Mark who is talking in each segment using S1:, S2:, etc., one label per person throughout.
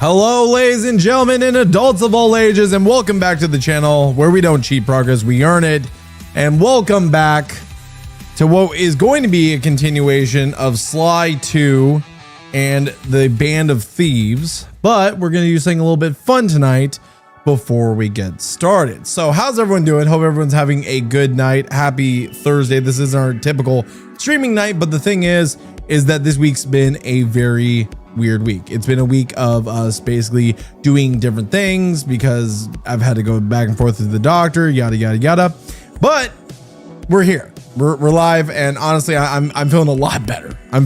S1: Hello, ladies and gentlemen, and adults of all ages, and welcome back to the channel where we don't cheat progress, we earn it. And welcome back to what is going to be a continuation of Sly 2 and the Band of Thieves, but we're going to do something a little bit fun tonight before we get started. So how's everyone doing? Hope everyone's having a good night. Happy Thursday. This isn't our typical streaming night, but the thing is that this week's been a very weird week. It's been a week of us basically doing different things because I've had to go back and forth to the doctor, yada yada yada. But we're here. We're live, and honestly, I'm feeling a lot better. I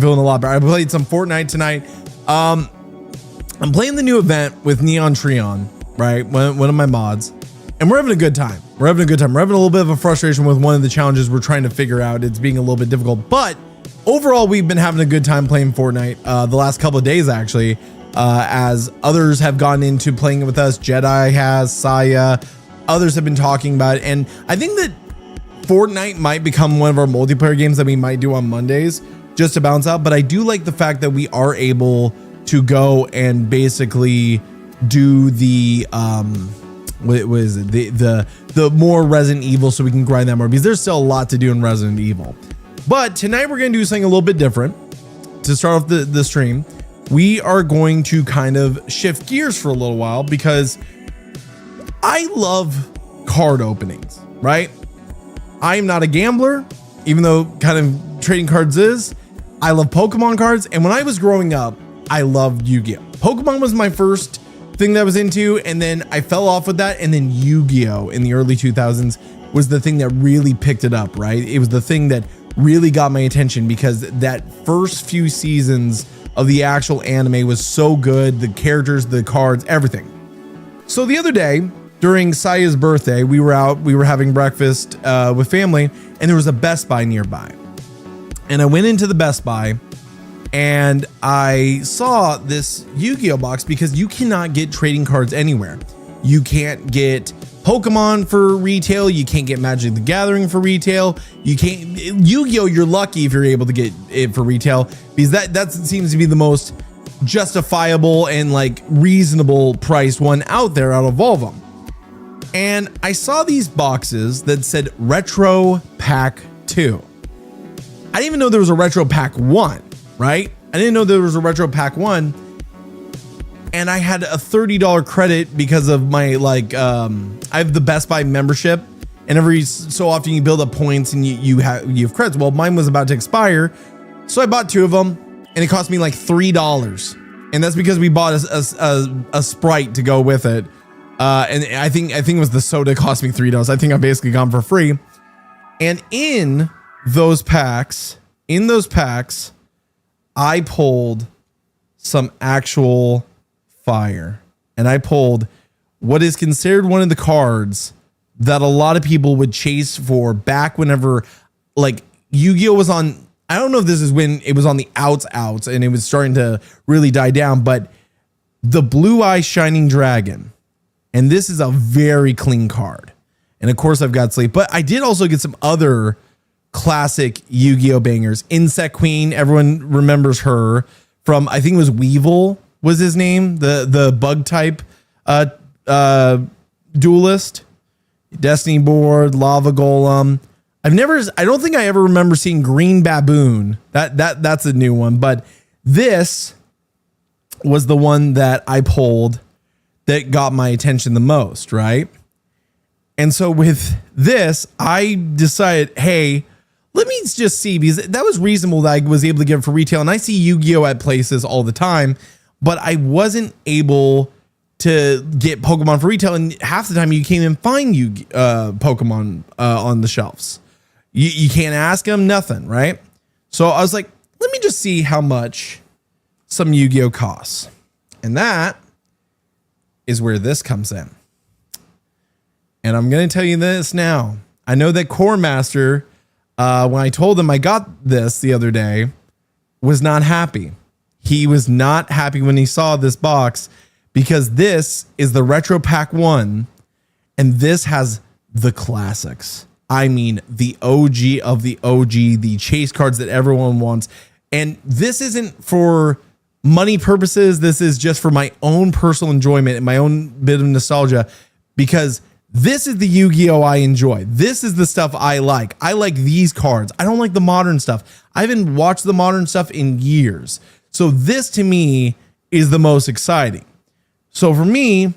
S1: played some Fortnite tonight. I'm playing the new event with Neon Treon, right? One of my mods, and we're having a good time. We're having a little bit of a frustration with one of the challenges we're trying to figure out. It's being a little bit difficult, but overall, we've been having a good time playing Fortnite the last couple of days, actually, as others have gone into playing it with us. Jedi has, Saya, others have been talking about it. And I think that Fortnite might become one of our multiplayer games that we might do on Mondays just to bounce out. But I do like the fact that we are able to go and basically do the what is it, the more Resident Evil, so we can grind that more, because there's still a lot to do in Resident Evil. But tonight we're going to do something a little bit different. To start off the stream, we are going to kind of shift gears for a little while, because I love card openings, right? I am not a gambler, even though kind of trading cards is. I love Pokemon cards, and when I was growing up, I loved Yu-Gi-Oh! Pokemon was my first thing that I was into, and then I fell off with that, and then Yu-Gi-Oh! In the early 2000s was the thing that really picked it up, right? It was the thing that really got my attention, because that first few seasons of the actual anime was so good. The characters, the cards, everything. So the other day during Saya's birthday, we were having breakfast with family, and there was a Best Buy nearby. And I went into the Best Buy and I saw this Yu-Gi-Oh box, because you cannot get trading cards anywhere. You can't get Pokemon for retail. You can't get Magic the Gathering for retail. You can't Yu-Gi-Oh! You're lucky if you're able to get it for retail, because that seems to be the most justifiable and like reasonable priced one out there out of all of them. And I saw these boxes that said Retro Pack 2. I didn't even know there was a Retro Pack 1, right? I didn't know there was a Retro Pack 1. And I had a $30 credit because of my I have the Best Buy membership, and every so often you build up points and you have credits. Well, mine was about to expire, so I bought 2 of them, and it cost me like $3, and that's because we bought a Sprite to go with it. And I think it was the soda cost me $3. I think I basically got them for free. And in those packs, I pulled some actual fire, and I pulled what is considered one of the cards that a lot of people would chase for back whenever like Yu-Gi-Oh was on. I don't know if this is when it was on the outs and it was starting to really die down, but the Blue Eye Shining Dragon. And this is a very clean card. And of course I've got Sleep, but I did also get some other classic Yu-Gi-Oh bangers. Insect Queen, everyone remembers her from, I think it was Weevil was his name, the bug type duelist. Destiny Board, Lava Golem. I don't think I ever remember seeing Green Baboon. That's a new one, but this was the one that I pulled that got my attention the most, right? And so with this, I decided, hey, let me just see, because that was reasonable that I was able to get it for retail. And I see Yu-Gi-Oh at places all the time, but I wasn't able to get Pokemon for retail. And half the time you can't even find Pokemon on the shelves. You can't ask them, nothing, right? So I was like, let me just see how much some Yu-Gi-Oh costs. And that is where this comes in. And I'm going to tell you this now. I know that Core Master, when I told him I got this the other day, was not happy. He was not happy when he saw this box, because this is the Retro Pack 1, and this has the classics. I mean, the OG of the OG, the chase cards that everyone wants. And this isn't for money purposes. This is just for my own personal enjoyment and my own bit of nostalgia, because this is the Yu-Gi-Oh! I enjoy. This is the stuff I like. I like these cards. I don't like the modern stuff. I haven't watched the modern stuff in years. So this to me is the most exciting. So for me,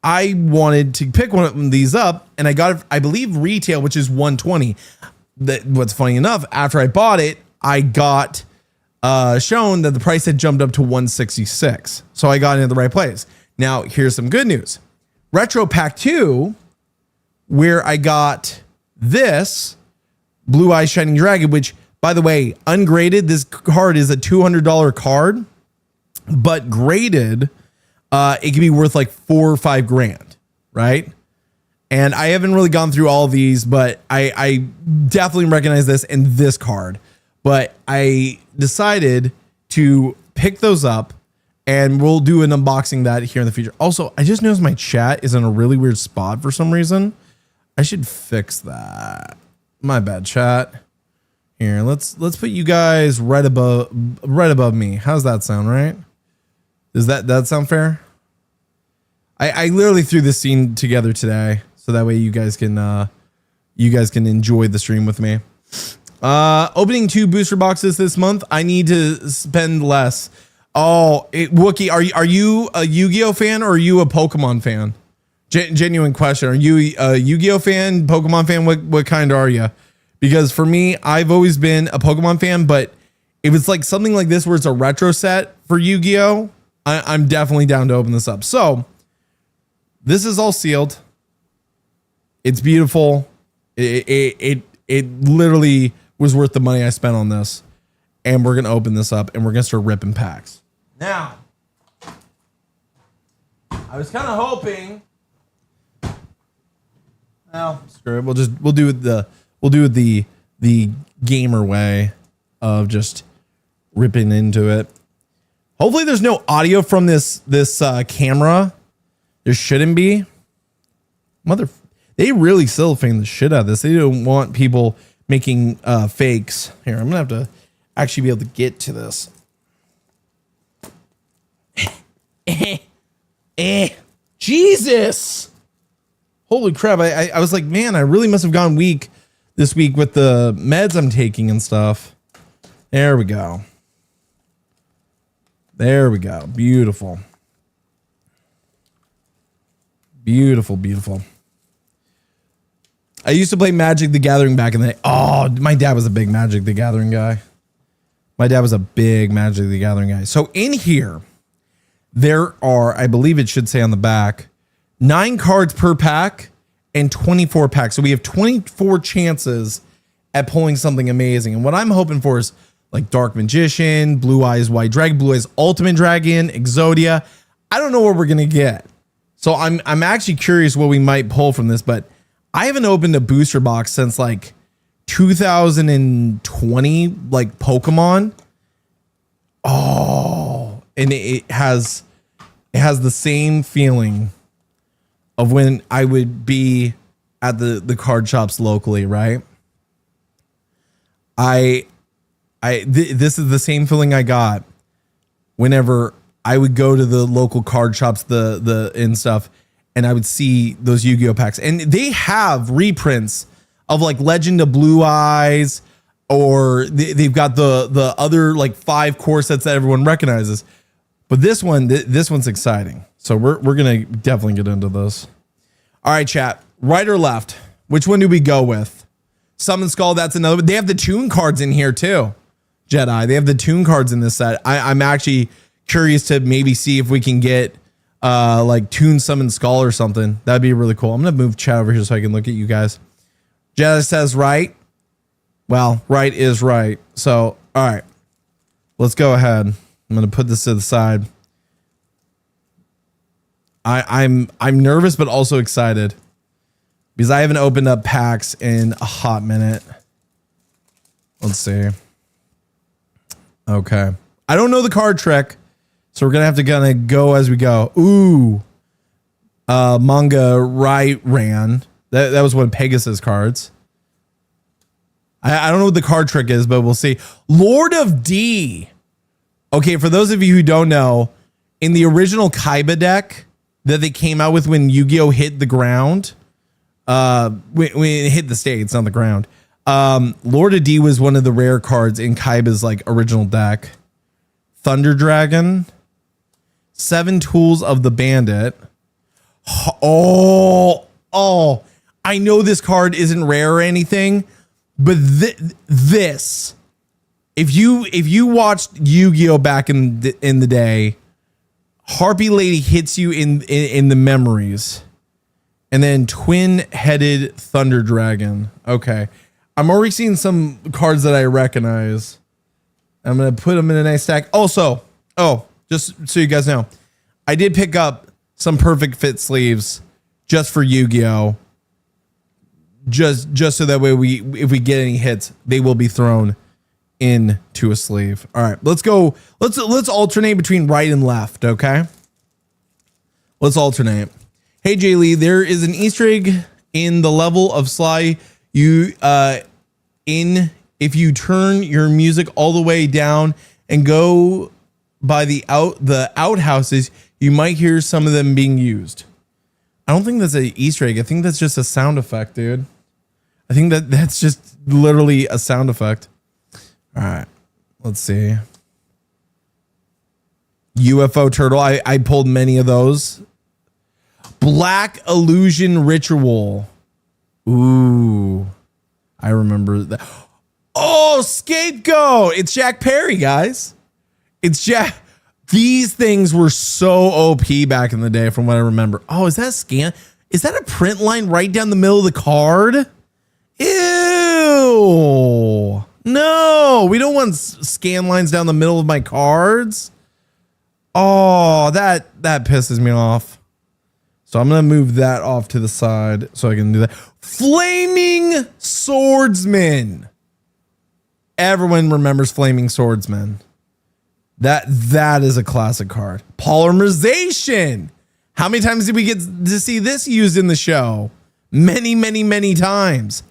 S1: I wanted to pick one of these up, and I got it, I believe, retail, which is $120. What's funny enough, after I bought it, I got shown that the price had jumped up to $166. So I got into the right place. Now, here's some good news. Retro Pack 2, where I got this Blue Eyes Shining Dragon, which, by the way, ungraded, this card is a $200 card, but graded, it can be worth like $4 or $5 grand, right? And I haven't really gone through all of these, but I definitely recognize this and this card. But I decided to pick those up, and we'll do an unboxing of that here in the future. Also, I just noticed my chat is in a really weird spot for some reason. I should fix that. My bad, chat. Here, let's put you guys right above me. How's that sound, right? Does that sound fair? I literally threw this scene together today, so that way you guys can enjoy the stream with me. Opening 2 booster boxes this month. I need to spend less. Oh, Wookie, are you a Yu-Gi-Oh fan or are you a Pokemon fan? Genuine question. Are you a Yu-Gi-Oh fan, Pokemon fan? What kind are you? Because for me, I've always been a Pokemon fan, but if it's like something like this where it's a retro set for Yu-Gi-Oh, I'm definitely down to open this up. So this is all sealed. It's beautiful. It literally was worth the money I spent on this. And we're going to open this up and we're going to start ripping packs. Now, I was kind of hoping. Well, screw it. We'll do it the gamer way of just ripping into it. Hopefully there's no audio from this camera. There shouldn't be. They really cellophane the shit out of this. They don't want people making fakes. Here, I'm going to have to actually be able to get to this. Jesus. Holy crap. I was like, man, I really must have gone weak this week with the meds I'm taking and stuff. There we go. There we go. Beautiful. Beautiful, beautiful. I used to play Magic the Gathering back in the day. Oh, my dad was a big Magic the Gathering guy. My dad was a big Magic the Gathering guy. So in here, there are, I believe it should say on the back, 9 cards per pack and 24 packs. So we have 24 chances at pulling something amazing. And what I'm hoping for is like Dark Magician, Blue Eyes White Dragon, Blue Eyes Ultimate Dragon, Exodia. I don't know what we're going to get. So I'm actually curious what we might pull from this, but I haven't opened a booster box since like 2020, like Pokemon. Oh, and it has the same feeling of when I would be at the card shops locally, right? This is the same feeling I got whenever I would go to the local card shops, and stuff, and I would see those Yu-Gi-Oh packs, and they have reprints of like Legend of Blue Eyes, or they've got the other like 5 core sets that everyone recognizes. But this one's exciting. So we're gonna definitely get into this. All right, chat. Right or left? Which one do we go with? Summon Skull. That's another. They have the Toon cards in here too. Jedi. They have the Toon cards in this set. I'm actually curious to maybe see if we can get like Toon Summon Skull or something. That'd be really cool. I'm gonna move chat over here so I can look at you guys. Jedi says right. Well, right is right. So all right, let's go ahead. I'm gonna put this to the side. I'm nervous but also excited because I haven't opened up packs in a hot minute. Let's see. Okay. I don't know the card trick, so we're gonna have to kind of go as we go. Ooh. Manga Ran. That was one of Pegasus cards. I don't know what the card trick is, but we'll see. Lord of D. Okay, for those of you who don't know, in the original Kaiba deck that they came out with when Yu-Gi-Oh hit the ground, when it hit the States, not the ground, Lord of D was one of the rare cards in Kaiba's like original deck. Thunder Dragon, 7 Tools of the Bandit. Oh, I know this card isn't rare or anything, but this, if you watched Yu-Gi-Oh back in the day, Harpy Lady hits you in the memories, and then Twin-Headed Thunder Dragon. Okay, I'm already seeing some cards that I recognize. I'm gonna put them in a nice stack. Also, just so you guys know, I did pick up some perfect fit sleeves just for Yu-Gi-Oh. Just so that way if we get any hits, they will be thrown into a sleeve. All right, let's go. Let's alternate between right and left. Okay, let's alternate. Hey Jay Lee, there is an Easter egg in the level of Sly. If you turn your music all the way down and go by the outhouses, you might hear some of them being used. I don't think that's an Easter egg. I think that's just a sound effect, dude. I think that's just literally a sound effect. All right, let's see. UFO turtle. I pulled many of those. Black illusion ritual. Ooh, I remember that. Oh, scapegoat. It's Jack Perry, guys. It's Jack. These things were so OP back in the day from what I remember. Oh, is that a scan? Is that a print line right down the middle of the card? Ew. No, we don't want scan lines down the middle of my cards. Oh, that pisses me off. So I'm going to move that off to the side so I can do that. Flaming Swordsman. Everyone remembers Flaming Swordsman. That is a classic card. Polymerization. How many times did we get to see this used in the show? Many, many, many times.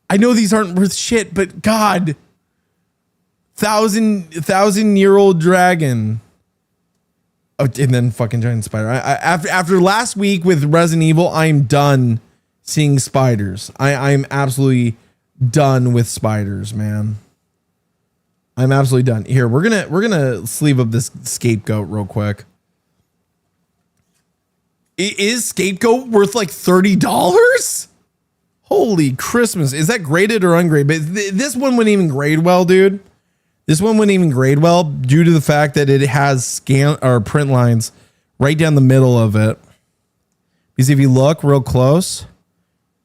S1: I know these aren't worth shit, but God, thousand-year-old dragon. Oh, and then fucking giant spider. After last week with Resident Evil, I'm done seeing spiders. I'm absolutely done with spiders, man. I'm absolutely done. Here, we're gonna sleeve up this scapegoat real quick. Is scapegoat worth like $30? Holy Christmas. Is that graded or ungraded? But this one wouldn't even grade well, dude. This one wouldn't even grade well due to the fact that it has scan or print lines right down the middle of it. Because if you look real close,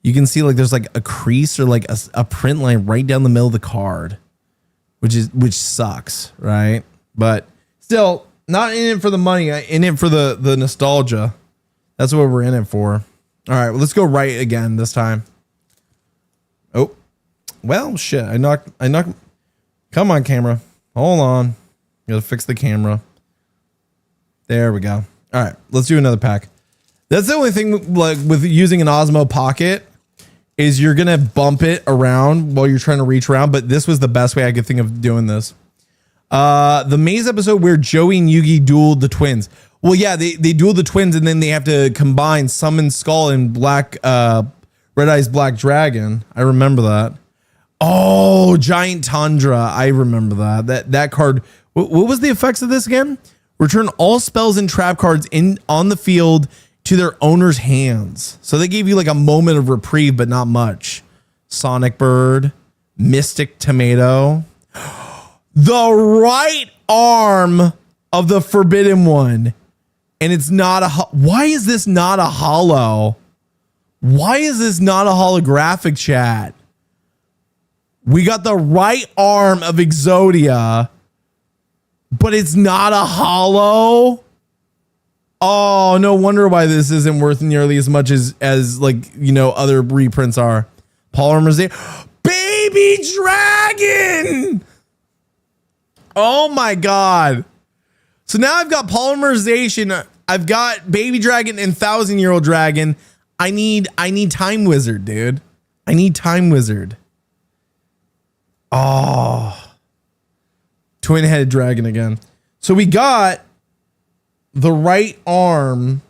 S1: you can see like there's like a crease or like a print line right down the middle of the card, which sucks, right? But still, not in it for the money, in it for the nostalgia. That's what we're in it for. All right, well, let's go right again this time. Oh, well, shit. I knocked. Come on, camera. Hold on. Gotta fix the camera. There we go. All right, let's do another pack. That's the only thing like with using an Osmo Pocket is you're gonna bump it around while you're trying to reach around. But this was the best way I could think of doing this. The Maze episode where Joey and Yugi dueled the twins. Well, yeah, they dueled the twins and then they have to combine Summon Skull and Black Red Eyes Black Dragon. I remember that. Oh, Giant Tundra. I remember that card. What was the effects of this again? Return all spells and trap cards on the field to their owner's hands. So they gave you like a moment of reprieve, but not much. Sonic Bird, Mystic Tomato, the right arm of the Forbidden One. And it's not a, why is this not a holo? Why is this not a holographic, chat? We got the right arm of Exodia, but it's not a holo. Oh, no wonder why this isn't worth nearly as much as like, you know, other reprints are. Polymerization. Baby Dragon. Oh my God. So now I've got Polymerization. I've got Baby Dragon and 1,000-Year-Old Dragon. I need Time Wizard, dude. I need Time Wizard. Oh, Twin-headed dragon again. So we got the right arm.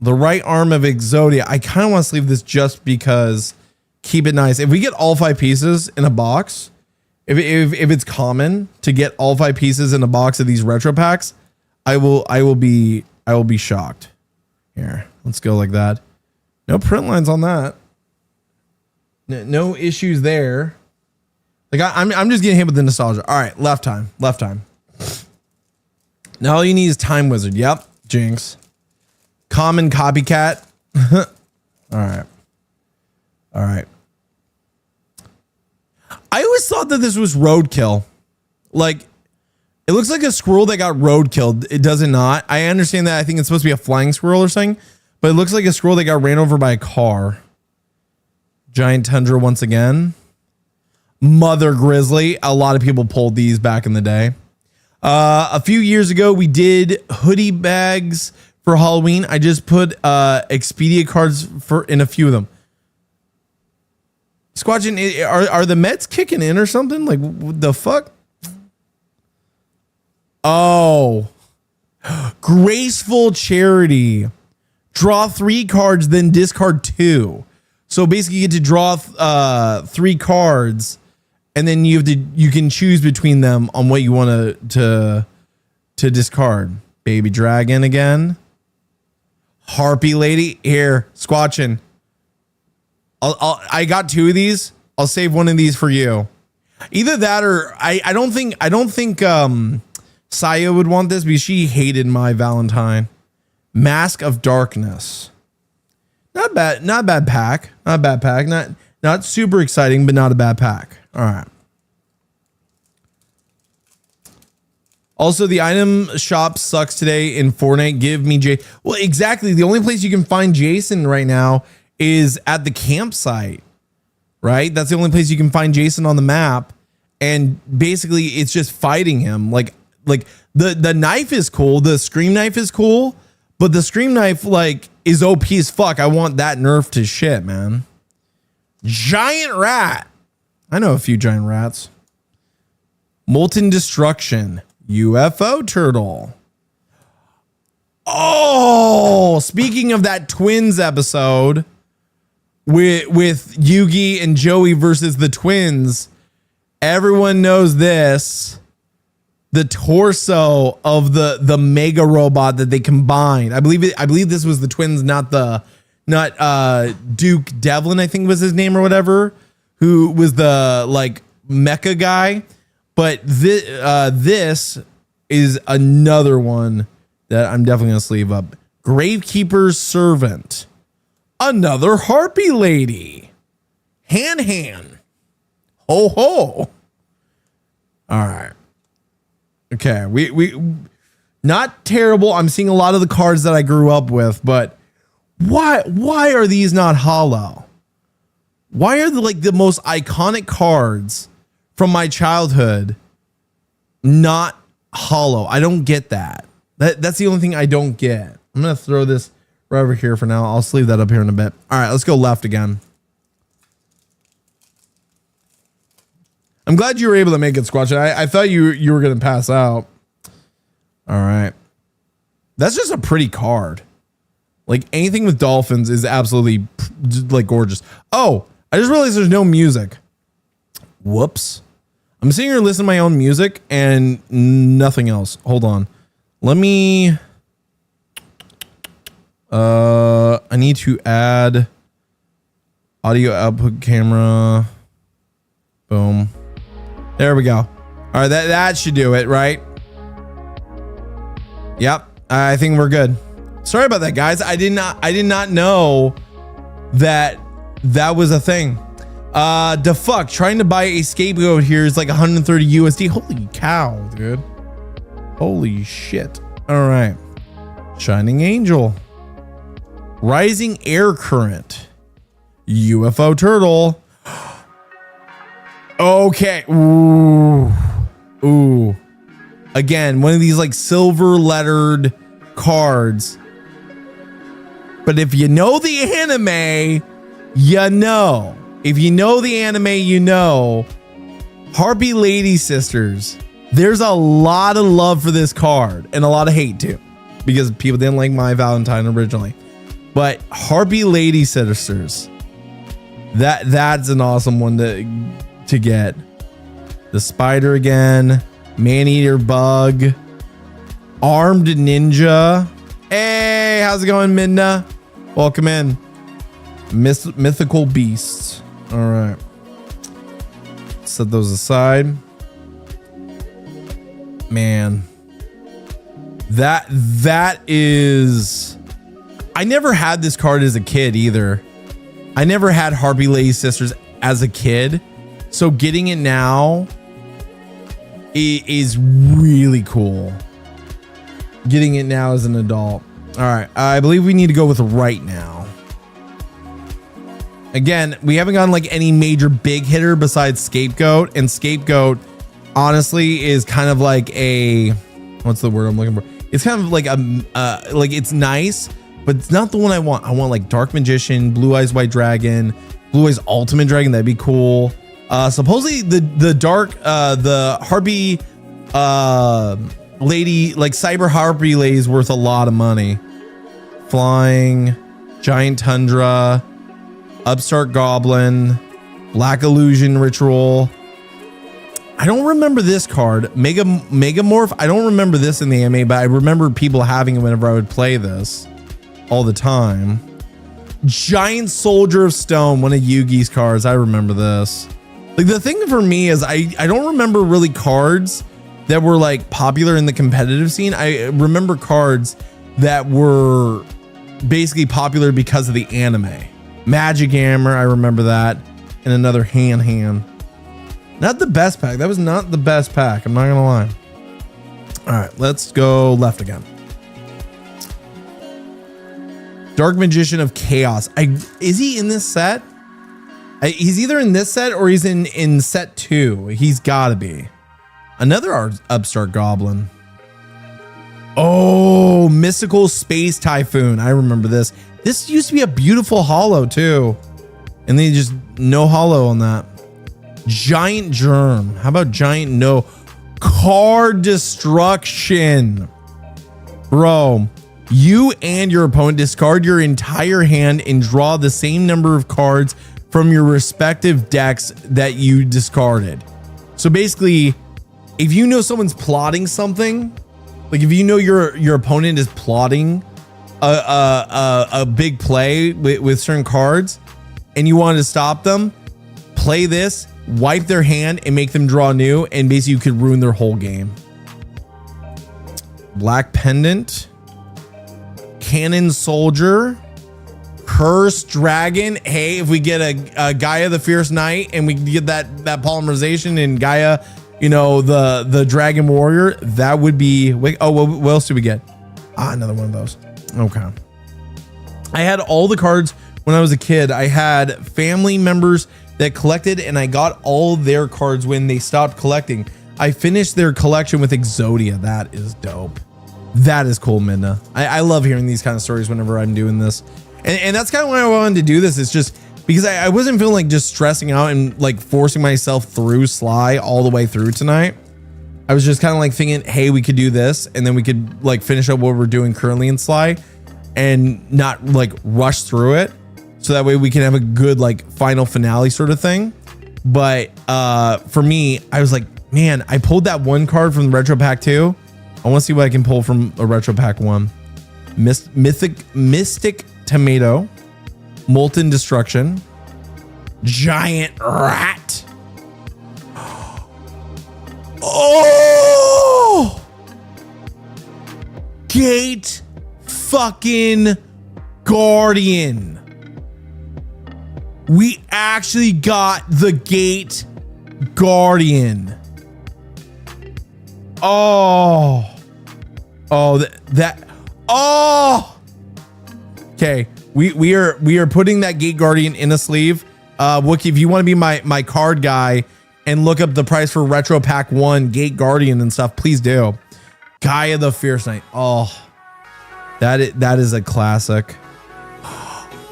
S1: The right arm of Exodia. I kind of want to sleeve this just because keep it nice. If we get all 5 pieces in a box, if it's common to get all 5 pieces in a box of these retro packs, I will be shocked. Here, let's go like that. No print lines on that. No issues there. Like I'm just getting hit with the nostalgia. All right, left time. Now all you need is Time Wizard. Yep, Jinx. Common copycat. All right. I always thought that this was roadkill. Like, it looks like a squirrel that got roadkilled. It does not. I understand that. I think it's supposed to be a flying squirrel or something, but it looks like a squirrel that got ran over by a car. Giant Tundra once again. Mother Grizzly. A lot of people pulled these back in the day. A few years ago, we did hoodie bags for Halloween. I just put Expedia cards in a few of them. Squatching, are the Mets kicking in or something? Like, what the fuck? Oh. Graceful Charity. Draw 3 cards, then discard 2. So basically you get to draw 3 cards, and then you can choose between them on what you want to discard. Baby Dragon again. Harpy Lady. Here, Squatchin'. I got 2 of these. I'll save one of these for you. Either that or I don't think Saya would want this because she hated my Valentine. Mask of Darkness. Not bad pack. Not super exciting, but not a bad pack. All right. Also, the item shop sucks today in Fortnite. Give me Well, exactly. The only place you can find Jason right now is at the campsite, right? That's the only place you can find Jason on the map. And basically it's just fighting him. Like the knife is cool. The Scream Knife is cool, but the Scream Knife like is OP as fuck. I want that nerf to shit, man. Giant Rat. I know a few giant rats. Molten Destruction. UFO Turtle. Oh, speaking of that Twins episode with Yugi and Joey versus the twins, everyone knows this. The torso of the mega robot that they combined. I believe this was the twins, not Duke Devlin, I think was his name or whatever, who was the like mecha guy. But this is another one that I'm definitely gonna sleeve up. Gravekeeper's Servant. Another Harpy Lady. Han. Ho ho. All right. Okay, we not terrible. I'm seeing a lot of the cards that I grew up with, but why are these not hollow? Why are the most iconic cards from my childhood not hollow? I don't get that. That's the only thing I don't get. I'm gonna throw this right over here for now. I'll sleeve that up here in a bit. All right, let's go left again. I'm glad you were able to make it, Squatch. I thought you were gonna pass out. All right, that's just a pretty card. Like anything with dolphins is absolutely like gorgeous. Oh, I just realized there's no music. Whoops. I'm sitting here listening to my own music and nothing else. Hold on. Let me. I need to add audio output camera. Boom. There we go. All right, that should do it, right? Yep. I think we're good. Sorry about that, guys. I did not know that was a thing. The fuck, trying to buy a scapegoat here is like 130 USD. Holy cow, dude. Holy shit. All right. Shining Angel. Rising Air Current. UFO Turtle. Okay. Ooh. Again, one of these like silver lettered cards. But if you know the anime, you know. If you know the anime, you know Harpy Lady Sisters. There's a lot of love for this card and a lot of hate too, because people didn't like My Valentine originally. But Harpy Lady Sisters, that's an awesome one to get. The spider again, man-eater bug, armed ninja. Hey, how's it going, Minda? Welcome in. Mythical beasts. All right. Set those aside. Man, that is. I never had this card as a kid either. I never had Harpy Lady Sisters as a kid, so getting it now is really cool. Getting it now as an adult. All right, I believe we need to go with right now. Again, we haven't gotten like any major big hitter besides Scapegoat, and Scapegoat honestly is kind of like a, what's the word I'm looking for? It's kind of like a like, it's nice, but it's not the one I want. I want like Dark Magician, Blue Eyes White Dragon, Blue Eyes Ultimate Dragon. That'd be cool. Supposedly the Harpy lady, like Cyber Harpy Lady, is worth a lot of money. Flying, Giant Tundra, Upstart Goblin, Black Illusion Ritual. I don't remember this card. Megamorph. I don't remember this in the anime, but I remember people having it whenever I would play this all the time. Giant Soldier of Stone, one of Yugi's cards. I remember this. Like, the thing for me is I don't remember really cards that were like popular in the competitive scene. I remember cards that were basically popular because of the anime. Magic Hammer, I remember that. And another hand. Not the best pack. That was not the best pack. I'm not gonna lie. All right, let's go left again. Dark Magician of Chaos. Is he in this set? He's either in this set or he's in set 2. He's gotta be. Another Upstart Goblin. Oh, Mystical Space Typhoon. I remember this. This used to be a beautiful holo too. And then just no holo on that. Giant Germ. How about Giant No? Card Destruction. Bro, you and your opponent discard your entire hand and draw the same number of cards from your respective decks that you discarded. So basically, if you know someone's plotting something, like if you know your opponent is plotting a big play with certain cards and you wanted to stop them, play this, wipe their hand and make them draw new, and basically you could ruin their whole game. Black Pendant, Cannon Soldier, Cursed Dragon. Hey, if we get a Gaia the Fierce Knight and we get that polymerization in Gaia, you know, the Dragon Warrior, that would be. Oh, what else do we get? Another one of those. Okay. I had all the cards when I was a kid. I had family members that collected, and I got all their cards when they stopped collecting. I finished their collection with Exodia. That is dope. That is cool, Minna. I love hearing these kind of stories whenever I'm doing this. And that's kind of why I wanted to do this. It's just because I wasn't feeling like just stressing out and like forcing myself through Sly all the way through tonight. I was just kind of like thinking, hey, we could do this, and then we could like finish up what we're doing currently in Sly and not like rush through it. So that way we can have a good like final finale sort of thing. But for me, I was like, man, I pulled that one card from the Retro Pack 2. I want to see what I can pull from a Retro Pack 1. Mystic Tomato, Molten Destruction, Giant Rat. Oh! Gate fucking Guardian. We actually got the Gate Guardian. Oh, that. Oh, okay. We are putting that Gate Guardian in a sleeve. Wookie, if you want to be my card guy and look up the price for Retro Pack 1 Gate Guardian and stuff, please do. Gaia the Fierce Knight. Oh, that is a classic.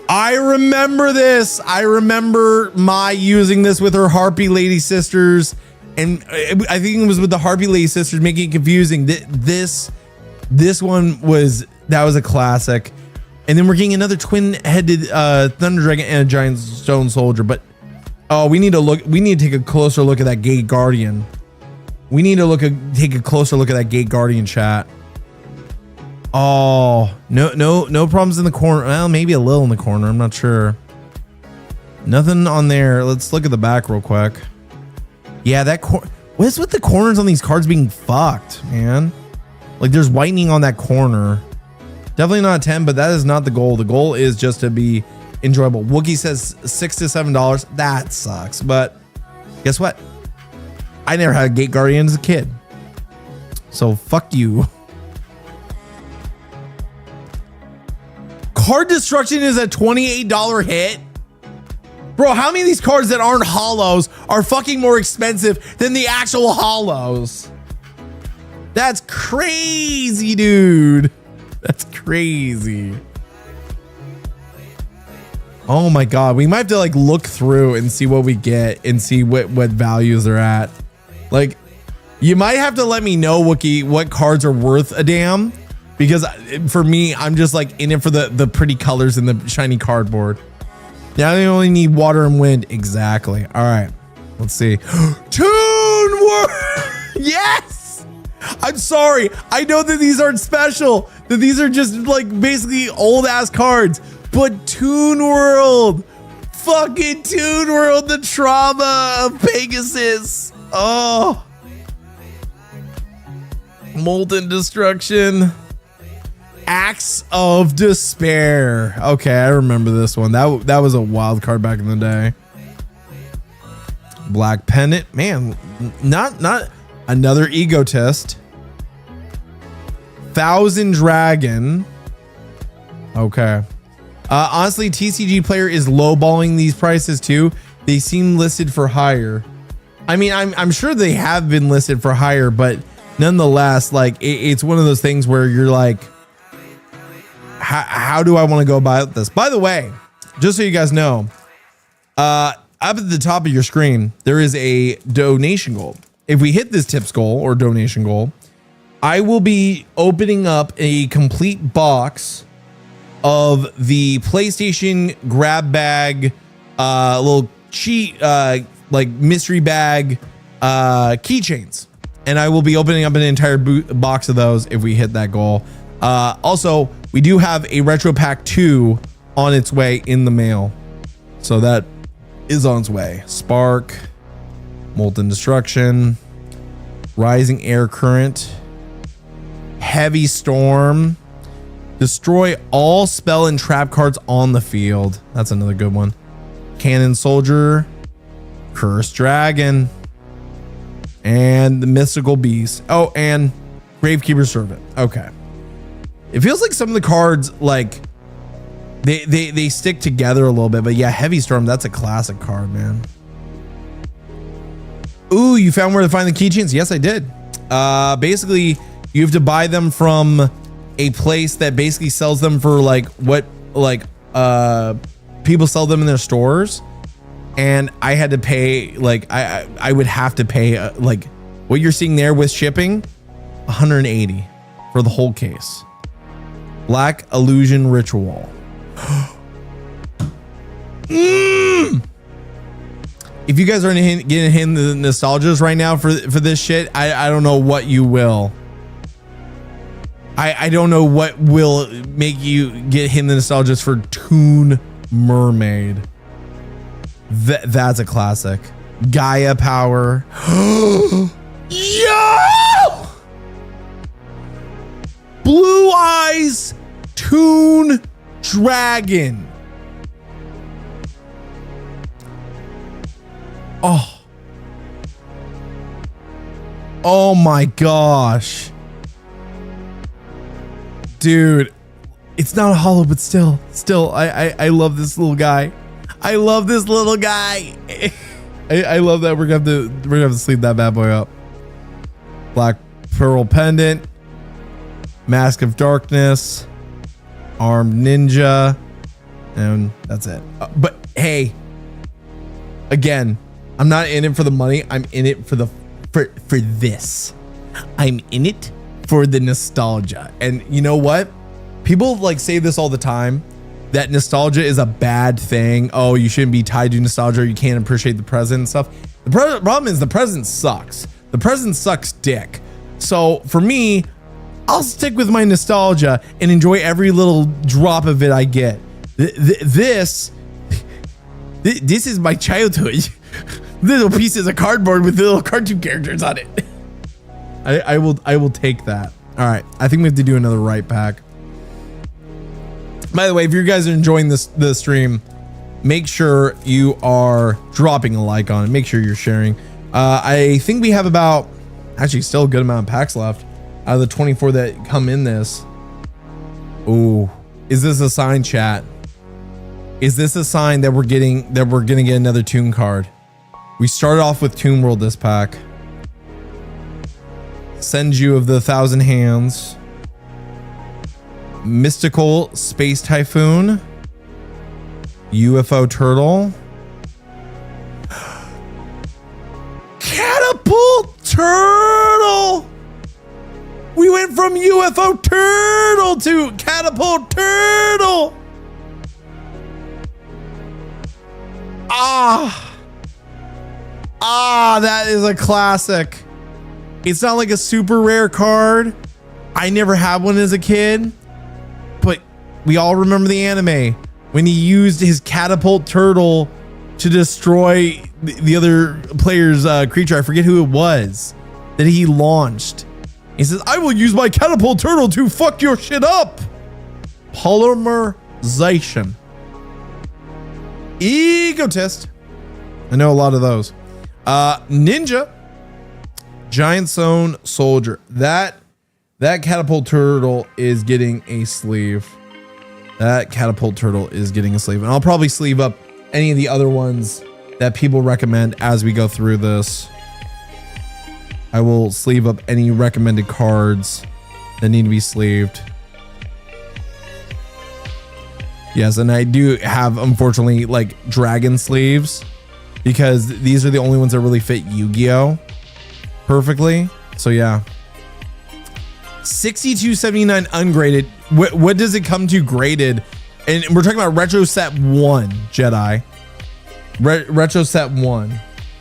S1: I remember this. I remember Mai using this with her Harpy Lady Sisters And I think it was with the Harpy Lay sisters making it confusing. This one was a classic. And then we're getting another twin-headed Thunder Dragon and a giant stone soldier. But oh, we need to take a closer look at that Gate Guardian. We need to take a closer look at that Gate Guardian, chat. Oh, no problems in the corner. Well, maybe a little in the corner. I'm not sure. Nothing on there. Let's look at the back real quick. Yeah, what's with the corners on these cards being fucked, man? Like there's whitening on that corner. Definitely not a 10, but that is not the goal. The goal is just to be enjoyable. Wookie says $6 to $7. That sucks. But guess what? I never had a Gate Guardian as a kid. So fuck you. Card destruction is a $28 hit. Bro, how many of these cards that aren't holos are fucking more expensive than the actual holos? That's crazy, dude. That's crazy. Oh my God. We might have to like look through and see what we get and see what values they're at. Like, you might have to let me know, Wookie, what cards are worth a damn. Because for me, I'm just like in it for the pretty colors and the shiny cardboard. Now they only need water and wind. Exactly. All right. Let's see. Toon World. Yes. I'm sorry. I know that these aren't special. That these are just like basically old ass cards. But Toon World. Fucking Toon World. The trauma of Pegasus. Oh. Molten Destruction. Axe of Despair. Okay, I remember this one. That was a wild card back in the day. Black Pendant. Man, not another Egotist. Thousand Dragon. Okay. Honestly, TCG Player is lowballing these prices too. They seem listed for higher. I mean, I'm sure they have been listed for higher, but nonetheless, like it's one of those things where you're like, how do I want to go about this? By the way, just so you guys know, up at the top of your screen, there is a donation goal. If we hit this tips goal or donation goal, I will be opening up a complete box of the PlayStation grab bag, little cheat, like mystery bag, keychains. And I will be opening up an entire box of those if we hit that goal. Also, we do have a Retro Pack 2 on its way in the mail. So that is on its way. Spark, Molten Destruction, Rising Air Current, Heavy Storm, destroy all spell and trap cards on the field. That's another good one. Cannon Soldier, Cursed Dragon, and the Mystical Beast. Oh, and Gravekeeper Servant. Okay. It feels like some of the cards, like they stick together a little bit, but yeah, Heavy Storm, that's a classic card, man. Ooh, you found where to find the keychains? Yes, I did. Basically, you have to buy them from a place that basically sells them for like what people sell them in their stores, and I had to pay like I would have to pay like what you're seeing there with shipping, 180 for the whole case. Black Illusion Ritual. If you guys are getting him the nostalgias right now for this shit, I don't know what you will. I don't know what will make you get him the nostalgias for Toon Mermaid. That's a classic. Gaia Power. Yo! Blue Eyes Toon Dragon. Oh my gosh. Dude, it's not a hollow, but still I love this little guy. I love this little guy. I love that we're gonna have to sleeve that bad boy up. Black Pearl Pendant, Mask of Darkness, Armed Ninja, and that's it. But hey, again, I'm not in it for the money. I'm in it for the for this. I'm in it for the nostalgia. And you know what? People like say this all the time, that nostalgia is a bad thing. Oh, you shouldn't be tied to nostalgia. You can't appreciate the present and stuff. The problem is the present sucks. The present sucks dick. So for me, I'll stick with my nostalgia and enjoy every little drop of it I get. This is my childhood. Little pieces of cardboard with little cartoon characters on it. I will take that. All right, I think we have to do another right pack. By the way, if you guys are enjoying the stream, make sure you are dropping a like on it. Make sure you're sharing. I think we have about, actually still a good amount of packs left out of the 24 that come in this. Ooh, is this a sign, chat? Is this a sign that we're gonna get another Toon card? We started off with Toon World this pack. Senju of the Thousand Hands. Mystical Space Typhoon. UFO Turtle. Catapult Turtle. We went from UFO Turtle to Catapult Turtle. That is a classic. It's not like a super rare card. I never had one as a kid, but we all remember the anime when he used his catapult turtle to destroy the other player's creature. I forget who it was that he launched. He says, I will use my catapult turtle to fuck your shit up. Polymerization. Egotist. I know a lot of those. Ninja. Giant Zone Soldier. That catapult turtle is getting a sleeve. That catapult turtle is getting a sleeve. And I'll probably sleeve up any of the other ones that people recommend as we go through this. I will sleeve up any recommended cards that need to be sleeved. Yes, and I do have, unfortunately, like dragon sleeves because these are the only ones that really fit Yu-Gi-Oh! Perfectly. So yeah. 6279 ungraded. What does it come to graded? And we're talking about Retro Set 1, Jedi. Retro Set 1.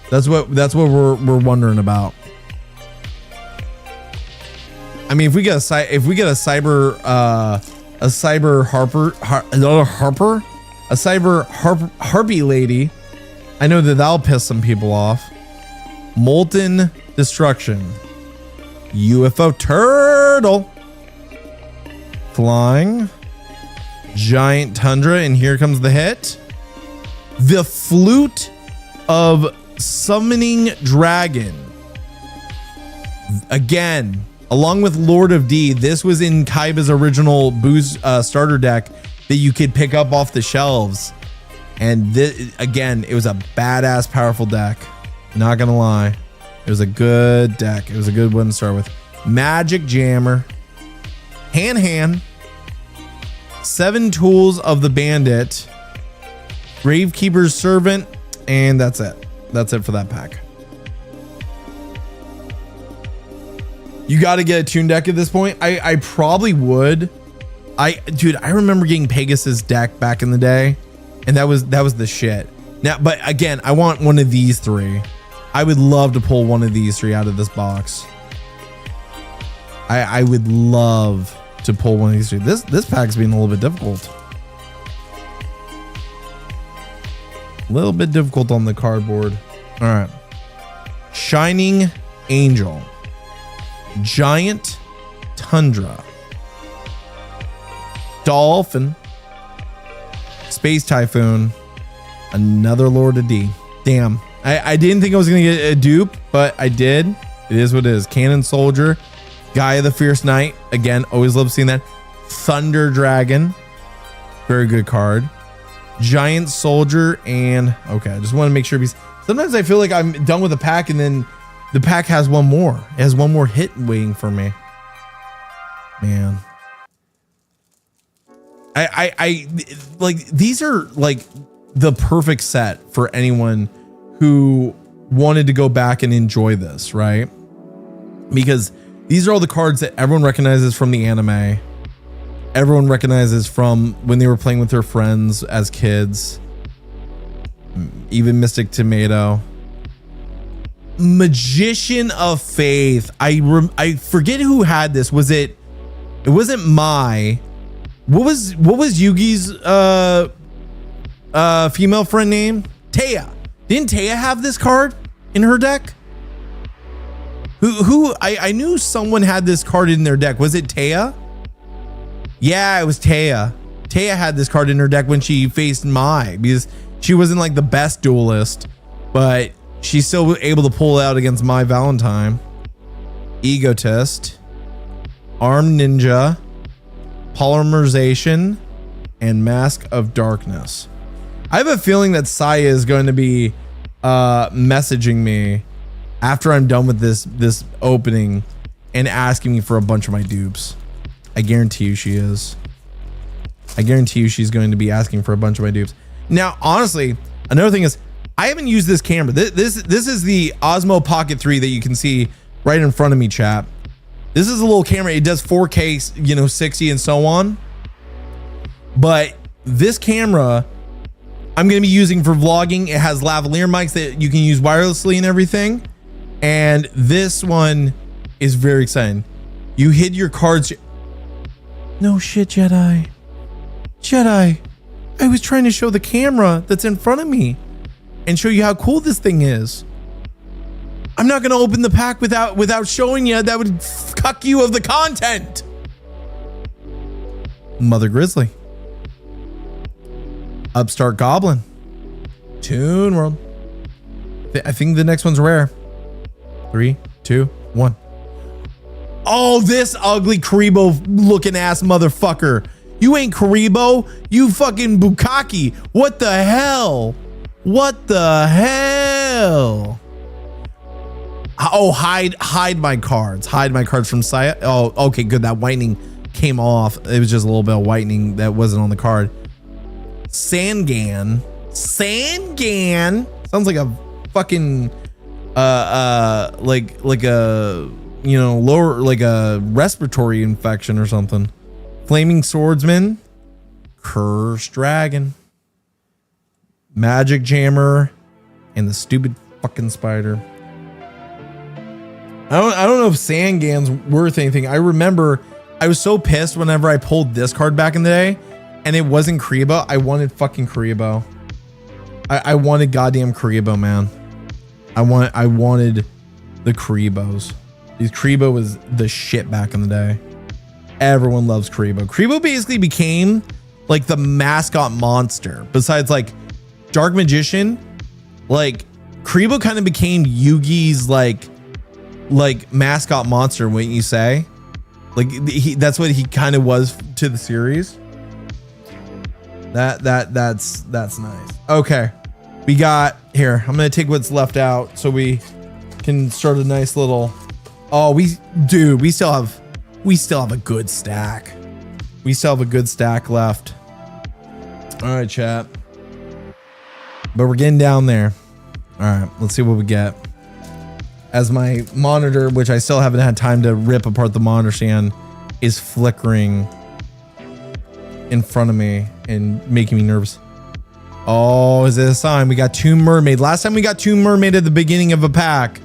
S1: That's what we're wondering about. I mean, if we get a cyber harpy lady, I know that'll piss some people off. Molten Destruction. UFO Turtle. Flying. Giant Tundra, and here comes the hit. The Flute of Summoning Dragon. Again, along with Lord of D, this was in Kaiba's original booze starter deck that you could pick up off the shelves. And this, again, it was a badass, powerful deck. Not gonna lie. It was a good deck. It was a good one to start with. Magic Jammer. Han. 7 Tools of the Bandit. Gravekeeper's Servant. And that's it. That's it for that pack. You got to get a Toon deck at this point. I probably would. Dude, I remember getting Pegasus deck back in the day. And that was the shit. Now, but again, I want one of these 3. I would love to pull one of these 3 out of this box. I would love to pull one of these 3. This pack's being a little bit difficult. A little bit difficult on the cardboard. All right. Shining Angel. Giant Tundra. Dolphin. Space Typhoon. Another Lord of D. Damn. I didn't think I was going to get a dupe, but I did. It is what it is. Cannon Soldier. Guy of the Fierce Knight. Again, always love seeing that. Thunder Dragon. Very good card. Giant Soldier. And, okay, I just want to make sure. Sometimes I feel like I'm done with a pack and then the pack has one more. It has one more hit waiting for me. Man. I like, these are like the perfect set for anyone who wanted to go back and enjoy this, right? Because these are all the cards that everyone recognizes from the anime. Everyone recognizes from when they were playing with their friends as kids. Even Mystic Tomato. Magician of Faith. I forget who had this. It wasn't Mai. What was Yugi's female friend name? Taya. Didn't Taya have this card in her deck? I knew someone had this card in their deck. Was it Taya? Yeah, it was Taya. Taya had this card in her deck when she faced Mai, because she wasn't like the best duelist, but she's still able to pull out against Mai Valentine. Egotist, Armed Ninja, Polymerization, and Mask of Darkness. I have a feeling that Saya is going to be messaging me after I'm done with this opening and asking me for a bunch of my dupes. I guarantee you she is. I guarantee you she's going to be asking for a bunch of my dupes. Now, honestly, another thing is I haven't used this camera. This is the Osmo Pocket 3 that you can see right in front of me, chat. This is a little camera. It does 4K, 60 and so on. But this camera I'm going to be using for vlogging. It has lavalier mics that you can use wirelessly and everything. And this one is very exciting. You hid your cards. No shit, Jedi. I was trying to show the camera that's in front of me and show you how cool this thing is. I'm not going to open the pack without showing you. That would cuck you of the content. Mother Grizzly. Upstart Goblin. Toon World. I think the next one's rare. 3, 2, 1. Oh, this ugly Karibo looking ass motherfucker. You ain't Karibo. You fucking Bukaki. What the hell? What the hell? Oh, hide my cards. Hide my cards from Saya. Oh, okay, good. That whitening came off. It was just a little bit of whitening that wasn't on the card. Sangan. Sounds like a fucking like a lower, like a respiratory infection or something. Flaming Swordsman. Cursed Dragon. Magic Jammer. And the stupid fucking spider. I don't know if Sangan's worth anything. I remember I was so pissed whenever I pulled this card back in the day and it wasn't Karibo. I wanted fucking Karibo. I wanted goddamn Karibo, man. I wanted the Karibos. Karibo was the shit back in the day. Everyone loves Karibo. Karibo basically became like the mascot monster. Besides like Dark Magician, like Karibo kind of became Yugi's like mascot monster, wouldn't you say? Like that's what he kind of was to the series. That's nice. Okay, we got here. I'm gonna take what's left out so we can start a nice little. Oh, we still have a good stack. We still have a good stack left. All right, chat. But we're getting down there. All right, let's see what we get. As my monitor, which I still haven't had time to rip apart the monitor stand, is flickering in front of me and making me nervous. Oh, is it a sign? We got Toon Mermaid. Last time we got Toon Mermaid at the beginning of a pack,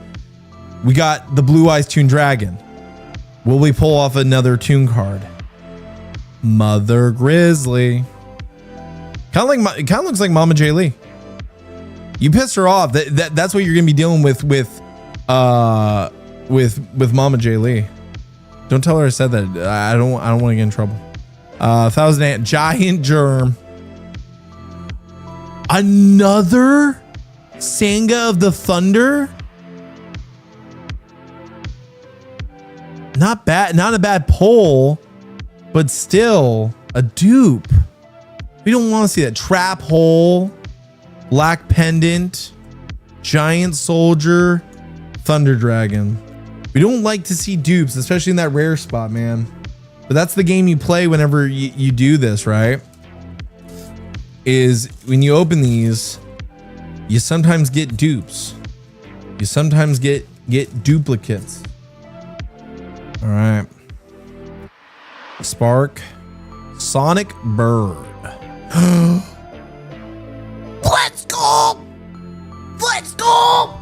S1: we got the Blue Eyes Toon Dragon. Will we pull off another Toon card? Mother Grizzly. Kind of looks like Mama J. Lee. You pissed her off. That's what you're gonna be dealing with Mama J. Lee. Don't tell her I said that. I don't want to get in trouble. 1000 Ant Giant Germ. Another Sanga of the Thunder. Not bad. Not a bad pull, but still a dupe. We don't want to see that. Trap Hole, Black Pendant, Giant Soldier, Thunder Dragon. We don't like to see dupes, especially in that rare spot, man. But that's the game you play whenever you do this, right? Is when you open these, you sometimes get dupes. You sometimes get duplicates. All right. Spark. Sonic Bird. Let's go. Let's go.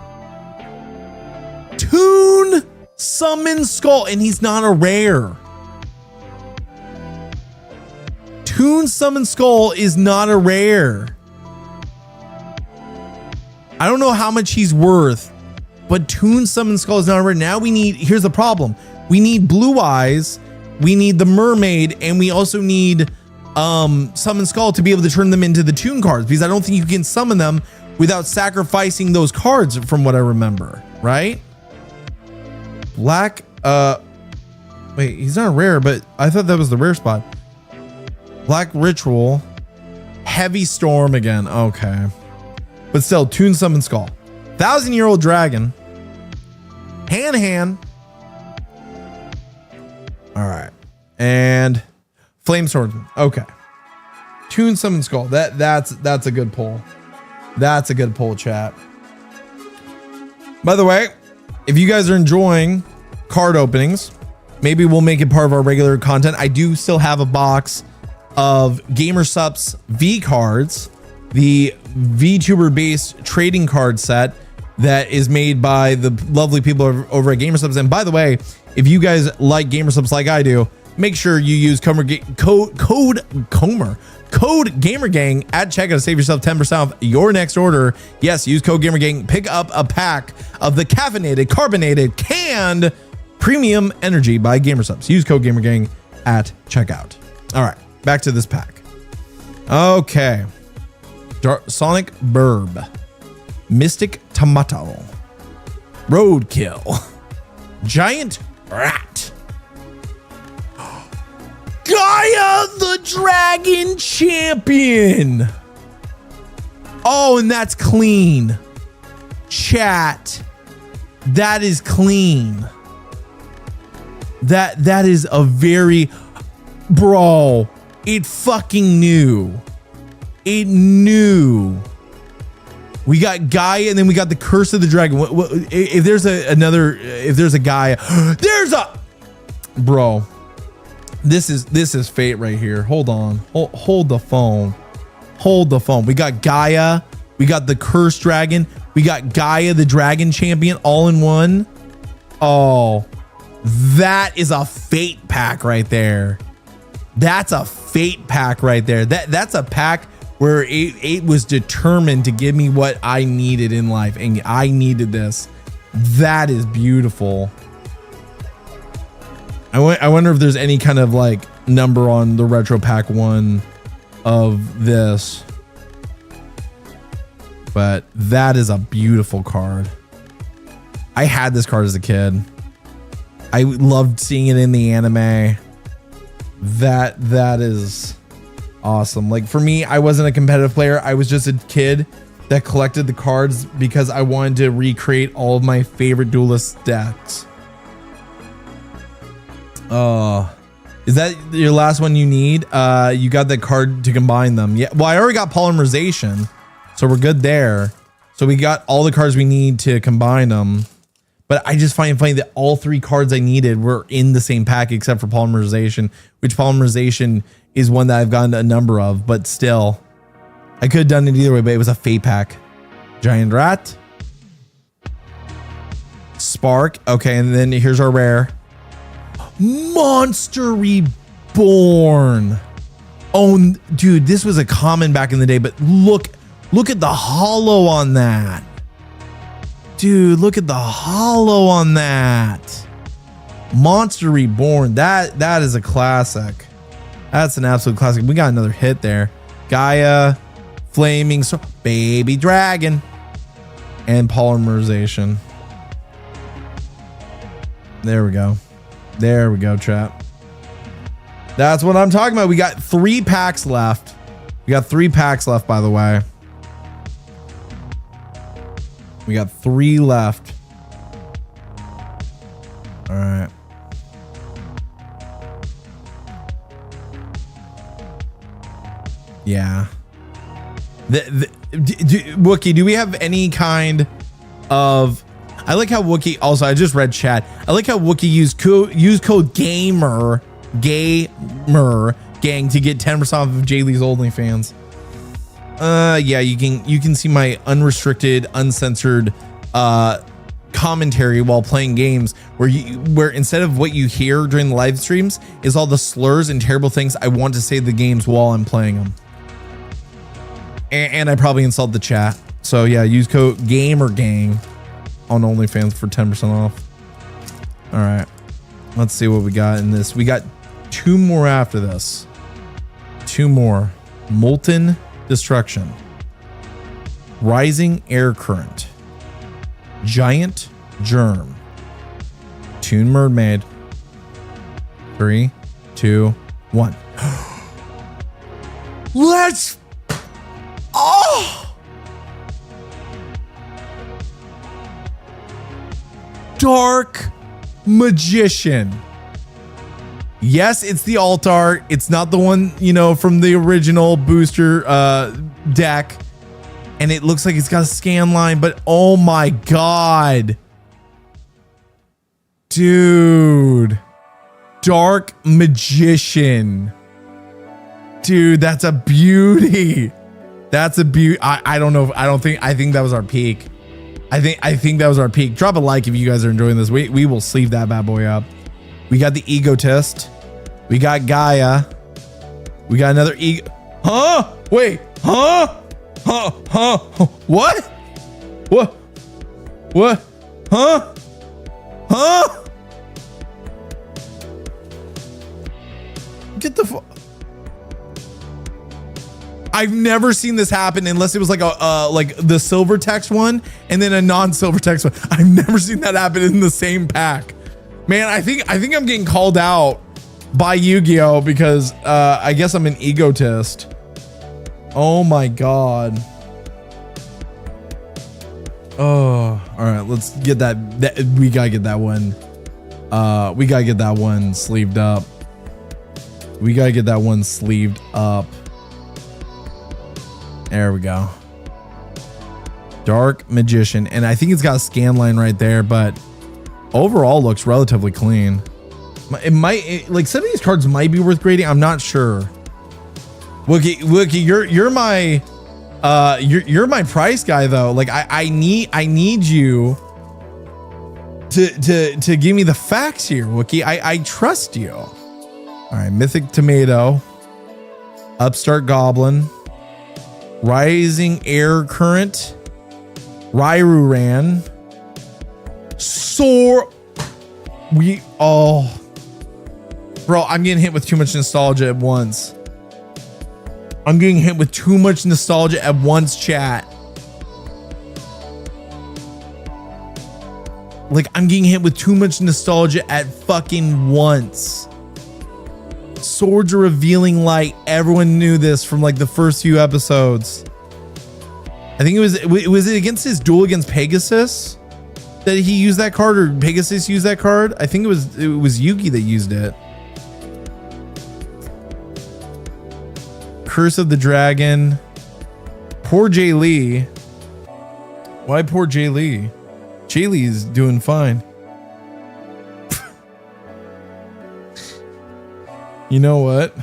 S1: Toon Summon Skull, and he's not a rare. Toon Summon Skull is not a rare. I don't know how much he's worth, but Toon Summon Skull is not a rare. Now we need, here's the problem. We need Blue Eyes, we need the Mermaid, and we also need Summon Skull to be able to turn them into the Toon cards, because I don't think you can summon them without sacrificing those cards from what I remember, right? Black, wait, he's not a rare, but I thought that was the rare spot. Black Ritual, Heavy Storm again, okay. But still, Toon Summon Skull. 1,000-Year-Old Dragon. Han. All right. And Flame Swordsman, okay. Toon Summon Skull, that's a good pull. That's a good pull, chat. By the way, if you guys are enjoying card openings, maybe we'll make it part of our regular content. I do still have a box of GamerSupps V cards, the VTuber based trading card set that is made by the lovely people over at GamerSupps. And by the way, if you guys like GamerSupps like I do, make sure you use code GamerGang at checkout to save yourself 10% off your next order. Yes, use code GamerGang. Pick up a pack of the caffeinated, carbonated, canned premium energy by GamerSupps. Use code GamerGang at checkout. All right, back to this pack. Okay. Sonic Burb. Mystic Tomato. Roadkill. Giant Rat. Gaia the Dragon Champion. Oh, and that's clean. Chat. That is clean. That is a very, bro, it fucking knew. It knew. We got Gaia, and then we got the Curse of the Dragon. If there's if there's a Gaia, there's a, bro. This is fate right here. Hold on. Hold the phone. Hold the phone. We got Gaia. We got the Cursed Dragon. We got Gaia the Dragon Champion all in one. Oh, that is a fate pack right there. That's a fate pack right there. That's a pack where it was determined to give me what I needed in life, and I needed this. That is beautiful. I wonder if there's any kind of like number on the retro pack one of this, but that is a beautiful card. I had this card as a kid. I loved seeing it in the anime. That is awesome. Like for me, I wasn't a competitive player. I was just a kid that collected the cards because I wanted to recreate all of my favorite duelist decks. Is that your last one you need? You got the card to combine them. Yeah. Well, I already got polymerization, so we're good there. So we got all the cards we need to combine them. But I just find it funny that all three cards I needed were in the same pack except for polymerization, which polymerization is one that I've gotten a number of, but still I could have done it either way, but it was a fate pack. Giant Rat. Spark. Okay. And then here's our rare. Monster Reborn. Oh, dude, this was a common back in the day, but look at the holo on that. Dude, look at the holo on that. Monster Reborn. That is a classic. That's an absolute classic. We got another hit there. Gaia, Flaming Sword, Baby Dragon, and polymerization. There we go. There we go, chat. That's what I'm talking about. We got 3 packs left. We got 3 packs left, by the way. We got 3 left. All right. Yeah. Wookie, do we have any kind of I like how Wookie, also, I just read chat. I like how Wookie used code GAMER gang to get 10% off of Jaylee's OnlyFans. Yeah, you can see my unrestricted, uncensored commentary while playing games where instead of what you hear during the live streams is all the slurs and terrible things I want to say to the games while I'm playing them. And I probably insult the chat. So yeah, use code GAMERGANG on OnlyFans for 10% off. All right, let's see what we got in this. We got 2 more after this. 2 more. Molten Destruction, Rising Air Current, Giant Germ, Toon Mermaid. 3, 2, 1. Let's. Oh! Dark Magician. Yes, it's the alt art. It's not the one, you know, from the original booster deck. And it looks like it's got a scan line, but oh my God. Dude. Dark Magician. Dude, that's a beauty. That's a beauty. I don't know. I think that was our peak. I think that was our peak. Drop a like if you guys are enjoying this. We will sleeve that bad boy up. We got the Egotist. We got Gaia. We got another ego. Huh? Wait. Huh? Huh? Huh? What? What? What? Huh? Huh? Get the fuck. I've never seen this happen unless it was like a like the silver text one and then a non-silver text one. I've never seen that happen in the same pack. Man, I think I'm getting called out by Yu-Gi-Oh because I guess I'm an egotist. Oh my God. Oh, all right, let's get that we gotta get that one. We gotta get that one sleeved up. We gotta get that one sleeved up. There we go. Dark Magician. And I think it's got a scan line right there, but overall looks relatively clean. It might, like, some of these cards might be worth grading. I'm not sure. Wookie, you're my price guy though. Like I need you to give me the facts here, Wookie. I trust you. All right, Mythic Tomato, Upstart Goblin, Rising Air Current, Ryuran, bro, I'm getting hit with too much nostalgia at once. I'm getting hit with too much nostalgia at once, chat. Like, I'm getting hit with too much nostalgia at fucking once. Swords of Revealing Light. Everyone knew this from like the first few episodes. I think was it against his duel against Pegasus that he used that card, or Pegasus used that card? I think it was Yugi that used it. Curse of the Dragon. Poor Jaylee. Why poor Jaylee? Jaylee's doing fine. You know what?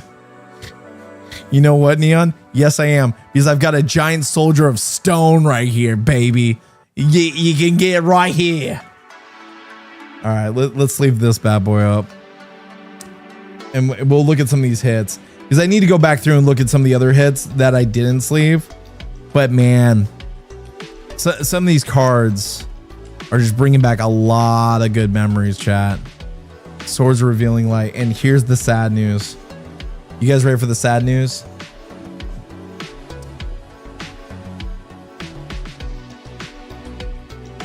S1: You know what, Neon? Yes, I am. Because I've got a giant soldier of stone right here, baby. You can get it right here. All right, let's leave this bad boy up. And we'll look at some of these hits. Because I need to go back through and look at some of the other hits that I didn't sleeve. But man, some of these cards are just bringing back a lot of good memories, chat. Swords of Revealing Light. And here's the sad news. You guys ready for the sad news?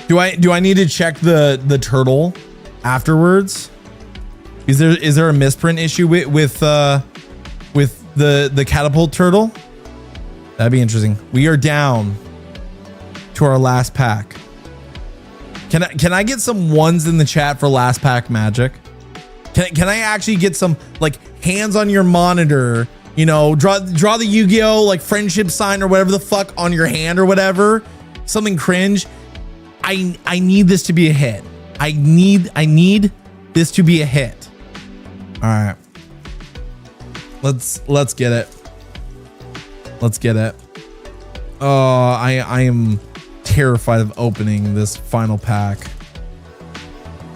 S1: Do I need to check the turtle afterwards? Is there a misprint issue with the catapult turtle? That'd be interesting. We are down to our last pack. Can I get some ones in the chat for last pack magic? Can I actually get some like hands on your monitor, you know, draw the Yu-Gi-Oh like friendship sign or whatever the fuck on your hand or whatever, something cringe. I need this to be a hit. I need this to be a hit. All right. Let's get it. Let's get it. Oh, I am terrified of opening this final pack.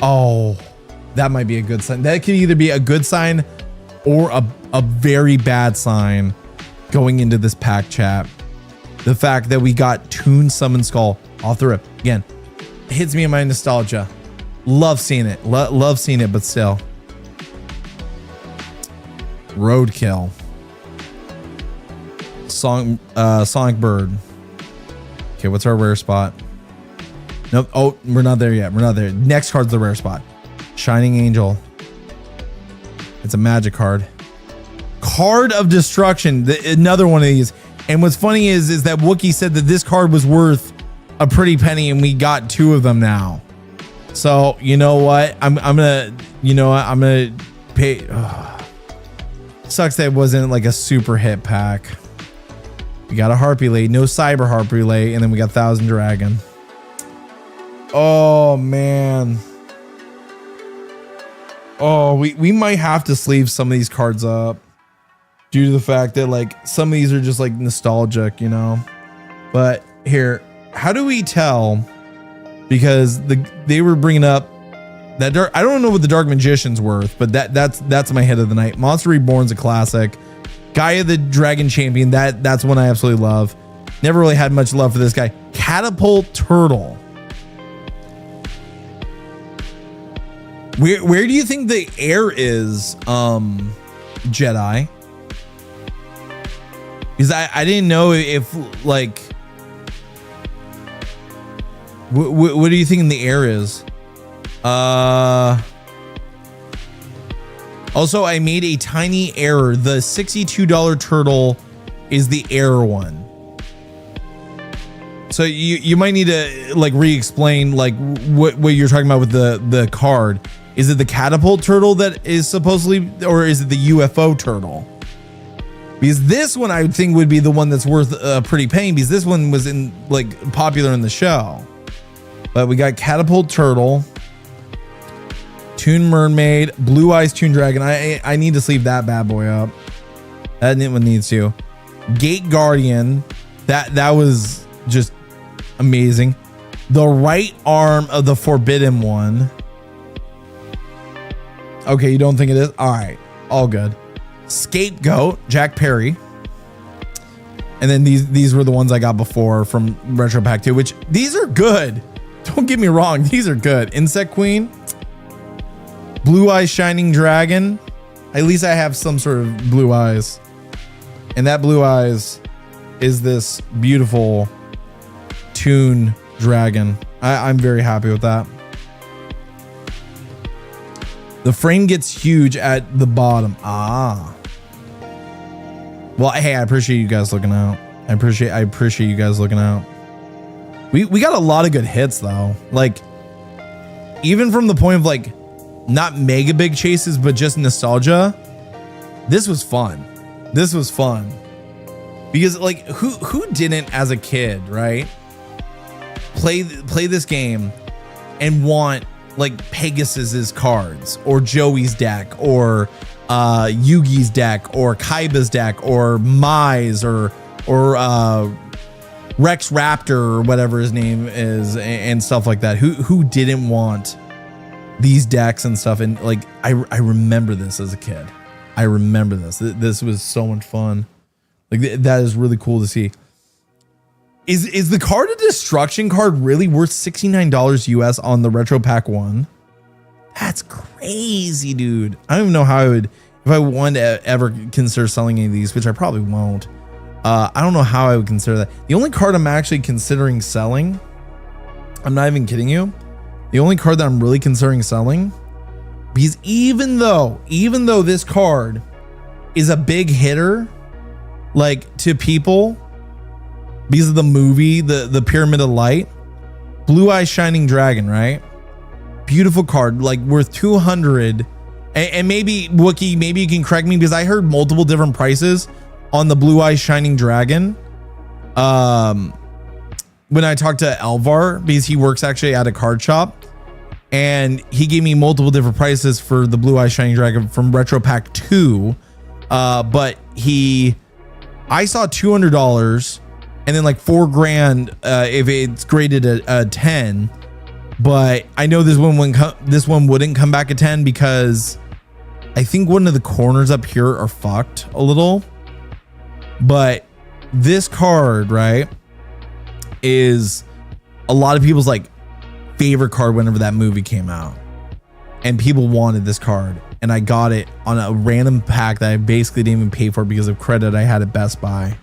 S1: Oh, that might be a good sign. That could either be a good sign or a very bad sign going into this pack, chat. The fact that we got Toon Summon Skull off the rip. Again, it hits me in my nostalgia. Love seeing it. Love seeing it, but still. Roadkill. Sonic Bird. Okay, what's our rare spot? Nope. Oh, we're not there yet. We're not there. Next card's the rare spot. Shining Angel. It's a magic card. Card of Destruction. Another one of these. And what's funny is that Wookiee said that this card was worth a pretty penny, and we got 2 of them now. So you know what? I'm gonna pay. Sucks that it wasn't like a super hit pack. We got a Harp Relay, no Cyber Harp Relay, and then we got Thousand Dragon. Oh man. Oh, we might have to sleeve some of these cards up due to the fact that like some of these are just like nostalgic, you know. But here, how do we tell? Because they were bringing up that I don't know what the Dark Magician's worth, but that's my hit of the night. Monster Reborn's a classic. Gaia the Dragon Champion, that's one I absolutely love. Never really had much love for this guy. Catapult Turtle. Where do you think the air is, Jedi? Because I didn't know if like what do you think in the air is? Also, I made a tiny error. The $62 turtle is the air one. So you might need to like re-explain like what you're talking about with the card. Is it the catapult turtle that is supposedly, or is it the UFO turtle? Because this one I would think would be the one that's worth a pretty penny, because this one was in like popular in the show. But we got Catapult Turtle, Toon Mermaid, Blue Eyes Toon Dragon. I need to sleeve that bad boy up. That one needs to. Gate Guardian. That was just amazing. The right arm of the Forbidden One. Okay, you don't think it is? All right, all good. Scapegoat, Jack Perry. And then these were the ones I got before from Retro Pack 2, which these are good. Don't get me wrong, these are good. Insect Queen, Blue Eyes Shining Dragon. At least I have some sort of blue eyes. And that blue eyes is this beautiful Toon Dragon. I'm very happy with that. The frame gets huge at the bottom. Ah. Well, hey, I appreciate you guys looking out. I appreciate you guys looking out. We got a lot of good hits though. Like, even from the point of like not mega big chases, but just nostalgia. This was fun. This was fun. Because like who didn't as a kid, right? Play this game and want like Pegasus's cards or Joey's deck or Yugi's deck or Kaiba's deck or Mai's or Rex Raptor or whatever his name is and stuff like that. Who didn't want these decks and stuff? And like I remember this as a kid. I remember this. This was so much fun. Like that is really cool to see. Is the Card of Destruction card really worth $69 US on the Retro Pack 1? That's crazy, dude. I don't even know how I would, if I wanted to ever consider selling any of these, which I probably won't. I don't know how I would consider that. The only card I'm actually considering selling, I'm not even kidding you, the only card that I'm really considering selling, because even though this card is a big hitter, like to people, because of the movie, the Pyramid of Light, Blue Eyes Shining Dragon, right? Beautiful card, like worth 200. And maybe Wookiee, maybe you can correct me, because I heard multiple different prices on the Blue Eyes Shining Dragon. when I talked to Elvar, because he works actually at a card shop, and he gave me multiple different prices for the Blue Eye Shining Dragon from Retro Pack 2. But I saw $200 and then like $4,000 if it's graded a 10. But I know this one wouldn't come back a 10 because I think one of the corners up here are fucked a little. But this card, right, is a lot of people's like favorite card whenever that movie came out, and people wanted this card, and I got it on a random pack that I basically didn't even pay for because of credit I had at Best Buy.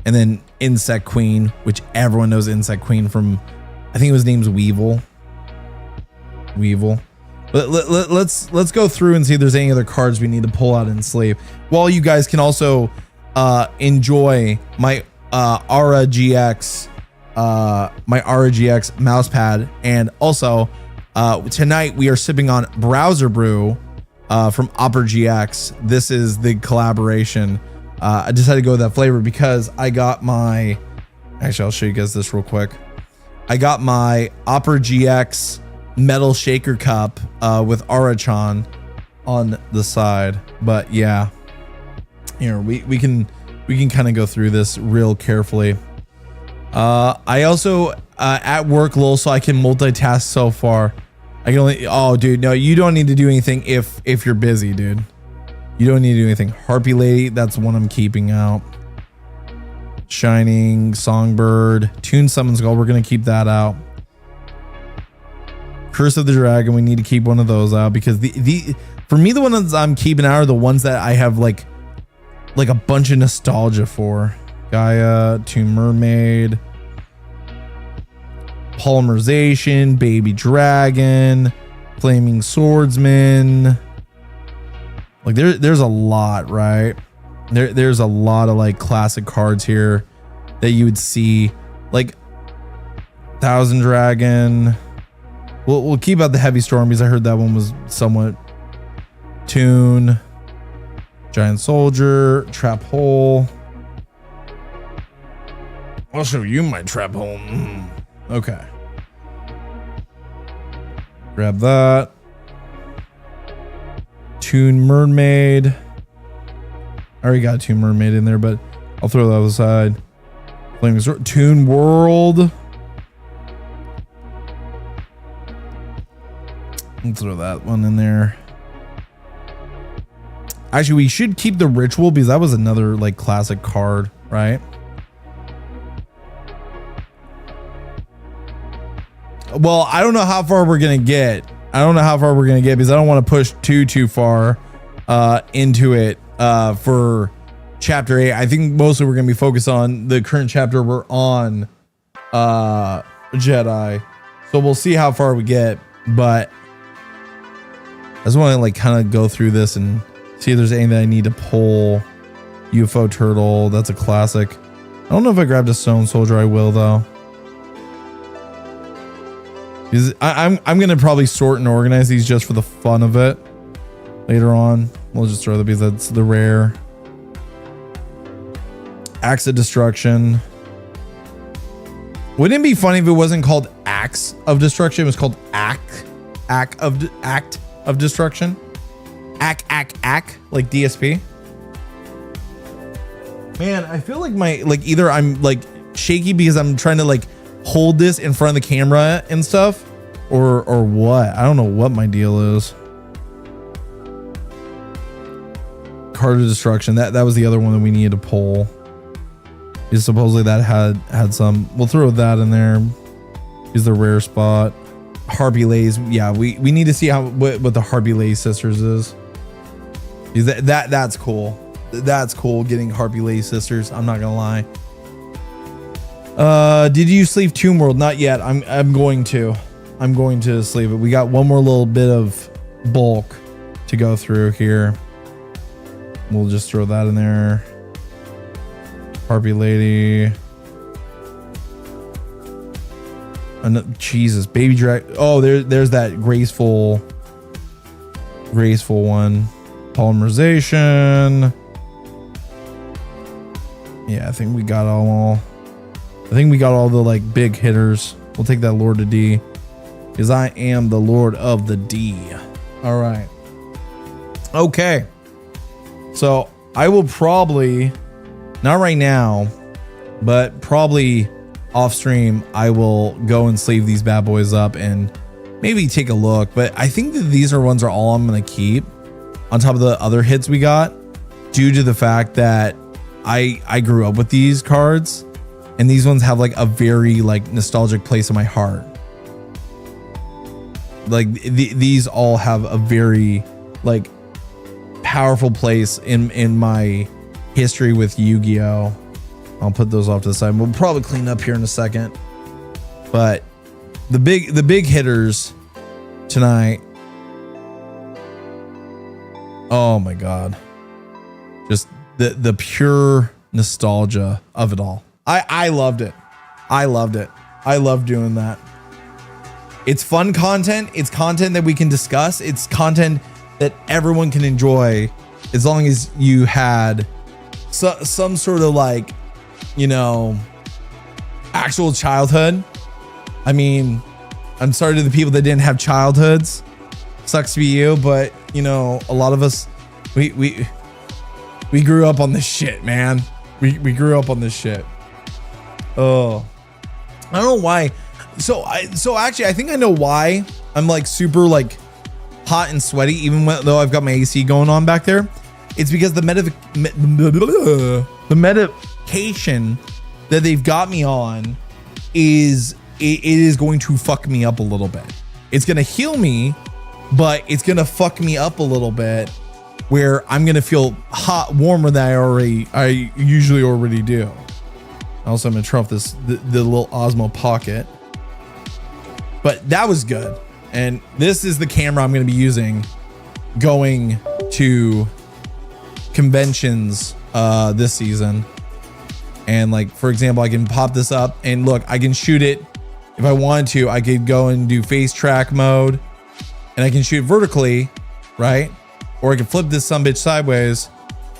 S1: And then Insect Queen, which everyone knows Insect Queen from, I think it was named Weevil. Let's go through and see if there's any other cards we need to pull out and slave. While you guys can also enjoy my Aura GX mouse pad, and also tonight we are sipping on Browser Brew from Opera GX. This is the collaboration. I just had to go with that flavor because I got my, actually I'll show you guys this real quick. I got my Opera GX metal shaker cup with Arachan on the side. But yeah, here we can kind of go through this real carefully. I also at work, lol, so I can multitask so far. I can only, oh dude, no, you don't need to do anything if you're busy, dude. You don't need to do anything. Harpy Lady, that's one I'm keeping out. Shining, Songbird, Toon Summon Skull, we're gonna keep that out. Curse of the Dragon, we need to keep one of those out because for me, the ones I'm keeping out are the ones that I have like a bunch of nostalgia for. Gaia, Toon Mermaid, Polymerization, Baby Dragon, Flaming Swordsman. Like there's a lot, right? There's a lot of like classic cards here that you would see, like Thousand Dragon. We'll keep out the Heavy Storm because I heard that one was somewhat. Toon, Giant Soldier, Trap Hole. I'll show you my Trap Hole. Okay. Grab that. Toon Mermaid. I already got Toon Mermaid in there, but I'll throw that other side. Flaming Sword. Toon World. I'll throw that one in there. Actually, we should keep the Ritual because that was another like classic card, right? Well, I don't know how far we're gonna get. Because I don't want to push too far into it for chapter 8. I think mostly we're gonna be focused on the current chapter we're on, Jedi. So we'll see how far we get, but I just want to like kind of go through this and see if there's anything that I need to pull. UFO Turtle, that's a classic. I don't know if I grabbed a Stone Soldier. I will though. Because I'm gonna probably sort and organize these just for the fun of it. Later on, we'll just throw that because that's the rare. Axe of Destruction. Wouldn't it be funny if it wasn't called Axe of Destruction? It was called Act of Destruction. Act like DSP. Man, I feel like either I'm like shaky because I'm trying to like hold this in front of the camera and stuff, or what. I don't know what my deal is. Card of Destruction, that was the other one that we needed to pull, because supposedly that had some. We'll throw that in there. Is the rare spot. Harpy Lays, yeah, we need to see what the Harpy Lays sisters is. That's cool. That's cool getting Harpy Lays sisters, I'm not gonna lie. Did you sleeve Tomb World? Not yet. I'm going to sleeve it. We got one more little bit of bulk to go through here. We'll just throw that in there. Harpy Lady. Jesus, Baby Drag. Oh, there's that graceful one. Polymerization. Yeah, I think we got all. I think we got all the like big hitters. We'll take that Lord of D because I am the Lord of the D. All right. Okay. So I will probably, not right now, but probably off stream, I will go and sleeve these bad boys up and maybe take a look. But I think that these are ones are all I'm going to keep on top of the other hits we got, due to the fact that I grew up with these cards, and these ones have like a very like nostalgic place in my heart. Like these all have a very like powerful place in my history with Yu-Gi-Oh. I'll put those off to the side. We'll probably clean up here in a second, but the big hitters tonight. Oh my God. Just the pure nostalgia of it all. I loved it. I loved it. I love doing that. It's fun content. It's content that we can discuss. It's content that everyone can enjoy, as long as you had some sort of like, you know, actual childhood. I mean, I'm sorry to the people that didn't have childhoods. Sucks to be you, but you know, a lot of us, we grew up on this shit, man. We grew up on this shit. Oh, I don't know why. So actually, I think I know why I'm like super like hot and sweaty, even though I've got my AC going on back there. It's because the medication that they've got me on is it is going to fuck me up a little bit. It's gonna heal me, but it's gonna fuck me up a little bit, where I'm gonna feel warmer than I usually already do. Also, I'm gonna turn off the little Osmo Pocket, but that was good. And this is the camera I'm gonna be using going to conventions this season. And like, for example, I can pop this up and look, I can shoot it. If I wanted to, I could go and do face track mode, and I can shoot vertically, right? Or I can flip this sumbitch sideways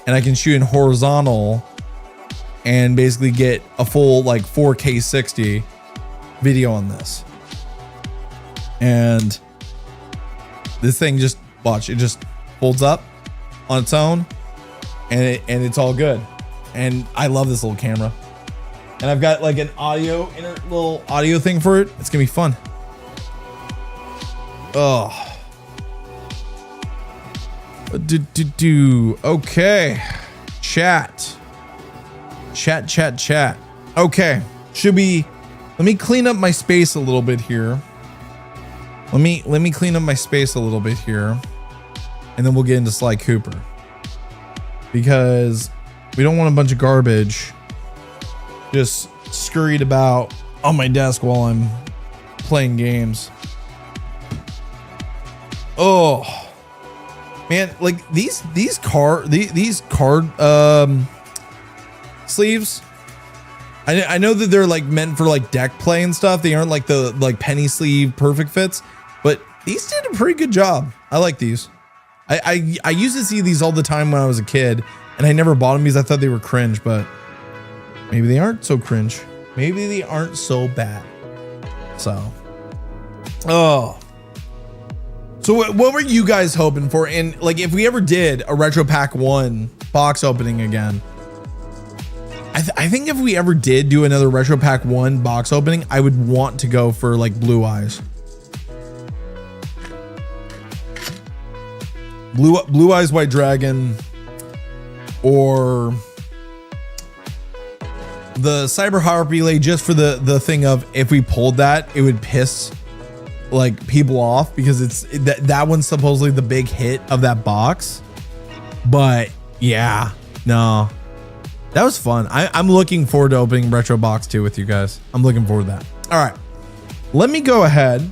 S1: and I can shoot in horizontal and basically get a full like 4K 60 video on this. And this thing just, watch, it just folds up on its own, and it's all good. And I love this little camera. And I've got like an little audio thing for it. It's gonna be fun. Oh. Okay. Chat. Okay. Let me clean up my space a little bit here. Let me clean up my space a little bit here, and then we'll get into Sly Cooper, because we don't want a bunch of garbage just scurried about on my desk while I'm playing games. Oh man, like these card sleeves, I know that they're like meant for like deck play and stuff. They aren't like the like penny sleeve perfect fits, but these did a pretty good job. I like these. I used to see these all the time when I was a kid, and I never bought them because I thought they were cringe, but maybe they aren't so cringe. Maybe they aren't so bad. So, oh. So what were you guys hoping for? And like, if we ever did a Retro Pack 1 box opening again, I think if we ever did do another Retro Pack 1 box opening, I would want to go for like Blue Eyes. Blue Eyes White Dragon, or the Cyber Harp Relay, just for the thing of, if we pulled that, it would piss like people off, because it's that one's supposedly the big hit of that box. But yeah, no, that was fun. I'm looking forward to opening Retro Box 2 with you guys. I'm looking forward to that. All right, let me go ahead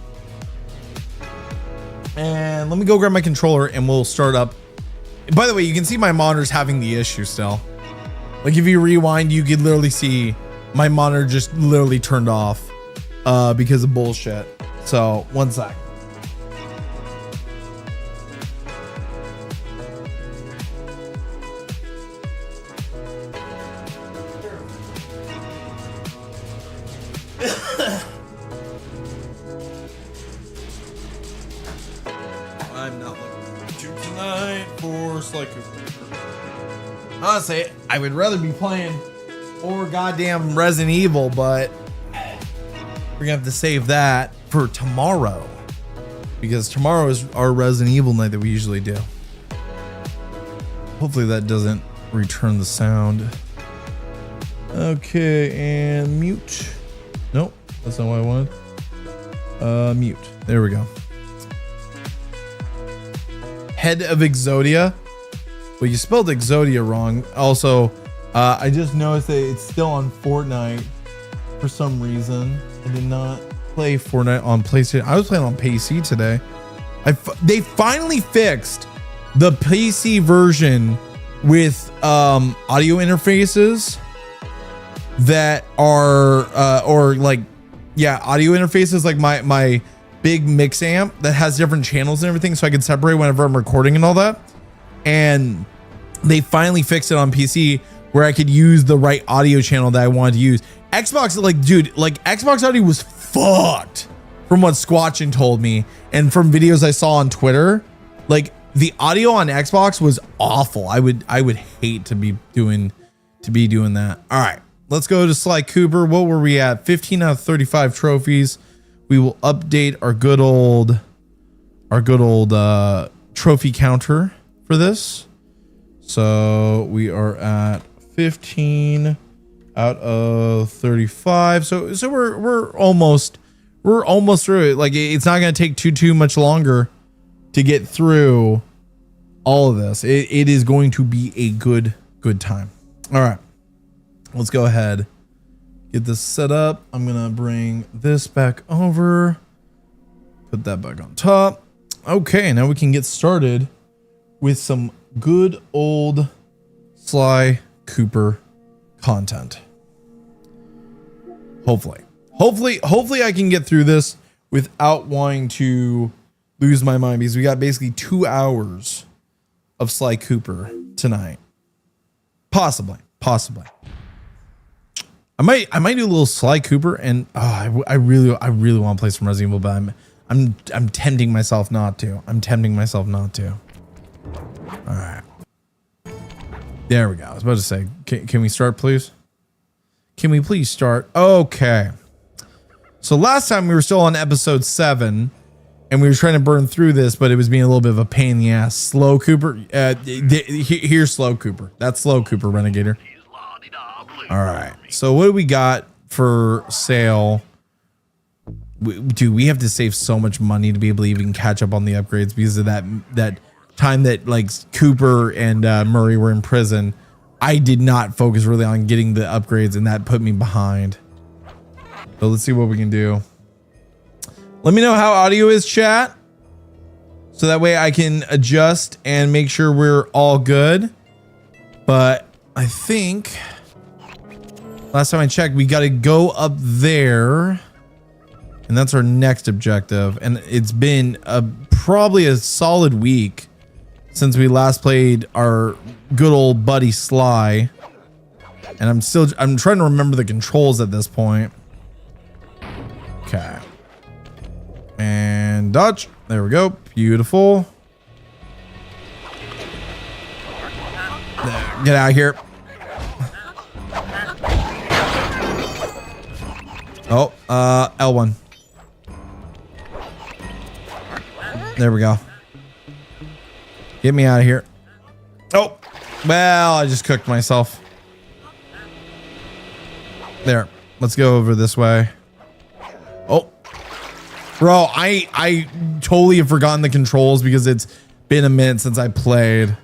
S1: and let me go grab my controller and we'll start up. By the way, you can see my monitor's having the issue still. Like, if you rewind, you could literally see my monitor just literally turned off because of bullshit. So, one sec. point for Sly Cooper. Honestly, I would rather be playing more goddamn Resident Evil, but we're gonna have to save that for tomorrow, because tomorrow is our Resident Evil night that we usually do. Hopefully that doesn't return the sound. Okay, and mute. Nope, that's not what I wanted. Mute. There we go. Head of Exodia. Well, you spelled Exodia wrong. Also, I just noticed that it's still on Fortnite for some reason. I did not play Fortnite on PlayStation. I was playing on PC today. They finally fixed the PC version with audio interfaces that are audio interfaces like my big mix amp that has different channels and everything, so I can separate whenever I'm recording and all that. And they finally fixed it on PC where I could use the right audio channel that I wanted to use. Xbox, Xbox audio was fucked from what Squatchin told me and from videos I saw on Twitter. Like, the audio on Xbox was awful. I would hate to be doing that. All right, let's go to Sly Cooper. What were we at? 15 out of 35 trophies. We will update our good old trophy counter for this. So we are at 15 out of 35. So we're almost through it. Like, it's not going to take too much longer to get through all of this. It is going to be a good time. All right, let's go ahead, get this set up. I'm gonna bring this back over, put that back on top. Okay, now we can get started with some good old Sly Cooper content. Hopefully I can get through this without wanting to lose my mind, because we got basically 2 hours of Sly Cooper tonight. Possibly. I might do a little Sly Cooper, and I really want to play some Resident Evil, but I'm tempting myself not to. All right. There we go. I was about to say, can we start, please? Can we please start? Okay. So last time we were still on episode 7, and we were trying to burn through this, but it was being a little bit of a pain in the ass. Slow Cooper. Here's Slow Cooper. That's Slow Cooper, Renegator. All right. So what do we got for sale? Dude, we have to save so much money to be able to even catch up on the upgrades because of that time that like Cooper and Murray were in prison. I did not focus really on getting the upgrades, and that put me behind. So let's see what we can do. Let me know how audio is, chat, so that way I can adjust and make sure we're all good. But I think last time I checked, we got to go up there, and that's our next objective. And it's been probably a solid week since we last played our good old buddy Sly, and I'm trying to remember the controls at this point. Okay. And dodge. There we go. Beautiful. There, get out of here. Oh, L1. There we go. Get me out of here. Oh, well, I just cooked myself. There. Let's go over this way. Oh. Bro, I totally have forgotten the controls because it's been a minute since I played.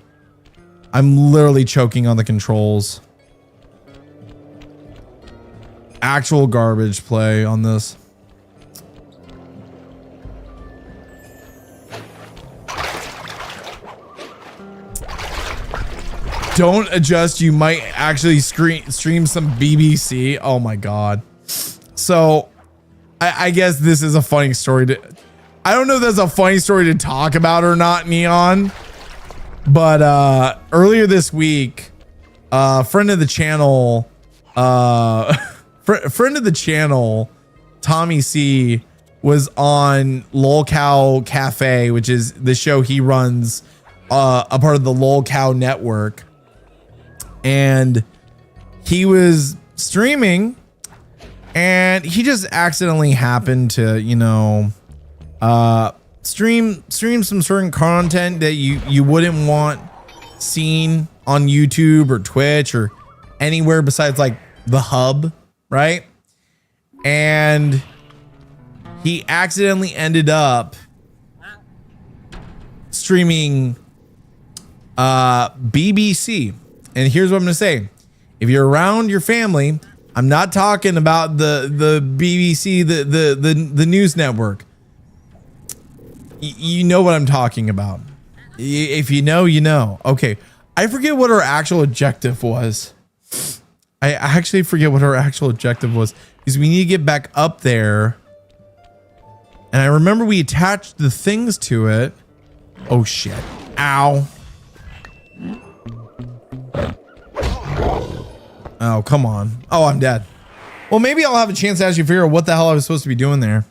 S1: I'm literally choking on the controls. Actual garbage play on this. Don't adjust. You might actually stream some BBC. Oh my God. So I guess this is a funny story I don't know if that's a funny story to talk about or not, Neon, but earlier this week, friend of the channel, Tommy C was on LolCow Cafe, which is the show he runs a part of the lolcow network, and he was streaming, and he just accidentally happened to, you know, stream some certain content that you wouldn't want seen on YouTube or Twitch or anywhere besides like the hub, right? And he accidentally ended up streaming BBC. And here's what I'm gonna say: if you're around your family, I'm not talking about the BBC, the news network. You know what I'm talking about. If you know, you know. Okay, I forget what our actual objective was. I actually forget what our actual objective was, because we need to get back up there. And I remember we attached the things to it. Oh shit. Ow. Oh, come on. Oh, I'm dead. Well, maybe I'll have a chance to actually figure out what the hell I was supposed to be doing there.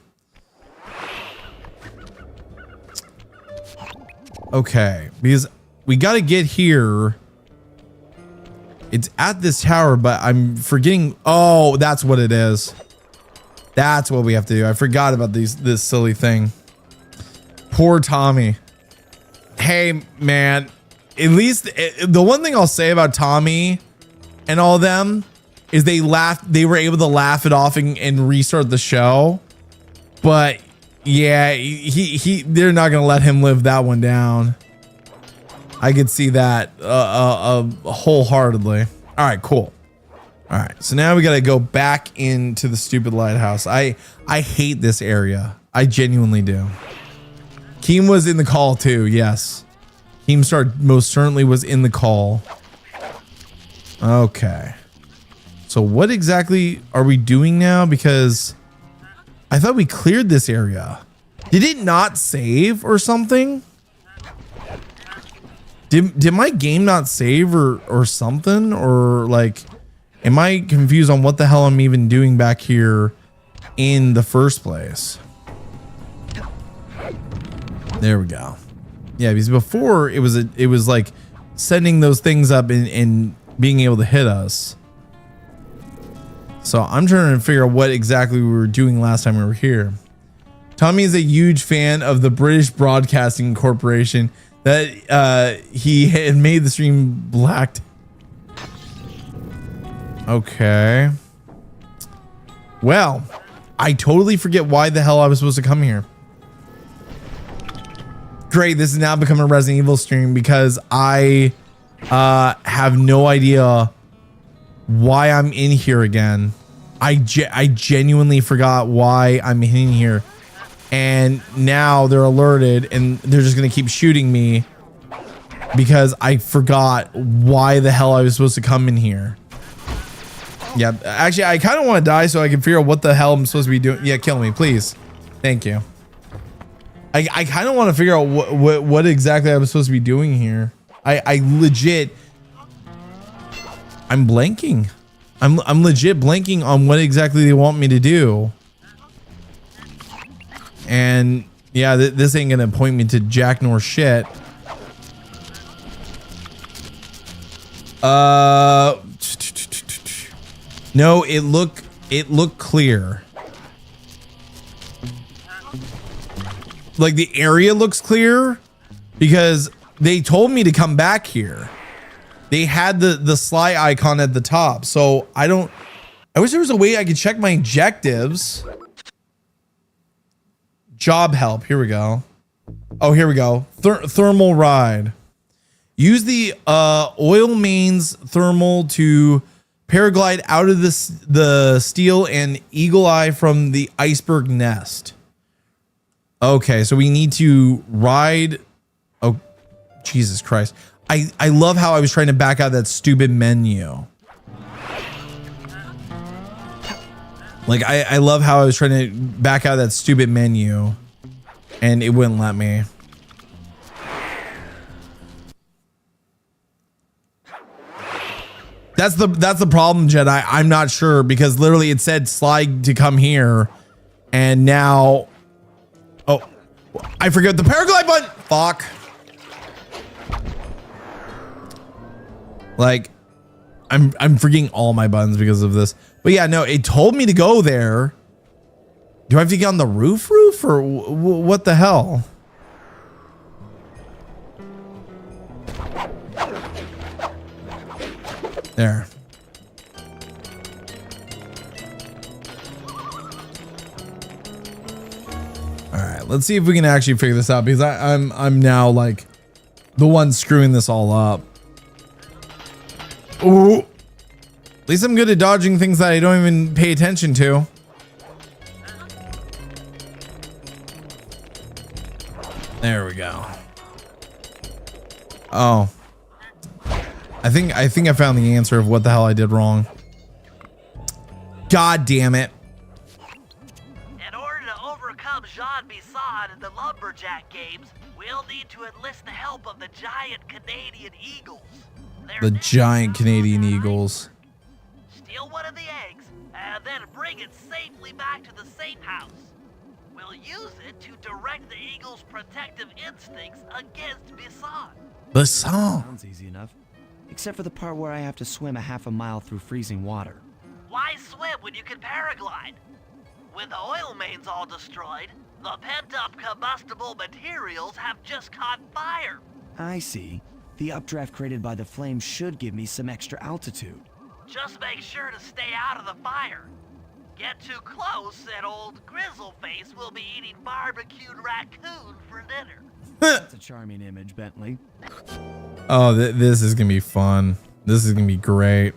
S1: Okay, because we got to get here. It's at this tower, but I'm forgetting. Oh, that's what it is. That's what we have to do. I forgot about this silly thing. Poor Tommy. Hey, man. At least the one thing I'll say about Tommy and all of them is they laughed. They were able to laugh it off and restart the show. But yeah, they're not gonna let him live that one down. I could see that wholeheartedly. All right, cool. All right, so now we gotta go back into the stupid lighthouse. I hate this area. I genuinely do. Keem was in the call too. Yes, Keemstar most certainly was in the call. Okay. So what exactly are we doing now? Because I thought we cleared this area. Did it not save or something? Did my game not save or something? Or like, am I confused on what the hell I'm even doing back here in the first place? There we go. Yeah, because before it was like sending those things up and being able to hit us. So I'm trying to figure out what exactly we were doing last time we were here. Tommy is a huge fan of the British Broadcasting Corporation that he had made the stream blacked. Okay. Well, I totally forget why the hell I was supposed to come here. Great, this has now become a Resident Evil stream because I have no idea why I'm in here again. I genuinely forgot why I'm in here, and now they're alerted and they're just gonna keep shooting me because I forgot why the hell I was supposed to come in here. Yeah, actually I kind of want to die so I can figure out what the hell I'm supposed to be doing. Yeah, kill me please. Thank you. I kind of want to figure out what exactly I was supposed to be doing here. I legit, I'm blanking. I'm legit blanking on what exactly they want me to do. And yeah, this ain't gonna point me to jack nor shit. No, it looked clear. Like the area looks clear because they told me to come back here. They had the Sly icon at the top. So I wish there was a way I could check my objectives. Job help. Here we go. Oh, here we go. Thermal ride. Use the oil mains thermal to paraglide out of the steel and eagle eye from the iceberg nest. Okay, so we need to ride. Oh, Jesus Christ. I love how I was trying to back out that stupid menu. Like, I love how I was trying to back out that stupid menu and it wouldn't let me. That's the problem, Jedi. I'm not sure because literally it said Sly to come here and now, oh, I forgot the paraglide button. Fuck. Like, I'm forgetting all my buttons because of this. But yeah, no, it told me to go there. Do I have to get on the roof or what the hell? There. All right, let's see if we can actually figure this out because I'm now like the one screwing this all up. Ooh. At least I'm good at dodging things that I don't even pay attention to. There we go. Oh. I think I found the answer of what the hell I did wrong. God damn it.
S2: In order to overcome Jean Bisson in the Lumberjack games, we'll need to enlist the help of the giant Canadian eagles.
S1: The giant Canadian eagles.
S2: Steal one of the eggs, and then bring it safely back to the safe house. We'll use it to direct the eagle's protective instincts against Bisson.
S1: Bisson.
S3: Sounds easy enough. Except for the part where I have to swim a half a mile through freezing water.
S2: Why swim when you can paraglide? With the oil mains all destroyed, the pent-up combustible materials have just caught fire.
S3: I see. The updraft created by the flames should give me some extra altitude.
S2: Just make sure to stay out of the fire. Get too close and old Grizzleface will be eating barbecued raccoon for dinner.
S3: That's a charming image, Bentley.
S1: Oh, this is gonna be fun. This is gonna be great.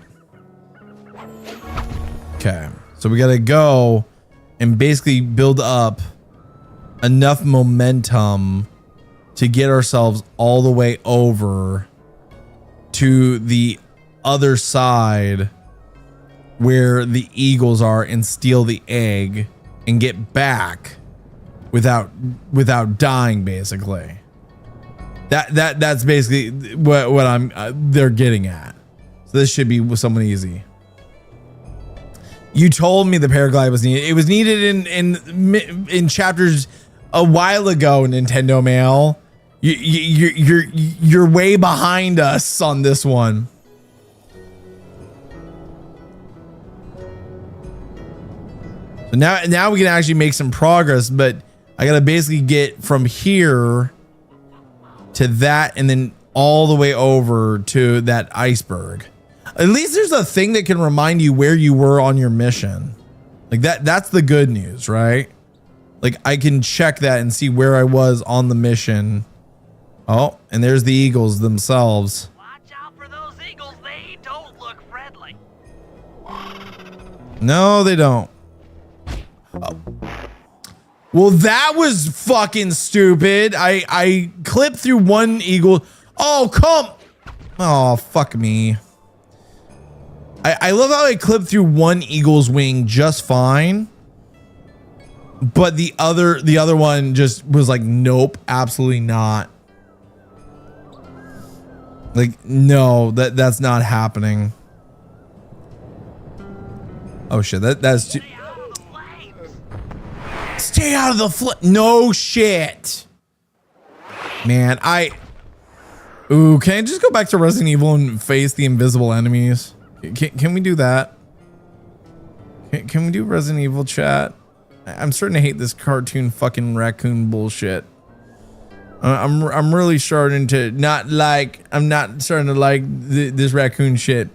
S1: Okay, so we gotta go and basically build up enough momentum to get ourselves all the way over to the other side where the eagles are and steal the egg and get back without dying, basically. That's basically what I'm they're getting at. So this should be somewhat easy. You told me the paraglide was needed. It was needed in chapters a while ago, Nintendo Mail. You're way behind us on this one. So now we can actually make some progress, but I gotta basically get from here to that and then all the way over to that iceberg. At least there's a thing that can remind you where you were on your mission. Like that's the good news, right? Like I can check that and see where I was on the mission. Oh, and there's the eagles themselves.
S2: Watch out for those eagles, they don't look friendly.
S1: No, they don't. Oh. Well, that was fucking stupid. I clipped through one eagle. Oh, come. Oh, fuck me. I love how I clipped through one eagle's wing just fine. But the other one just was like, nope, absolutely not. Like, no, that's not happening. Oh shit, that's too. Stay out of the flame. No shit. Man, ooh, can I just go back to Resident Evil and face the invisible enemies? Can we do that? Can we do Resident Evil chat? I'm starting to hate this cartoon fucking raccoon bullshit. I'm really starting to not like. I'm not starting to like this raccoon shit.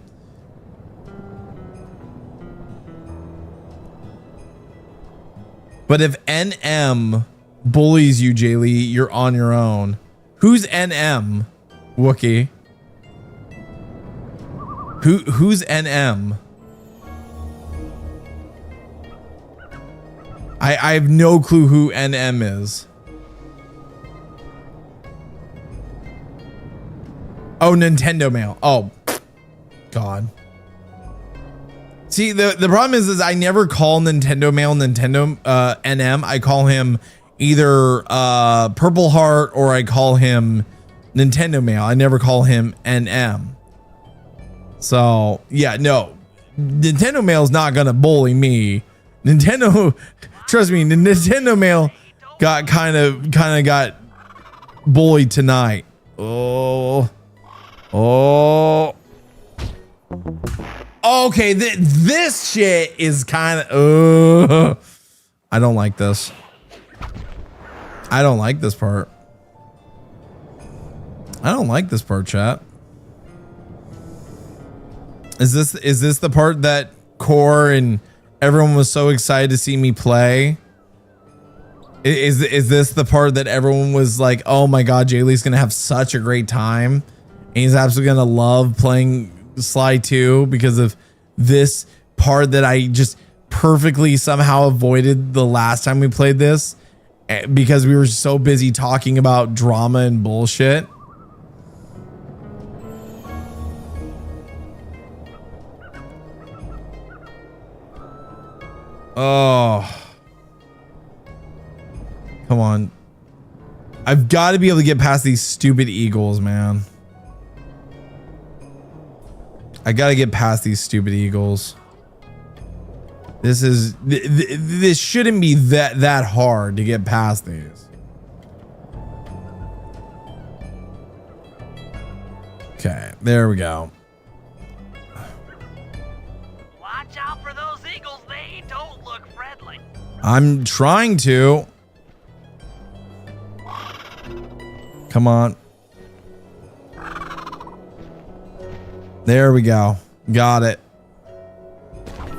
S1: But if NM bullies you, Jaylee, you're on your own. Who's NM? Wookie. Who's NM? I have no clue who NM is. Oh, Nintendo Mail. Oh, God. See, the problem is I never call Nintendo Mail Nintendo NM. I call him either Purple Heart or I call him Nintendo Mail. I never call him NM. So yeah, no, Nintendo Mail is not gonna bully me. Nintendo, trust me, Nintendo Mail got kind of got bullied tonight. Oh. Okay, this shit is kind of. I don't like this. I don't like this part. I don't like this part, chat. Is this the part that Core and everyone was so excited to see me play? Is this the part that everyone was like, oh my god, Jay Lee's gonna have such a great time, and he's absolutely gonna love playing Sly 2 because of this part that I just perfectly somehow avoided the last time we played this because we were so busy talking about drama and bullshit. Oh, come on. I've got to be able to get past these stupid eagles, man. I got to get past these stupid eagles. This shouldn't be that hard to get past these. Okay, there we go.
S2: Watch out for those eagles. They don't look friendly.
S1: I'm trying to. Come on. There we go. Got it.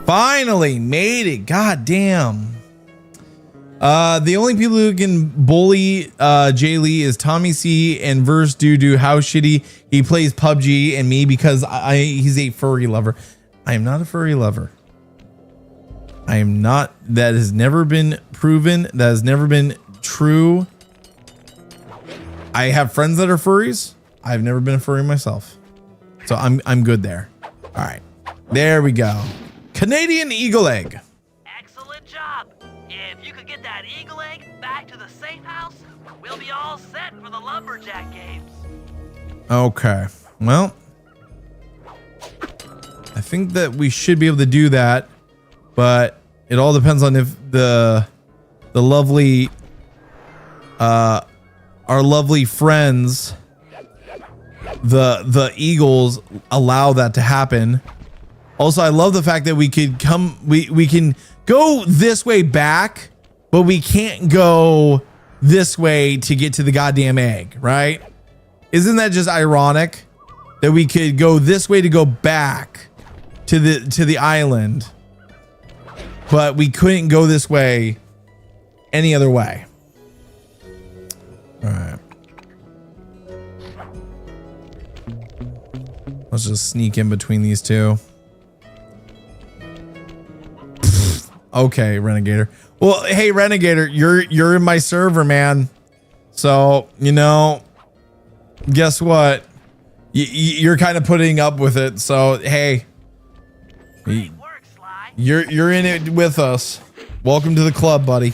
S1: Finally made it. God damn. The only people who can bully Jay Lee is Tommy C and Verse Doo how shitty he plays PUBG and me because he's a furry lover. I am not a furry lover. I am not. That has never been proven. That has never been true. I have friends that are furries. I've never been a furry myself. So I'm good there. All right. There we go. Canadian eagle egg.
S2: Excellent job. If you could get that eagle egg back to the safe house, we'll be all set for the lumberjack games.
S1: Okay. Well, I think that we should be able to do that, but it all depends on if the lovely our lovely friends the Eagles allow that to happen. Also, I love the fact that we could come we can go this way back, but we can't go this way to get to the goddamn egg, right? Isn't that just ironic that we could go this way to go back to the island, but we couldn't go this way any other way? All right. Let's just sneak in between these two. Okay, Renegator. Well, hey, Renegator, you're in my server, man. So, you know, guess what? You're kind of putting up with it. So, hey,
S2: Great work, Sly.
S1: you're in it with us. Welcome to the club, buddy.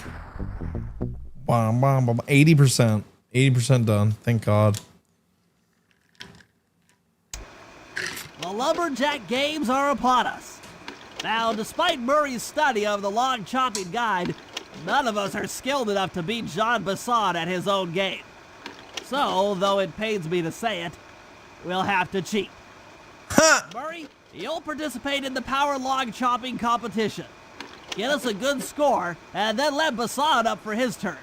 S1: 80%. 80% done. Thank God.
S2: The lumberjack games are upon us. Now, despite Murray's study of the log chopping guide, none of us are skilled enough to beat Jean Basson at his own game. So, though it pains me to say it, we'll have to cheat. Murray, you'll participate in the power log chopping competition. Get us a good score, and then let Basson up for his turn.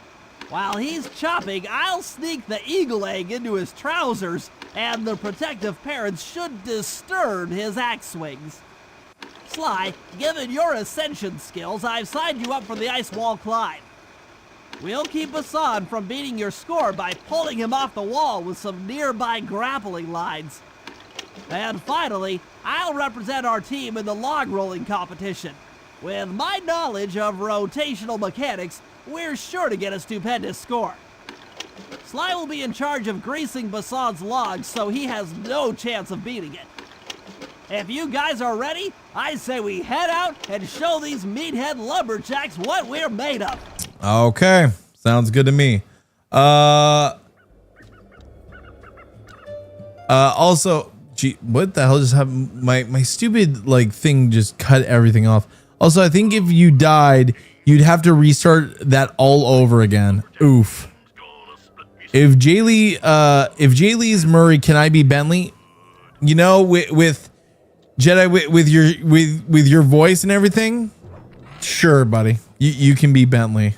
S2: While he's chopping, I'll sneak the eagle egg into his trousers, and the protective parents should disturb his axe swings. Sly, given your ascension skills, I've signed you up for the ice wall climb. We'll keep Basson from beating your score by pulling him off the wall with some nearby grappling lines. And finally, I'll represent our team in the log rolling competition. With my knowledge of rotational mechanics, we're sure to get a stupendous score. Sly will be in charge of greasing Basson's logs, so he has no chance of beating it. If you guys are ready, I say we head out and show these meathead lumberjacks what we're made of.
S1: Okay, sounds good to me. Also, gee, what the hell just happened? My stupid like thing just cut everything off. Also, I think if you died, you'd have to restart that all over again. Oof. If Jaylee's Murray, can I be Bentley? You know, with Jedi with your voice and everything. Sure, buddy. You can be Bentley.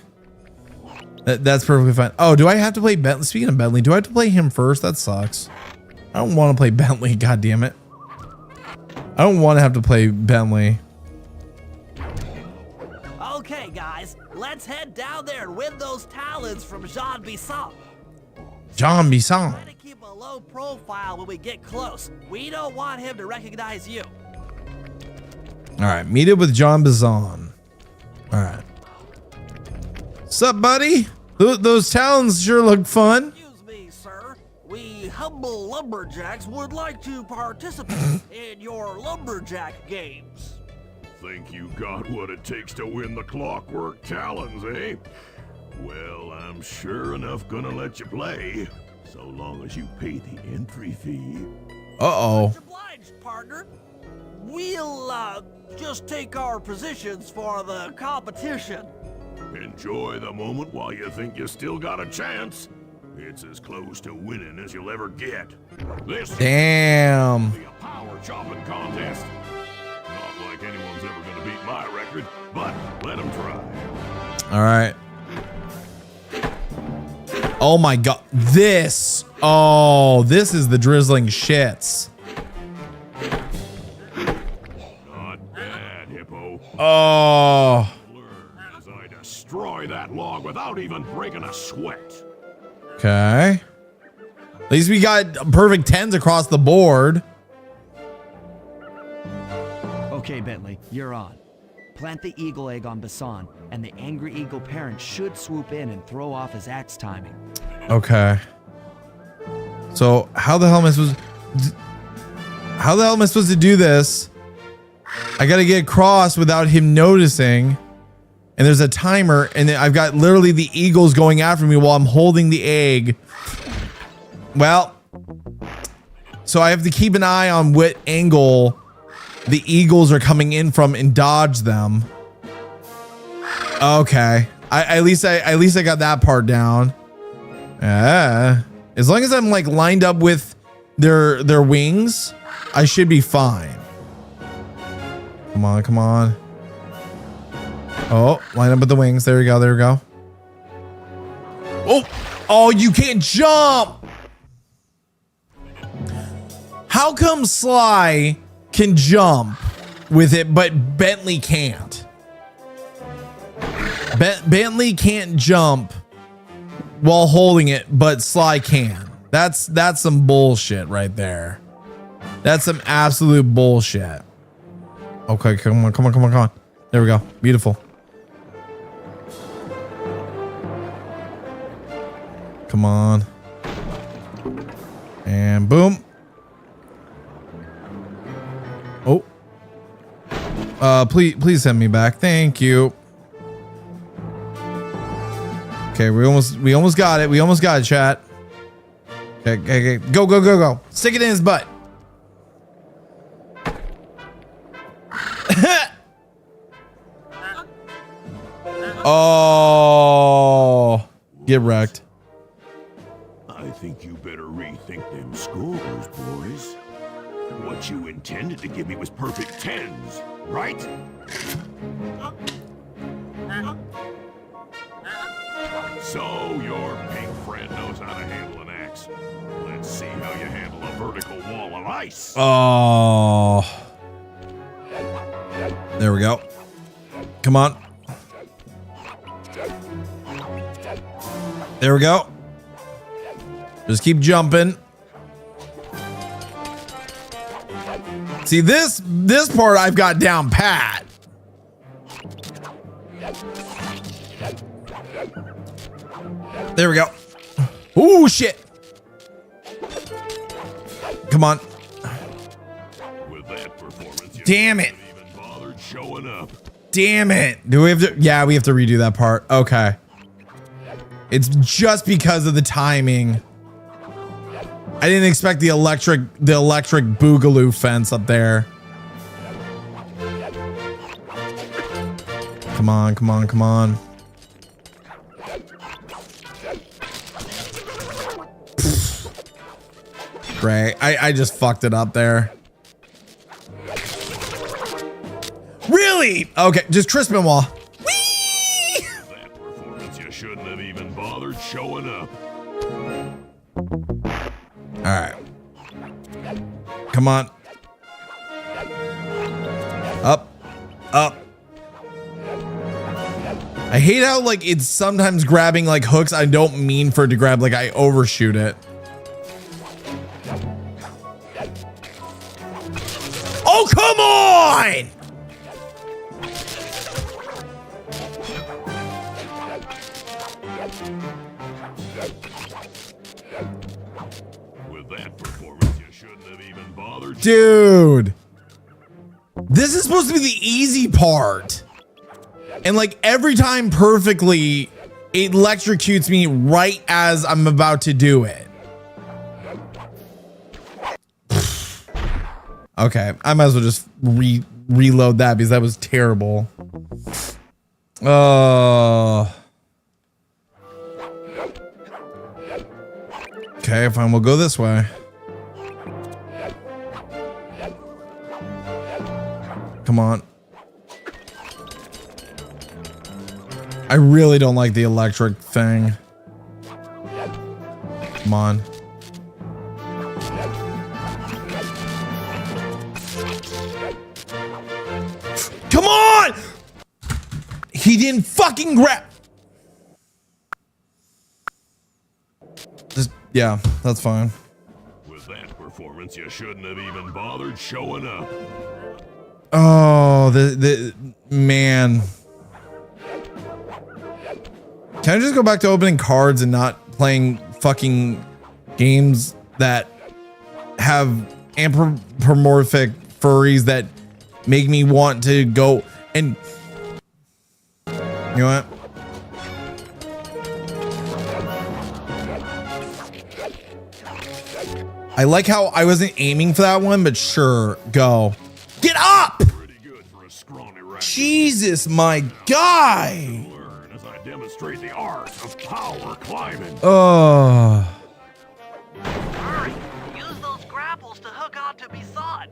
S1: That's perfectly fine. Oh, do I have to play Bentley? Speaking of Bentley, do I have to play him first? That sucks. I don't want to play Bentley. God damn it. I don't want to have to play Bentley.
S2: Okay, guys, let's head down there and win those talons from Jean Bisson.
S1: Jean Bisson.
S2: Try to keep a low profile when we get close. We don't want him to recognize you.
S1: All right, meet up with Jean Bisson. All right. Sup, buddy? Those talons sure look fun.
S2: Excuse me, sir. We humble lumberjacks would like to participate in your lumberjack games.
S4: Think you got what it takes to win the clockwork talons, eh? Well, I'm sure enough gonna let you play, so long as you pay the entry fee.
S1: Uh-oh.
S2: Much obliged, partner. We'll just take our positions for the competition.
S4: Enjoy the moment while you think you still got a chance. It's as close to winning as you'll ever get. This
S1: Damn.
S4: is a power chopping contest. Not like anyone's ever gonna beat my record, but let them try.
S1: All right. Oh my god. This. Oh, this is the drizzling shits.
S4: Not bad, Hippo.
S1: Oh.
S4: Learn as I destroy that log without even breaking a sweat.
S1: Okay. At least we got perfect 10s across the board.
S3: Okay, Bentley, you're on. Plant the eagle egg on Bassan, and the angry eagle parent should swoop in and throw off his axe timing.
S1: Okay. So how the hell am I supposed to do this? I gotta get across without him noticing. And there's a timer, and then I've got literally the eagles going after me while I'm holding the egg. Well, so I have to keep an eye on what angle the eagles are coming in from and dodge them. Okay. At least I got that part down. Yeah. As long as I'm like lined up with their wings, I should be fine. Come on, come on. Oh, line up with the wings. There we go. There we go. Oh, you can't jump. How come Sly can jump with it, but Bentley can't? Bentley can't jump while holding it, but Sly can. That's some bullshit right there. That's some absolute bullshit. Okay, come on, come on, come on, come on. There we go. Beautiful. Come on. And boom. Oh. Please send me back. Thank you. Okay, we almost got it. We almost got it, chat. Okay. Go, go, go, go. Stick it in his butt. Oh. Get wrecked.
S4: I think you better rethink them scores, boys. What you intended to give me was perfect 10s, right? So your pink friend knows how to handle an axe. Let's see how you handle a vertical wall of ice.
S1: Oh. There we go. Come on. There we go. Just keep jumping. See, this part I've got down pat. There we go. Ooh, shit. Come on.
S4: With that performance, you
S1: Damn it.
S4: haven't even bothered showing up.
S1: Damn it. Do we have to? Yeah, we have to redo that part. Okay. It's just because of the timing. I didn't expect the electric boogaloo fence up there. Come on, come on, come on. Great. I just fucked it up there. Really? Okay, just Crispin Wall.
S4: That performance, you shouldn't have even bothered showing up.
S1: All right. Come on. Up. Up. I hate how like it's sometimes grabbing like hooks I don't mean for it to grab, like I overshoot it. Oh, come on!
S4: With that performance, you shouldn't have even bothered.
S1: Dude. This is supposed to be the easy part. And like every time perfectly, it electrocutes me right as I'm about to do it. Okay, I might as well just reload that because that was terrible. Okay, fine, we'll go this way. Come on. I really don't like the electric thing. Come on. Come on! He didn't fucking grab. Just, yeah, that's fine.
S4: With that performance, you shouldn't have even bothered showing up.
S1: Oh, the man. Can I just go back to opening cards and not playing fucking games that have anthropomorphic furries that make me want to go and you know what? I like how I wasn't aiming for that one, but sure, go. Get up!
S4: Pretty good for a scrawny rat.
S1: Jesus, my guy.
S4: Learn as I demonstrate the art of power climbing.
S1: Oh.
S2: Hurry! Use those grapples to hook onto Bison.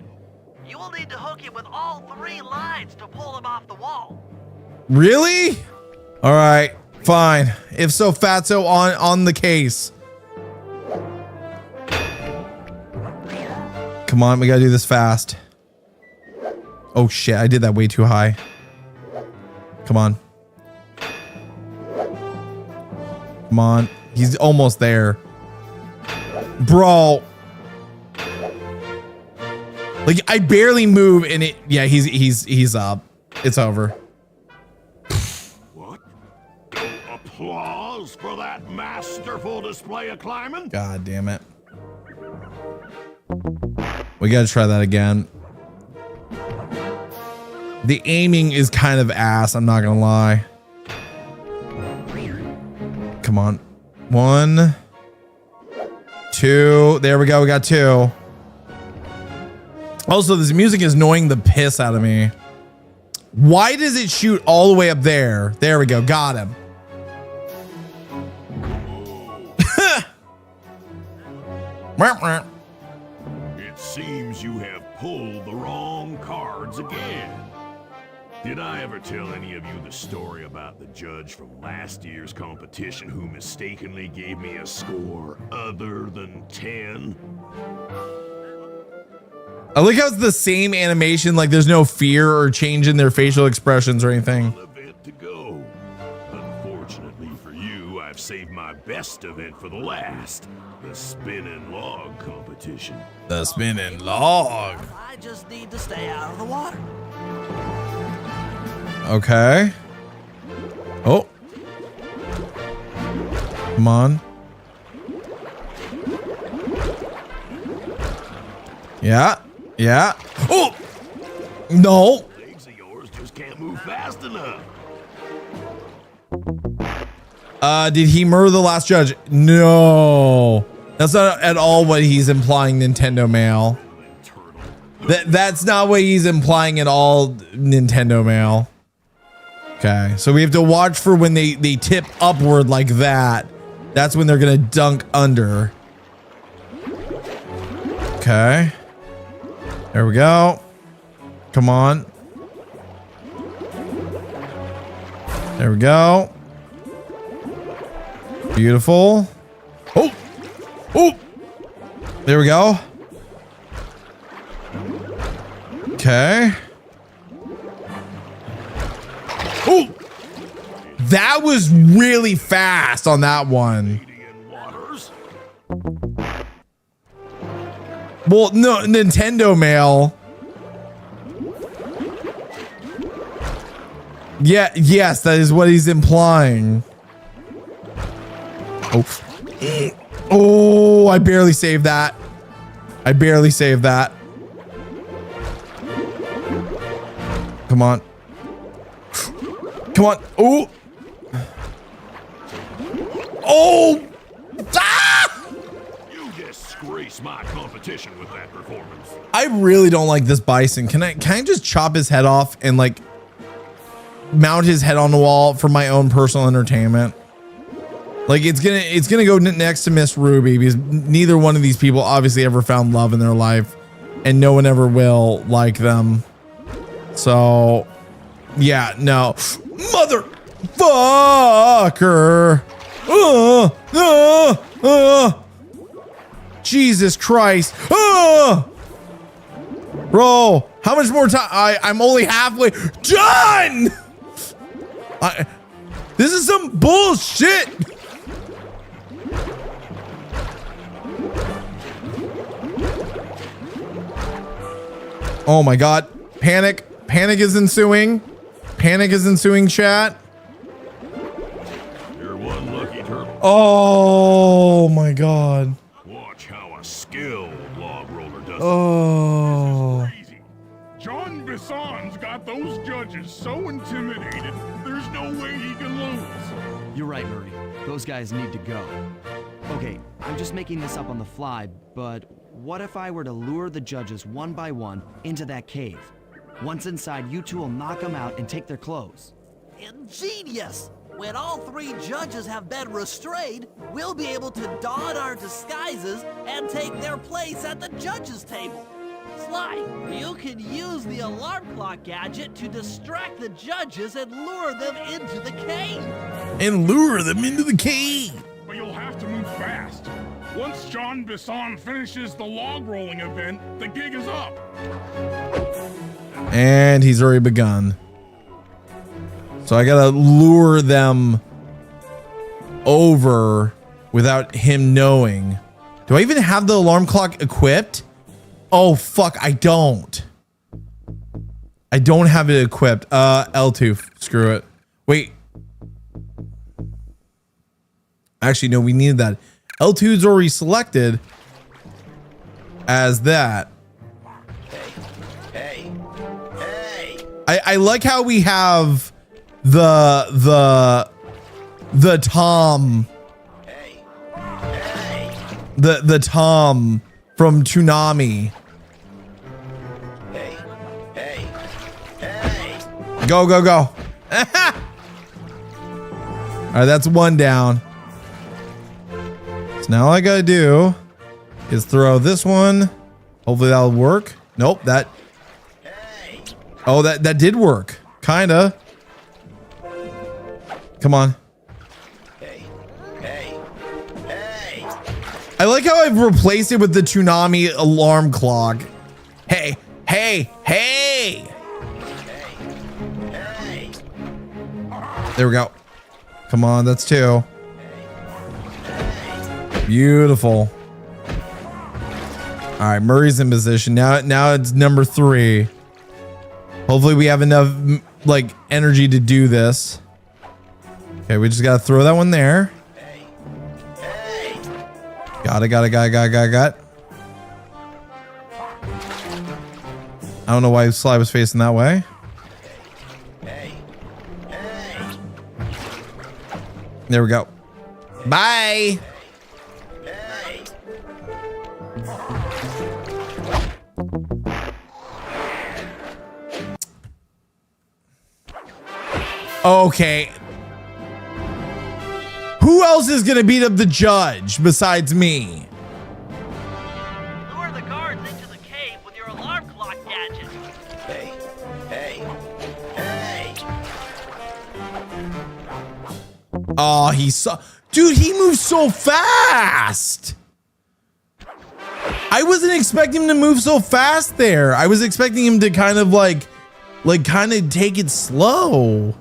S2: You will need to hook him with all 3 lines to pull him off the wall.
S1: Really? All right, fine. If so, fatso on the case. Come on, we gotta do this fast. Oh shit, I did that way too high. Come on. Come on. He's almost there. Bro. Like I barely move and it yeah, he's up. It's over.
S4: What? No applause for that masterful display of climbing?
S1: God damn it. We gotta try that again. The aiming is kind of ass, I'm not gonna lie. Come on. 1, 2. There we go, we got 2. Also, this music is annoying the piss out of me. Why does it shoot all the way up there? There we go, got him.
S4: It seems you have pulled the wrong cards again. Did I ever tell any of you the story about the judge from last year's competition who mistakenly gave me a score other than 10?
S1: I like how it's the same animation, like there's no fear or change in their facial expressions or anything.
S4: One event to go. Unfortunately for you, I've saved my best event for the last. The spinning log competition.
S1: The spinning log.
S2: I just need to stay out of the water.
S1: Okay. Oh. Come on. Yeah. Yeah. Oh! No.
S4: Legs of yours just can't move fast enough.
S1: Did he murder the last judge? No. That's not at all what he's implying, Nintendo Mail. That's not what he's implying at all, Nintendo Mail. Okay, so we have to watch for when they tip upward like that. That's when they're gonna dunk under. Okay. There we go. Come on. There we go. Beautiful. Oh! Oh! There we go. Okay. Oh! That was really fast on that one. Well, no, Nintendo mail. Yeah, yes, that is what he's implying. Oh. Oh, I barely saved that. I barely saved that. Come on. Come on. Oh. Oh. Ah!
S4: You disgrace my competition with that performance.
S1: I really don't like this bison. Can I just chop his head off and like mount his head on the wall for my own personal entertainment? Like it's gonna go next to Miss Ruby because neither one of these people obviously ever found love in their life, and no one ever will like them. So yeah, no, motherfucker. Jesus Christ. Bro, how much more time? I'm only halfway done. This is some bullshit. Oh my God. Panic. Panic is ensuing. Panic is ensuing, chat.
S4: You're one lucky turtle.
S1: Oh my God.
S4: Watch how a skilled log roller does it.
S1: Oh.
S5: Crazy. John Bisson's got those judges so intimidated, there's no way he can lose.
S3: You're right, Murray. Those guys need to go. Okay, I'm just making this up on the fly, but what if I were to lure the judges one by one into that cave? Once inside, you two will knock them out and take their clothes.
S2: Ingenious! When all three judges have been restrained, we'll be able to don our disguises and take their place at the judges' table. Sly, you can use the alarm clock gadget to distract the judges and lure them into the cave.
S1: And lure them into the cave.
S5: But you'll have to move fast. Once John Bisson finishes the log rolling event, the gig is up.
S1: And he's already begun. So I gotta lure them over without him knowing. Do I even have the alarm clock equipped? Oh, fuck, I don't. I don't have it equipped. L2, screw it. Wait. Actually, no, we needed that. L2's already selected as that.
S6: Hey.
S1: I like how we have the Tom.
S6: Hey.
S1: The Tom from Toonami.
S6: Hey.
S1: Go, go, go. All right, that's one down. So now all I gotta do is throw this one. Hopefully that'll work. Nope, that. Oh, that did work. Kinda. Come on.
S6: Hey.
S1: I like how I've replaced it with the Toonami alarm clock. Hey. There we go. Come on, that's two. Beautiful. All right, Murray's in position. Now it's number 3. Hopefully we have enough like energy to do this. Okay, we just gotta throw that one there. Got it. I don't know why Sly was facing that way. There we go. Bye. Okay. Who else is gonna beat up the judge besides me?
S2: Lure the guards into the cave with your alarm clock gadget.
S6: Hey.
S1: Oh, dude, he moves so fast. I wasn't expecting him to move so fast there. I was expecting him to kind of like kind of take it slow.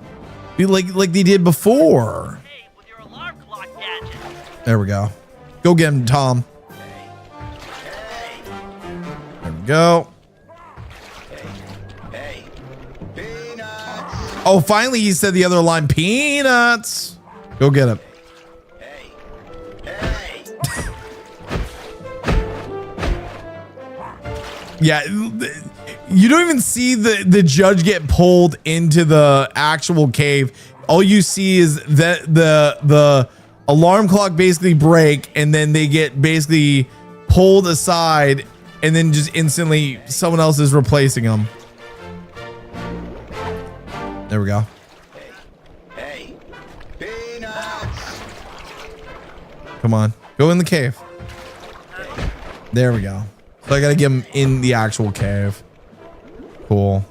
S1: Be like they did before.
S2: Hey, with your alarm clock gadget.
S1: There we go. Go get him, Tom. There we go.
S6: Hey, peanuts.
S1: Oh, finally he said the other line, peanuts. Go get him.
S6: Hey.
S1: Yeah, you don't even see the judge get pulled into the actual cave. All you see is that the alarm clock basically break, and then they get basically pulled aside, and then just instantly someone else is replacing them. There we go.
S6: Hey, peanuts.
S1: Come on, go in the cave. There we go. So I gotta get him in the actual cave. Cool.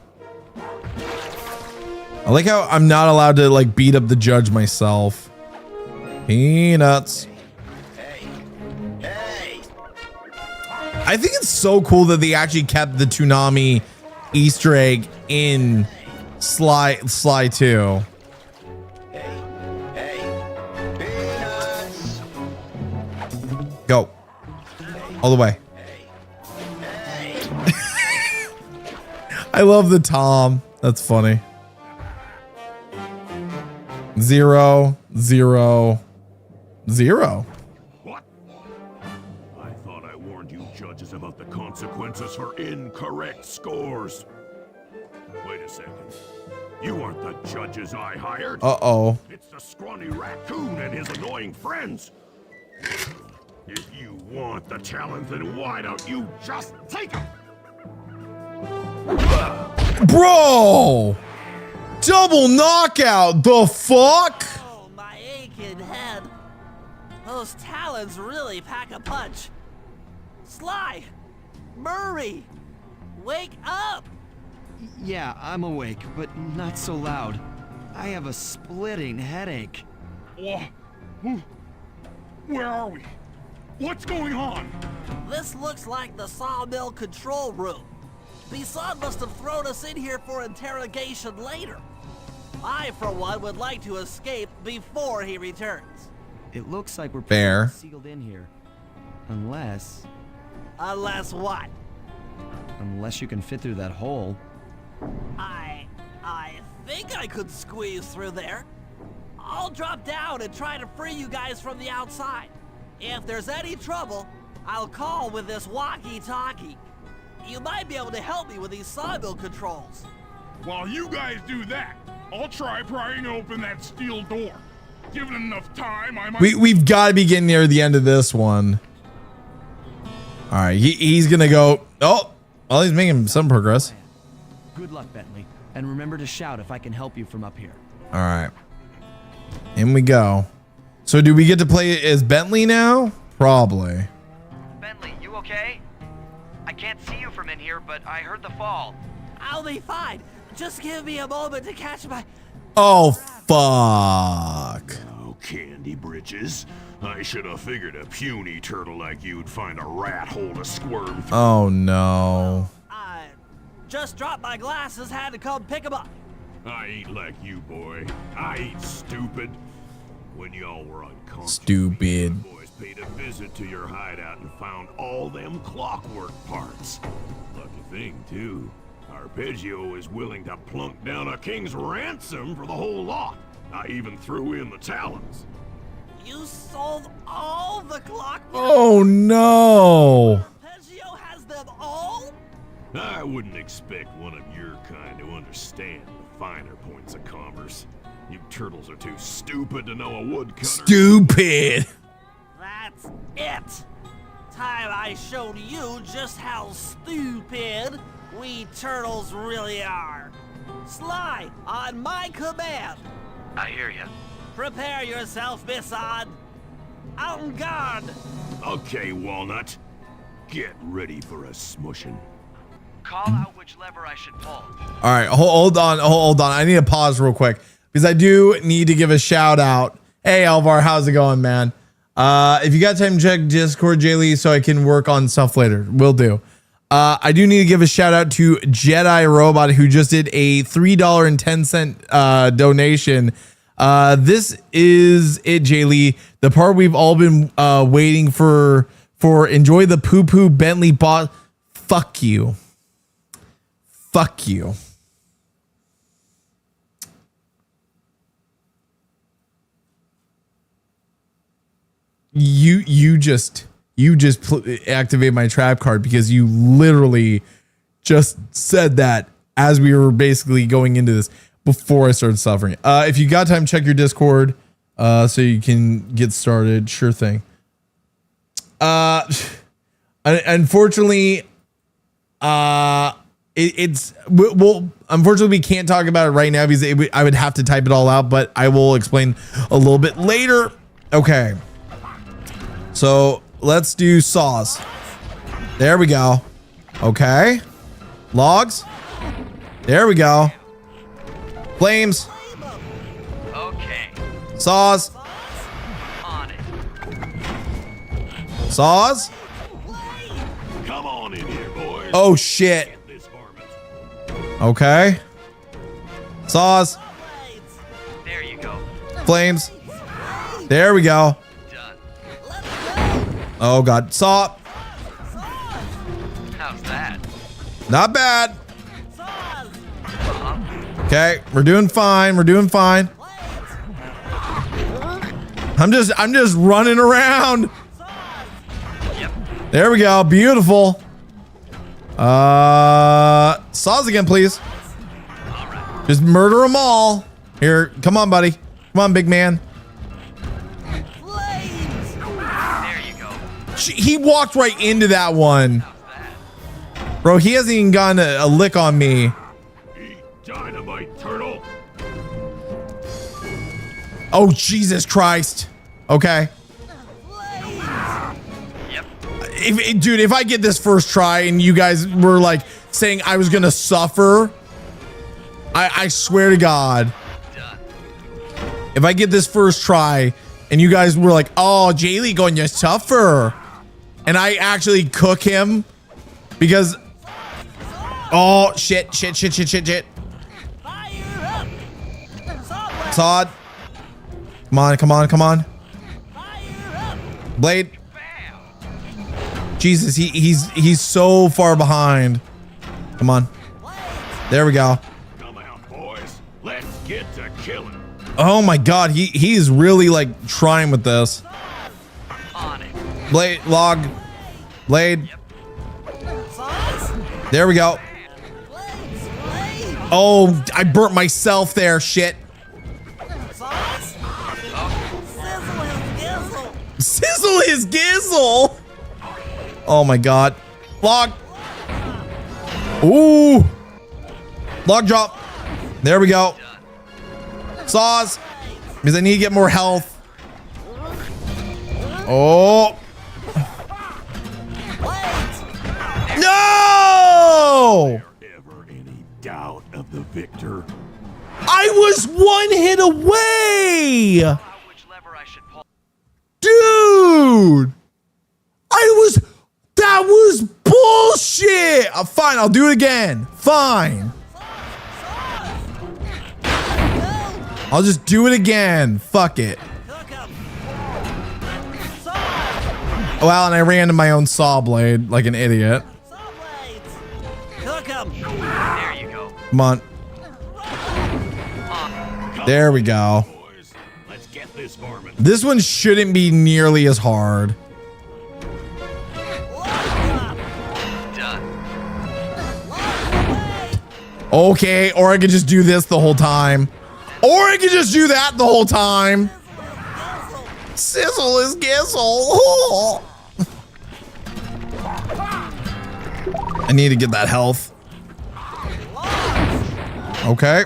S1: I like how I'm not allowed to like beat up the judge myself. Peanuts.
S6: Hey.
S1: I think it's so cool that they actually kept the Toonami Easter egg in Sly 2.
S6: Hey, peanuts.
S1: Go. All the way. I love the Tom. That's funny. 0, 0, 0.
S4: What? I thought I warned you judges about the consequences for incorrect scores. Wait a second. You aren't the judges I hired.
S1: Uh-oh.
S4: It's the scrawny raccoon and his annoying friends. If you want the talent, then why don't you just take them?
S1: Bro! Double knockout! The fuck?
S2: Oh, my aching head. Those talons really pack a punch. Sly! Murray! Wake up!
S3: Yeah, I'm awake, but not so loud. I have a splitting headache.
S5: Where are we? What's going on?
S2: This looks like the sawmill control room. Bisson must have thrown us in here for interrogation later. I, for one, would like to escape before he returns.
S3: It looks like we're
S1: Fair.
S3: sealed in here. Unless
S2: Unless what?
S3: you can fit through that hole.
S2: I think I could squeeze through there. I'll drop down and try to free you guys from the outside. If there's any trouble, I'll call with this walkie-talkie. You might be able to help me with these sawmill controls.
S5: While you guys do that, I'll try prying open that steel door. Given enough time, I might...
S1: We've got to be getting near the end of this one. All right, he's gonna go. Oh, well, he's making some progress.
S3: Good luck, Bentley, and remember to shout if I can help you from up here.
S1: All right, in we go. So do we get to play as Bentley now? Probably.
S7: Bentley, you okay? I can't see you from in here, but I heard the fall.
S2: I'll be fine. Just give me a moment to catch my...
S1: Oh, fuck.
S4: Oh, Candy Britches. I should have figured a puny turtle like you'd find a rat hole to squirm through.
S1: Oh, no.
S2: I just dropped my glasses, had to come pick them up.
S4: I ain't like you, boy. I ain't stupid. When y'all were unconscious,
S1: Stupid.
S4: the boys paid a visit to your hideout and found all them clockwork parts. Lucky thing, too. Arpeggio is willing to plunk down a king's ransom for the whole lot. I even threw in the talons.
S2: You sold all the clockwork?
S1: Oh, no.
S2: Arpeggio has them all?
S4: I wouldn't expect one of your kind to understand the finer points of commerce. You turtles are too stupid to know a woodcutter.
S1: Stupid.
S2: That's it. Time I showed you just how stupid we turtles really are. Sly, on my command.
S7: I hear you.
S2: Prepare yourself, Bisson. En garde.
S4: Okay, Walnut. Get ready for a smushing.
S7: Call out which lever I should pull.
S1: All right, hold on. I need to pause real quick because I do need to give a shout out Hey, Alvar, how's it going, man? If you got time, check Discord, Jaylee, so I can work on stuff later. Will do. I do need to give a shout out to Jedi Robot, who just did a $3.10 donation. This is it, Jaylee. The part we've all been waiting for enjoy the poo-poo Bentley bot. Fuck you. Fuck you. You just activate my trap card because you literally just said that as we were basically going into this before I started suffering. If you got time, check your Discord so you can get started. Sure thing. Unfortunately, unfortunately we can't talk about it right now because I would have to type it all out, but I will explain a little bit later. Okay. So let's do saws. There we go. Okay. Logs. There we go. Flames.
S7: Okay.
S1: Saws.
S7: On it.
S1: Saws.
S4: Come on in here, boys.
S1: Oh shit.
S4: Get this varmint.
S1: Okay. Saws.
S7: There you go.
S1: Flames. There we go.
S7: Done.
S1: Oh god. Saw.
S7: How's that?
S1: Not bad.
S7: Uh-huh.
S1: Okay, we're doing fine. We're doing fine. I'm just running around.
S7: Yep.
S1: There we go. Beautiful. Saws again, please.
S7: All right.
S1: Just murder them all. Here, come on, buddy. Come on, big man.
S7: There you go.
S1: He walked right into that one.
S7: How's that?
S1: Bro, he hasn't even gotten a lick on me.
S4: Eat dynamite, turtle.
S1: Oh, Jesus Christ. Okay.
S7: Yep.
S1: Dude, if I get this first try and you guys were like saying I was going to suffer, I swear to God,
S7: Done.
S1: if I get this first try and you guys were like, oh, Jaylee going to suffer, and I actually cook him because, oh, shit. Sod. Come on. Blade. Jesus, he's so far behind. Come on. There we go.
S4: Come out, boys. Let's get to killing.
S1: Oh my god, he's really like trying with this.
S7: On it.
S1: Blade, log, blade. There we go. Oh, I burnt myself there, shit. Sizzle his gizzle. Oh my god. Log. Ooh. Log drop. There we go. Saws. Because I need to get more health. Oh. No!
S4: Ever any doubt of the victor?
S1: I was one hit away.
S7: Which lever I should pull?
S1: Dude. That was bullshit. Fine, I'll do it again. Fine. I'll just do it again. Fuck it. Well, and I ran into my own saw blade like an idiot.
S7: There you go.
S1: Come on. There we go.
S4: Boys, let's get this varmint.
S1: This one shouldn't be nearly as hard.
S7: Done.
S1: Okay, or I could just do this the whole time. Or I could just do that the whole time. Sizzle is gizzle. I need to get that health. Okay.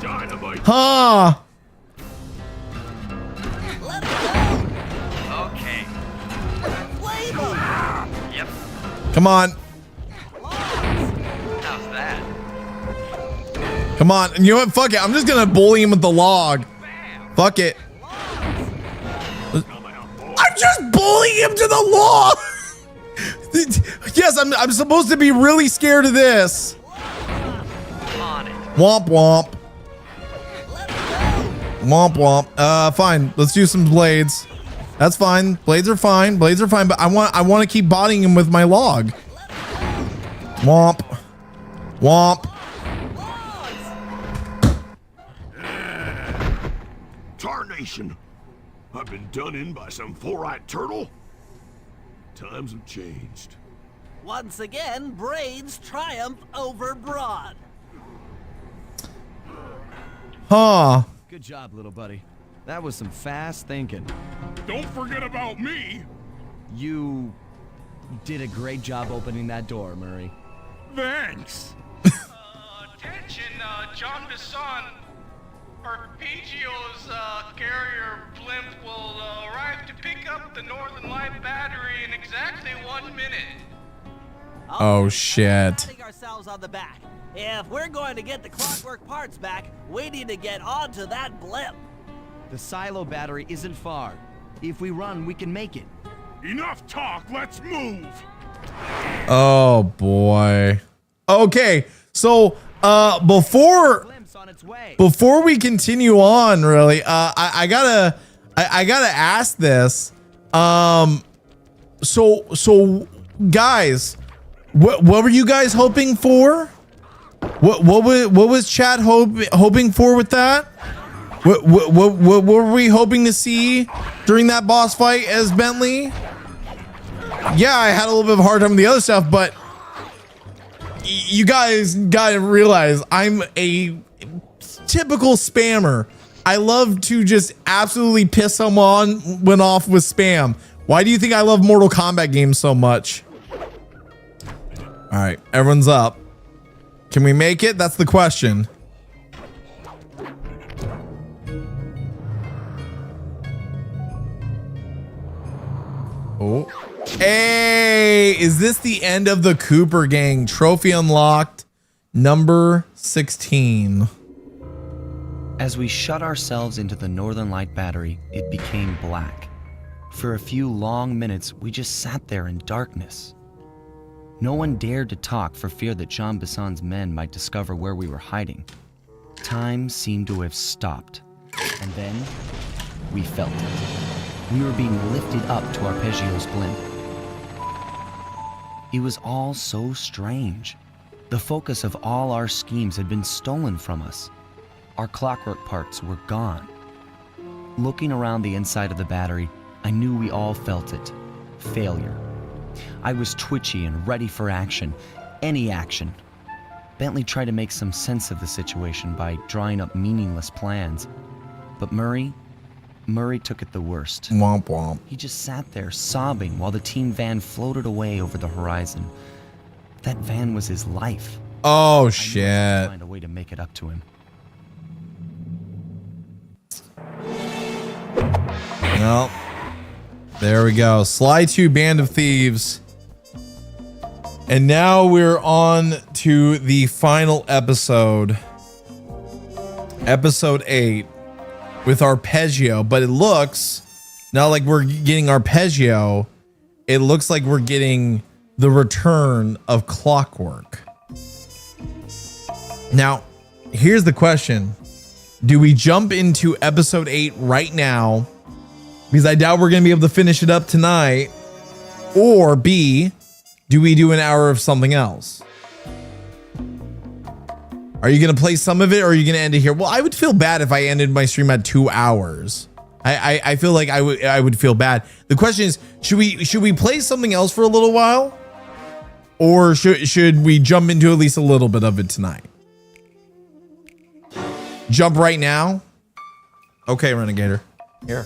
S4: Dynamite.
S1: Huh.
S7: Okay.
S1: Come on.
S7: How's that?
S1: Come on. And you know what? Fuck it. I'm just gonna bully him with the log. Fuck it. I'm just bullying him to the log. Yes, I'm supposed to be really scared of this.
S7: On it.
S1: Womp womp. Womp womp. Fine. Let's do some blades. That's fine. Blades are fine. Blades are fine. But I want to keep bodying him with my log. Womp. Womp.
S4: Tarnation! I've been done in by some four-eyed turtle? Times have changed.
S2: Once again, braids triumph over broad.
S1: Huh.
S3: Good job, little buddy. That was some fast thinking.
S5: Don't forget about me.
S3: You did a great job opening that door, Murray.
S5: Thanks.
S8: Attention, John Bisson. Arpeggio's carrier blimp will arrive to pick up the Northern Light battery in exactly 1 minute.
S1: Oh, shit.
S2: Patting ourselves on the back. If we're going to get the clockwork parts back, we need to get onto that blimp.
S3: The silo battery isn't far. If we run, we can make it.
S5: Enough talk, let's move.
S1: Oh boy. Okay, so
S3: Glimpse on its way.
S1: before we continue on, really, I gotta ask this. So guys, what were you guys hoping for? What was chat hoping for with that? What were we hoping to see during that boss fight as Bentley? Yeah, I had a little bit of a hard time with the other stuff, but you guys gotta realize I'm a typical spammer. I love to just absolutely piss someone off with spam. Why do you think I love Mortal Kombat games so much? All right, everyone's up. Can we make it? That's the question. Oh. Hey, is this the end of the Cooper gang? Trophy unlocked, number 16.
S3: As we shut ourselves into the Northern Light battery, it became black. For a few long minutes, we just sat there in darkness. No one dared to talk for fear that Jean Bisson's men might discover where we were hiding. Time seemed to have stopped. And then, we felt it. We were being lifted up to Arpeggio's blimp. It was all so strange. The focus of all our schemes had been stolen from us. Our clockwork parts were gone. Looking around the inside of the battery, I knew we all felt it. Failure. I was twitchy and ready for action. Any action. Bentley tried to make some sense of the situation by drawing up meaningless plans. But Murray took it the worst.
S1: Womp womp.
S3: He just sat there sobbing while the team van floated away over the horizon. That van was his life.
S1: Oh
S3: I
S1: shit.
S3: had to find a way to make it up to him.
S1: Well, there we go. Sly 2 Band of Thieves. And now we're on to the final episode. Episode 8 with Arpeggio. But it looks, not like we're getting Arpeggio. It looks like we're getting the return of Clockwork. Now, here's the question. Do we jump into episode 8 right now? Because I doubt we're going to be able to finish it up tonight. Or B, do we do an hour of something else? Are you going to play some of it or are you going to end it here? Well, I would feel bad if I ended my stream at 2 hours. I feel like I would feel bad. The question is, should we play something else for a little while? Or should we jump into at least a little bit of it tonight? Jump right now? Okay, Renegator. Here.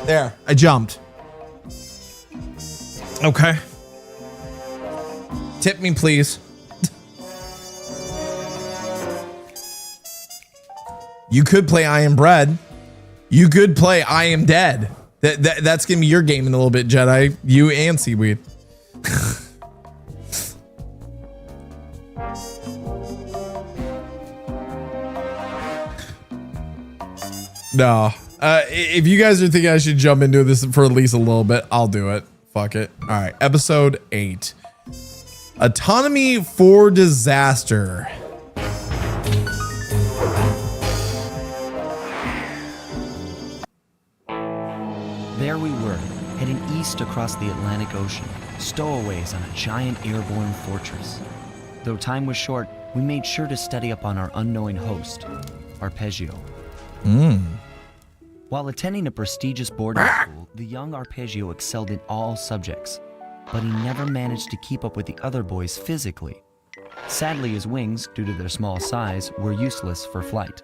S1: There, I jumped. Okay. Tip me, please. You could play I Am Bread. You could play I Am Dead. That's gonna be your game in a little bit, Jedi. You and Seaweed. No. If you guys are thinking I should jump into this for at least a little bit, I'll do it. Fuck it. All right. Episode 8. Autonomy for Disaster.
S3: There we were, heading east across the Atlantic Ocean, stowaways on a giant airborne fortress. Though time was short, we made sure to study up on our unknowing host, Arpeggio. While attending a prestigious boarding school, the young Arpeggio excelled in all subjects, but he never managed to keep up with the other boys physically. Sadly, his wings, due to their small size, were useless for flight.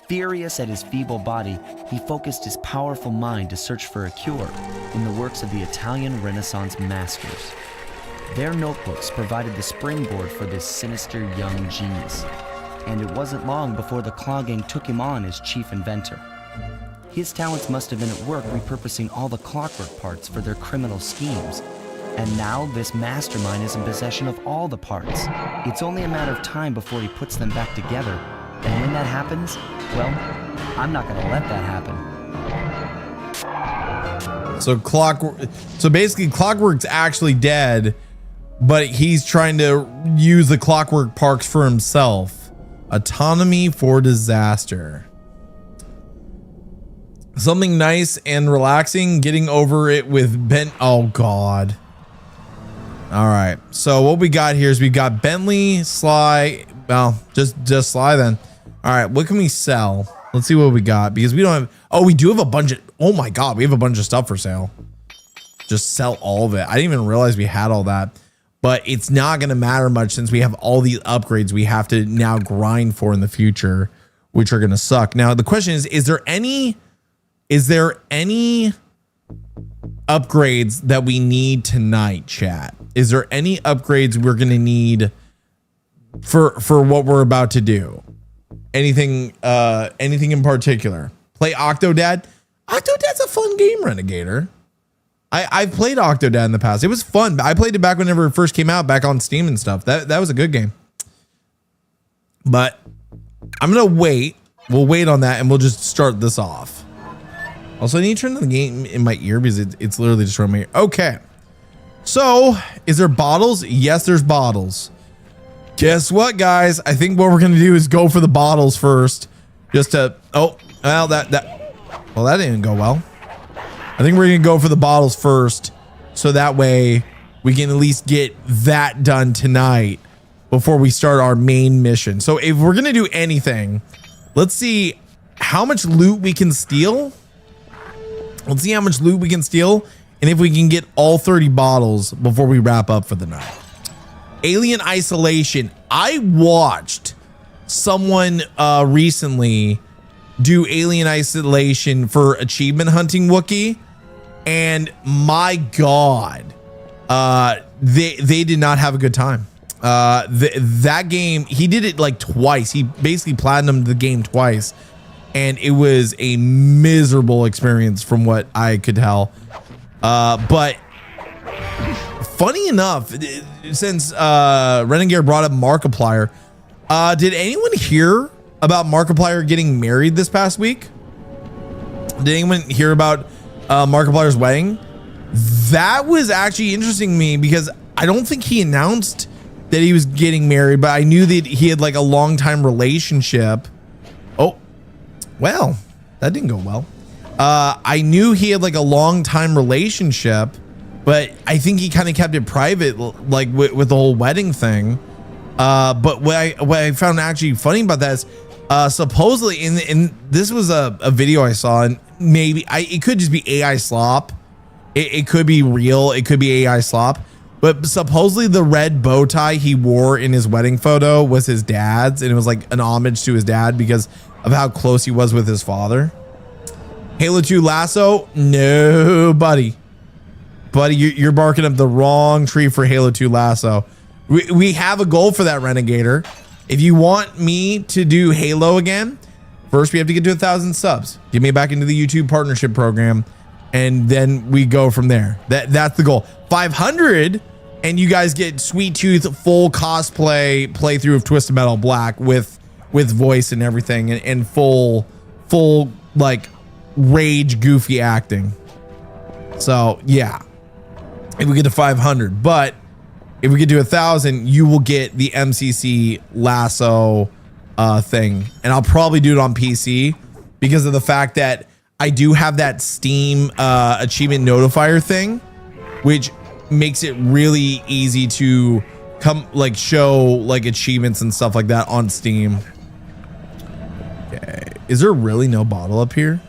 S3: Furious at his feeble body, he focused his powerful mind to search for a cure in the works of the Italian Renaissance masters. Their notebooks provided the springboard for this sinister young genius, and it wasn't long before the Claw Gang took him on as chief inventor. His talents must have been at work repurposing all the clockwork parts for their criminal schemes, and now this mastermind is in possession of all the parts. It's only a matter of time before he puts them back together. And when that happens, well, I'm not gonna let that happen.
S1: So basically Clockwork's actually dead, but he's trying to use the Clockwork parks for himself. Autonomy for Disaster. Something nice and relaxing, getting over it with Ben. Oh God. All right. So what we got here is we got Bentley, Sly. Well, just Sly then. All right. What can we sell? Let's see what we got, because we don't have. Oh, we do have a bunch of. Oh my God. We have a bunch of stuff for sale. Just sell all of it. I didn't even realize we had all that, but it's not going to matter much since we have all these upgrades we have to now grind for in the future, which are going to suck. Now, the question is there any upgrades that we need tonight, chat? Is there any upgrades we're going to need for what we're about to do? Anything in particular? Play Octodad? Octodad's a fun game, Renegator. I've played Octodad in the past. It was fun. I played it back whenever it first came out, back on Steam and stuff. That was a good game. But I'm gonna wait. We'll wait on that and we'll just start this off. Also, I need to turn the game in my ear because it's literally just around my ear. Okay. So, is there bottles? Yes, there's bottles. Guess what, guys? I think what we're gonna do is go for the bottles first. Just to well, that didn't go well. I think we're gonna go for the bottles first, so that way we can at least get that done tonight before we start our main mission. So if we're gonna do anything, let's see how much loot we can steal. Let's see how much loot we can steal, and if we can get all 30 bottles before we wrap up for the night. Alien Isolation. I watched someone recently do Alien Isolation for achievement hunting Wookiee, and my God, they did not have a good time. That game, he did it like twice. He basically platinumed the game twice, and it was a miserable experience from what I could tell. But funny enough, since Renegade brought up Markiplier, did anyone hear about Markiplier getting married this past week? Did anyone hear about Markiplier's wedding? That was actually interesting to me because I don't think he announced that he was getting married, but I knew that he had like a long time relationship. Oh, well, that didn't go well. I knew he had like a long time relationship, but I think he kind of kept it private, like with the whole wedding thing. But what I found actually funny about that is, supposedly in this was a video I saw, and maybe it could just be AI slop. It could be real. It could be AI slop. But supposedly the red bow tie he wore in his wedding photo was his dad's, and it was like an homage to his dad because of how close he was with his father. Halo 2 Lasso? No, buddy. Buddy, you're barking up the wrong tree for Halo 2 Lasso. We have a goal for that, Renegator. If you want me to do Halo again, first we have to get to 1,000 subs. Get me back into the YouTube partnership program, and then we go from there. That's the goal. 500, and you guys get Sweet Tooth full cosplay playthrough of Twisted Metal Black with voice and everything, and full full like rage goofy acting. So yeah, if we get to 500, but if we get to 1,000, you will get the MCC lasso thing, and I'll probably do it on PC because of the fact that I do have that Steam achievement notifier thing, which makes it really easy to show like achievements and stuff like that on Steam. Okay, is there really no bottle up here?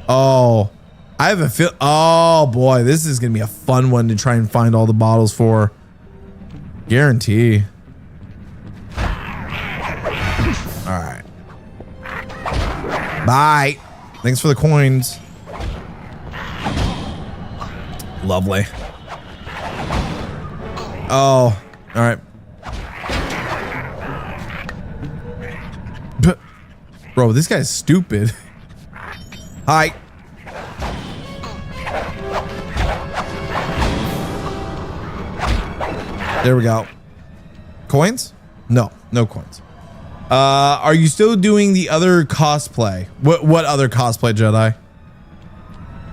S1: Oh, I have a feel. Oh boy, this is gonna be a fun one to try and find all the bottles for. Guarantee. All right. Bye. Thanks for the coins. Lovely. Oh, all right. Bro, this guy's stupid. Hi. There we go. Coins? No, no coins. Are you still doing the other cosplay? What other cosplay, Jedi?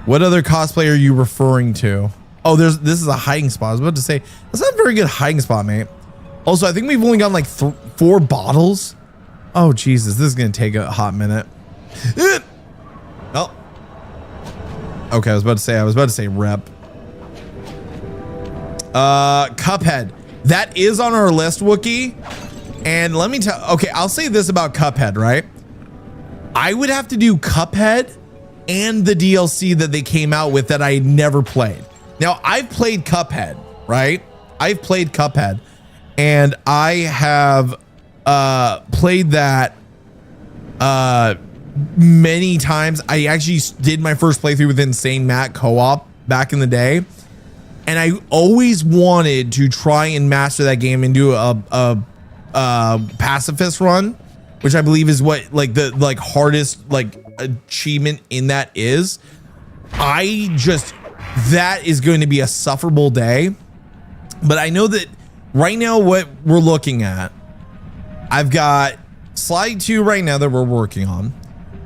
S1: What other cosplay are you referring to? Oh, this is a hiding spot. I was about to say, that's not a very good hiding spot, mate. Also, I think we've only gotten like 4 bottles. Oh, Jesus, this is going to take a hot minute. Oh. Okay, I was about to say rep. Cuphead. That is on our list, Wookie. And let me tell, okay, I'll say this about Cuphead, right? I would have to do Cuphead and the DLC that they came out with that I never played. Now, I've played Cuphead, right? I've played Cuphead, and I have played that many times. I actually did my first playthrough with Insane Matt co-op back in the day. And I always wanted to try and master that game and do a pacifist run, which I believe is what like the hardest achievement in that is. That is going to be a sufferable day. But I know that right now what we're looking at, I've got Sly 2 right now that we're working on.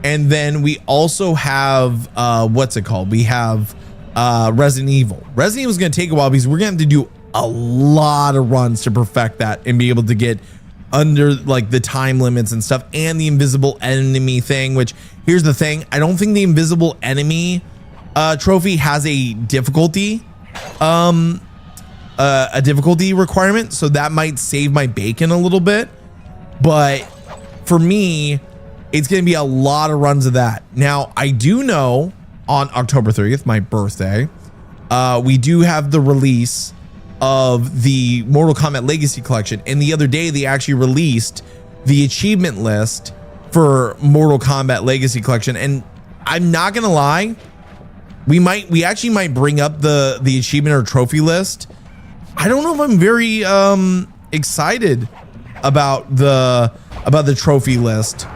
S1: And then we also have, what's it called? We have Resident Evil. Resident Evil is going to take a while because we're going to have to do a lot of runs to perfect that and be able to get under like the time limits and stuff, and the invisible enemy thing, which here's the thing. I don't think the invisible enemy trophy has a difficulty requirement, so that might save my bacon a little bit. But for me, it's going to be a lot of runs of that. Now, I do know on October 30th, my birthday, we do have the release of the Mortal Kombat Legacy Collection. And the other day, they actually released the achievement list for Mortal Kombat Legacy Collection. And I'm not going to lie, we actually might bring up the achievement or trophy list. I don't know if I'm very excited about the trophy list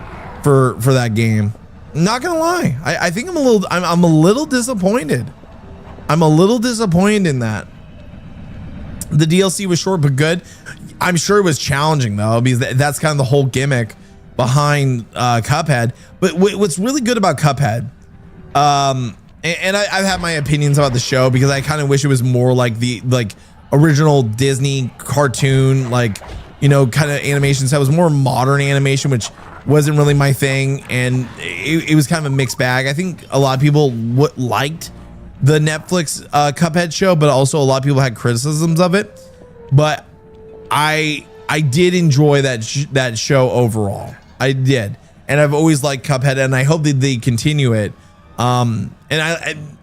S1: for that game. Not gonna lie, I think I'm a little disappointed. I'm a little disappointed in that. The DLC was short but good. I'm sure it was challenging though, because that's kind of the whole gimmick behind Cuphead. But what's really good about Cuphead, and I've had my opinions about the show because I kind of wish it was more like the original Disney cartoon, kind of animation. So it was more modern animation, which wasn't really my thing, and it was kind of a mixed bag. I think a lot of people liked the Netflix Cuphead show, but also a lot of people had criticisms of it. But I did enjoy that show overall. I did, and I've always liked Cuphead, and I hope that they continue it. And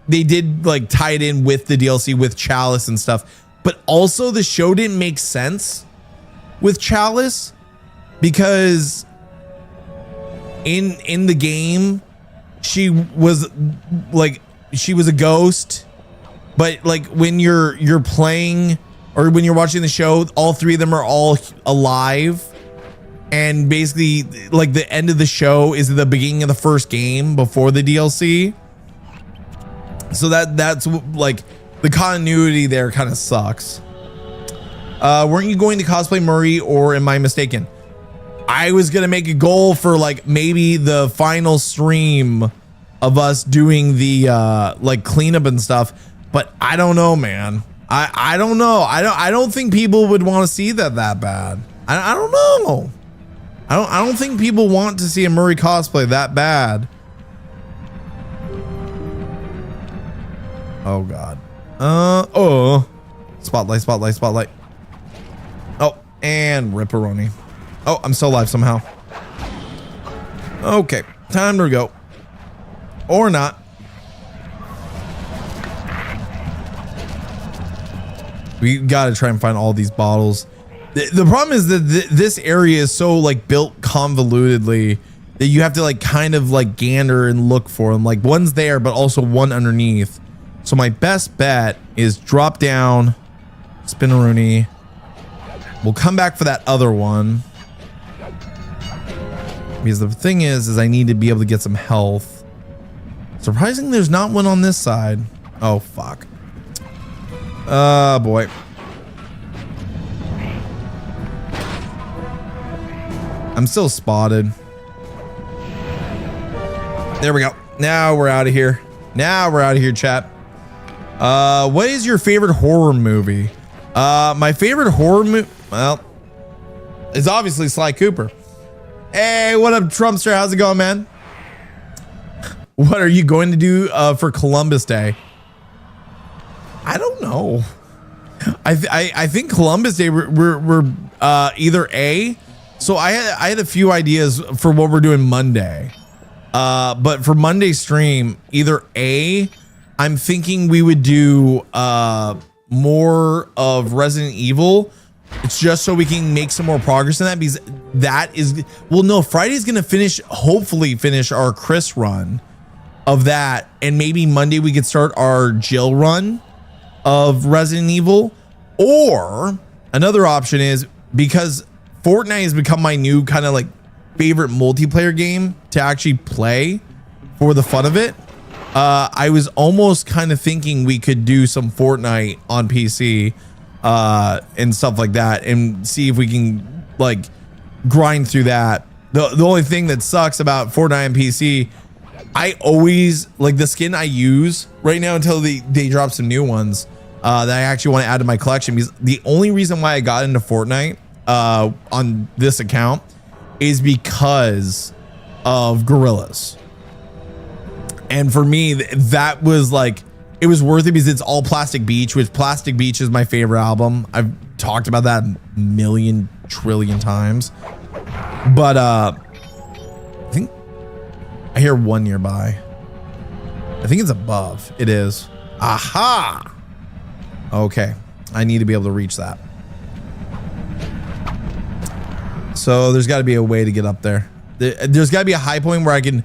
S1: they did tie it in with the DLC with Chalice and stuff, but also the show didn't make sense with Chalice because in the game she was a ghost, but when you're playing or when you're watching the show, all three of them are all alive, and basically the end of the show is at the beginning of the first game before the DLC. So that's the continuity there kind of sucks. Weren't you going to cosplay Murray, or am I mistaken? I was gonna make a goal for like maybe the final stream of us doing the like cleanup and stuff, but I don't know, man. I don't know. I don't think people would want to see that bad. I don't know. I don't think people want to see a Murray cosplay that bad. Oh god. Oh. Spotlight. Oh, and Ripperoni. Oh, I'm still alive somehow. Okay, time to go. Or not. We gotta try and find all these bottles. The problem is that this area is so like built convolutedly that you have to like kind of like gander and look for them. Like one's there, but also one underneath. So my best bet is drop down, Spinneroonie. We'll come back for that other one. Because the thing is I need to be able to get some health. Surprisingly, there's not one on this side. Oh, fuck. Boy. I'm still spotted. There we go. Now we're out of here. Chat. What is your favorite horror movie? My favorite horror movie, well, is obviously Sly Cooper. Hey, what up, Trumpster? How's it going, man? What are you going to do for Columbus Day? I don't know. I think Columbus Day we're either A. So I had a few ideas for what we're doing Monday. But for Monday stream, either A, I'm thinking we would do more of Resident Evil. It's just so we can make some more progress in that, because that is, well, no, Friday's gonna hopefully finish our Chris run of that, and maybe Monday we could start our Jill run of Resident Evil. Or another option is, because Fortnite has become my new kind of like favorite multiplayer game to actually play for the fun of it. I was almost kind of thinking we could do some Fortnite on PC and stuff like that, and see if we can like grind through that. The only thing that sucks about Fortnite and PC, I always like the skin I use right now until they drop some new ones that I actually want to add to my collection, because the only reason why I got into Fortnite on this account is because of Gorillas. And for me, that was like, it was worth it because it's all Plastic Beach, which Plastic Beach is my favorite album. I've talked about that a million trillion times. But I think I hear one nearby. I think it's above. It is. Aha! Okay. I need to be able to reach that. So there's got to be a way to get up there. There's got to be a high point where I can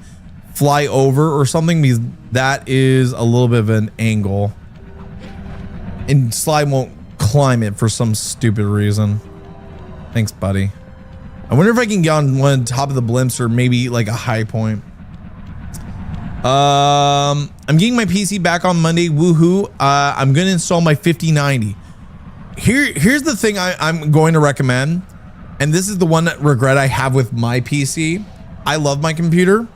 S1: fly over or something, because that is a little bit of an angle. And Sly won't climb it for some stupid reason. Thanks, buddy. I wonder if I can get on one top of the blimps, or maybe like a high point. I'm getting my PC back on Monday. Woohoo. I'm going to install my 5090. Here's the thing I'm going to recommend. And this is the one regret I have with my PC. I love my computer.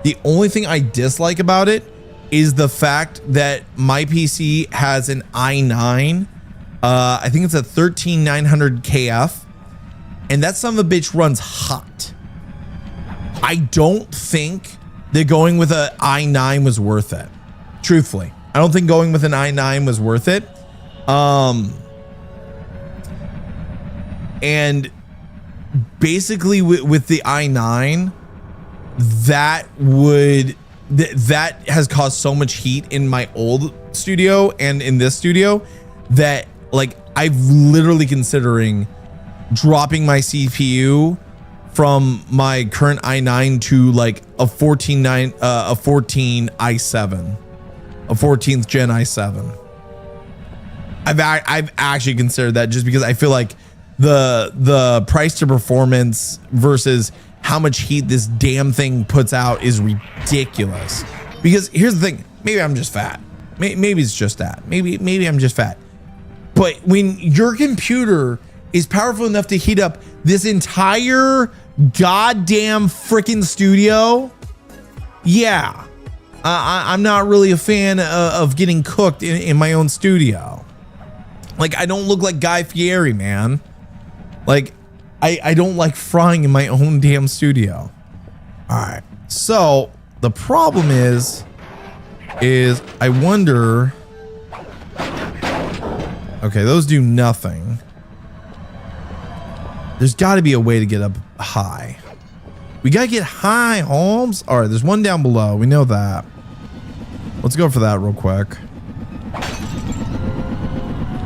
S1: The only thing I dislike about it is the fact that my PC has an i9. I think it's a 13900 KF. And that son of a bitch runs hot. I don't think that going with an i9 was worth it. Truthfully, I don't think going with an i9 was worth it. And basically with the i9, that has caused so much heat in my old studio and in this studio that like I've literally considering dropping my CPU from my current i9 to like a 14 i7, a 14th gen i7. I've actually considered that, just because I feel like the price to performance versus how much heat this damn thing puts out is ridiculous. Because here's the thing, maybe I'm just fat. Maybe it's just that. Maybe I'm just fat. But when your computer is powerful enough to heat up this entire goddamn freaking studio, yeah, I'm not really a fan of getting cooked in my own studio. Like, I don't look like Guy Fieri, man. Like, I don't like frying in my own damn studio. All right, so the problem is I wonder. Okay, those do nothing. There's got to be a way to get up high. We got to get high, Holmes. All right, there's one down below. We know that. Let's go for that real quick.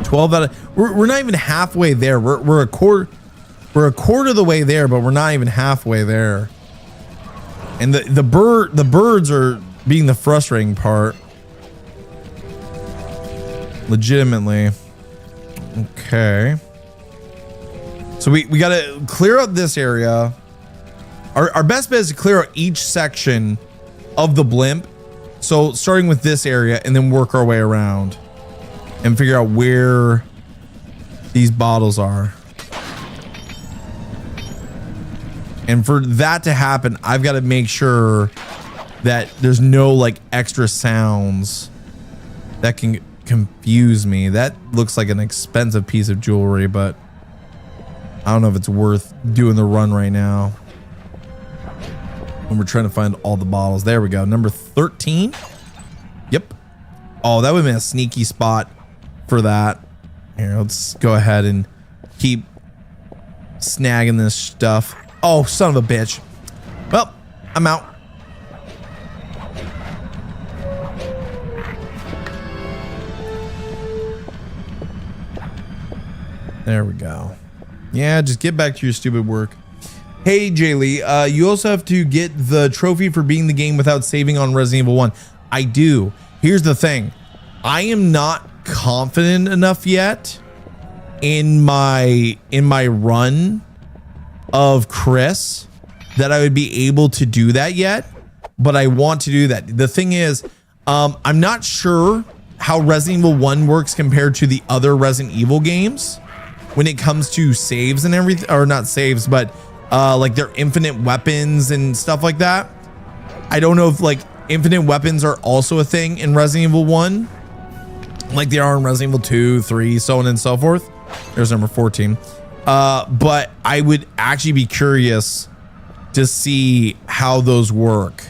S1: 12 out of... We're not even halfway there. We're a quarter of the way there, but we're not even halfway there. And the birds are being the frustrating part. Legitimately. Okay. So we got to clear out this area. Our best bet is to clear out each section of the blimp. So starting with this area and then work our way around and figure out where these bottles are. And for that to happen, I've got to make sure that there's no like extra sounds that can confuse me. That looks like an expensive piece of jewelry, but I don't know if it's worth doing the run right now. When we're trying to find all the bottles. There we go. Number 13. Yep. Oh, that would have been a sneaky spot for that. Here, let's go ahead and keep snagging this stuff. Oh, son of a bitch. Well, I'm out. There we go. Yeah, just get back to your stupid work. Hey, Jaylee, you also have to get the trophy for beating the game without saving on Resident Evil 1. I do. Here's the thing. I am not confident enough yet in my run of Chris that I would be able to do that yet, but I want to do that. The thing is, I'm not sure how Resident Evil 1 works compared to the other Resident Evil games when it comes to saves and everything, or not saves, but like their infinite weapons and stuff like that. I don't know if like infinite weapons are also a thing in Resident Evil 1, like they are in Resident Evil 2, 3, so on and so forth. There's number 14. But I would actually be curious to see how those work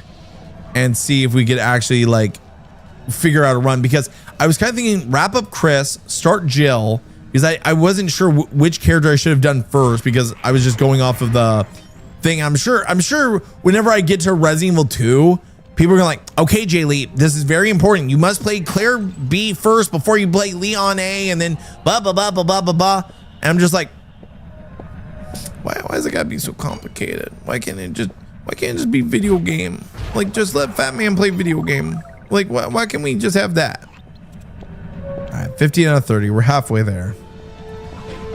S1: and see if we could actually like figure out a run, because I was kind of thinking wrap up Chris, start Jill, because I wasn't sure which character I should have done first, because I was just going off of the thing. I'm sure whenever I get to Resident Evil 2, people are like, okay, Jaylee, this is very important. You must play Claire B first before you play Leon A, and then blah, blah, blah, blah, blah, blah, blah. And I'm just like, why is it gotta be so complicated? Why can't it just be video game? Like, just let Fat Man play video game. Like, why can't we just have that? All right, 15 out of 30. We're halfway there.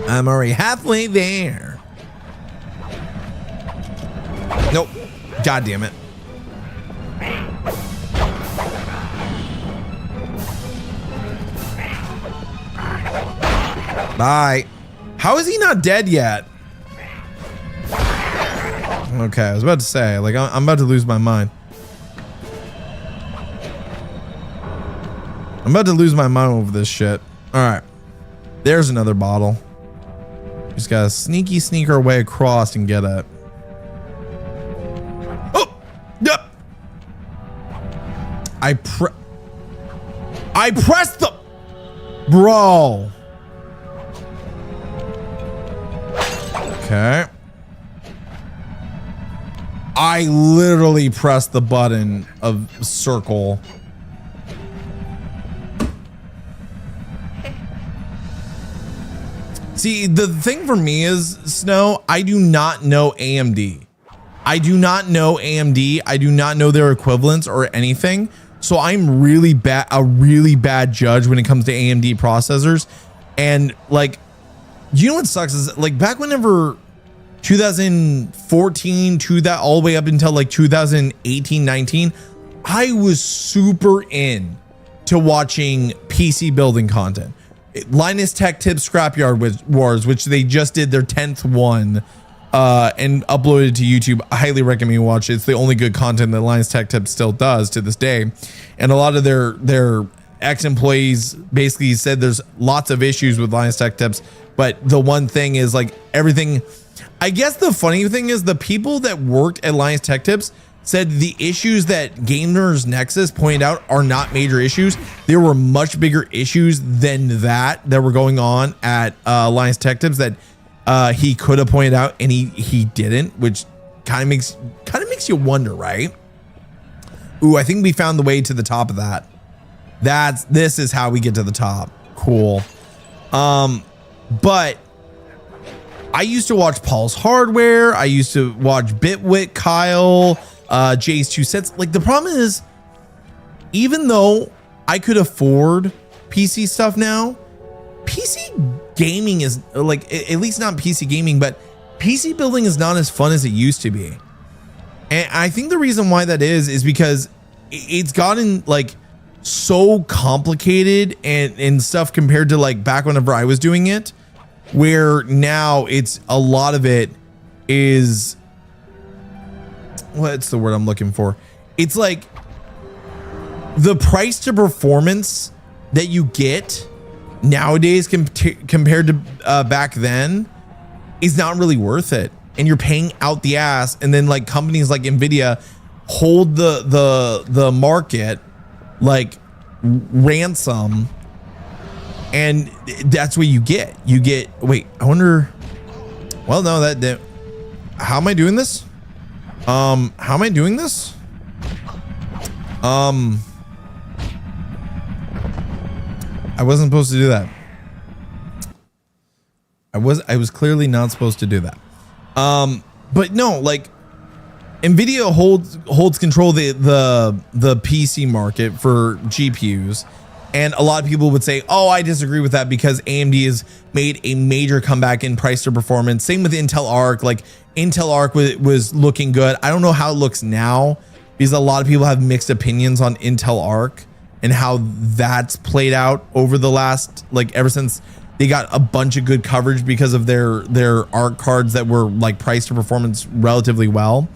S1: I'm already halfway there. Nope. God damn it. Bye. How is he not dead yet? Okay, I was about to say, like, I'm about to lose my mind. I'm about to lose my mind over this shit. All right. There's another bottle. Just gotta sneak our way across and get it. Oh! Yep! I pressed the... Bro. Okay. I literally pressed the button of circle. See, the thing for me is, Snow, I do not know AMD. I do not know AMD. I do not know their equivalents or anything. So I'm really bad, a really bad judge when it comes to AMD processors. And like, you know what sucks is like back whenever 2014 to that all the way up until like 2018, 19, I was super in to watching PC building content. Linus Tech Tips Scrapyard Wars, which they just did their 10th one. and uploaded to YouTube. I highly recommend you watch it. It's the only good content that Lions Tech Tips still does to this day. And a lot of their ex-employees basically said there's lots of issues with Lions Tech Tips, but the one thing is like everything. I guess the funny thing is the people that worked at Lions Tech Tips said the issues that Gamers Nexus pointed out are not major issues. There were much bigger issues than that were going on at Lions Tech Tips that he could have pointed out and he didn't, which kind of makes you wonder, right? Ooh, I think we found the way to the top of that. This is how we get to the top. Cool. But I used to watch Paul's Hardware. I used to watch Bitwit, Kyle, Jay's 2 Cents. Like the problem is, even though I could afford PC stuff now, PC gaming is like, at least not PC gaming, but PC building is not as fun as it used to be. And I think the reason why that is because it's gotten like so complicated and stuff compared to like back whenever I was doing it, where now it's a lot of it is, what's the word I'm looking for? It's like the price to performance that you get nowadays compared to back then is not really worth it. And you're paying out the ass. And then like companies like Nvidia hold the market like ransom, and that's what you get. Wait, I wonder, well, no, that how am I doing this? I wasn't supposed to do that. I was clearly not supposed to do that. But no, like Nvidia holds control of the PC market for GPUs, and a lot of people would say, "Oh, I disagree with that because AMD has made a major comeback in price to performance." Same with Intel Arc. Like Intel Arc was looking good. I don't know how it looks now because a lot of people have mixed opinions on Intel Arc and how that's played out over the last, like ever since they got a bunch of good coverage because of their Arc cards that were like price to performance relatively well.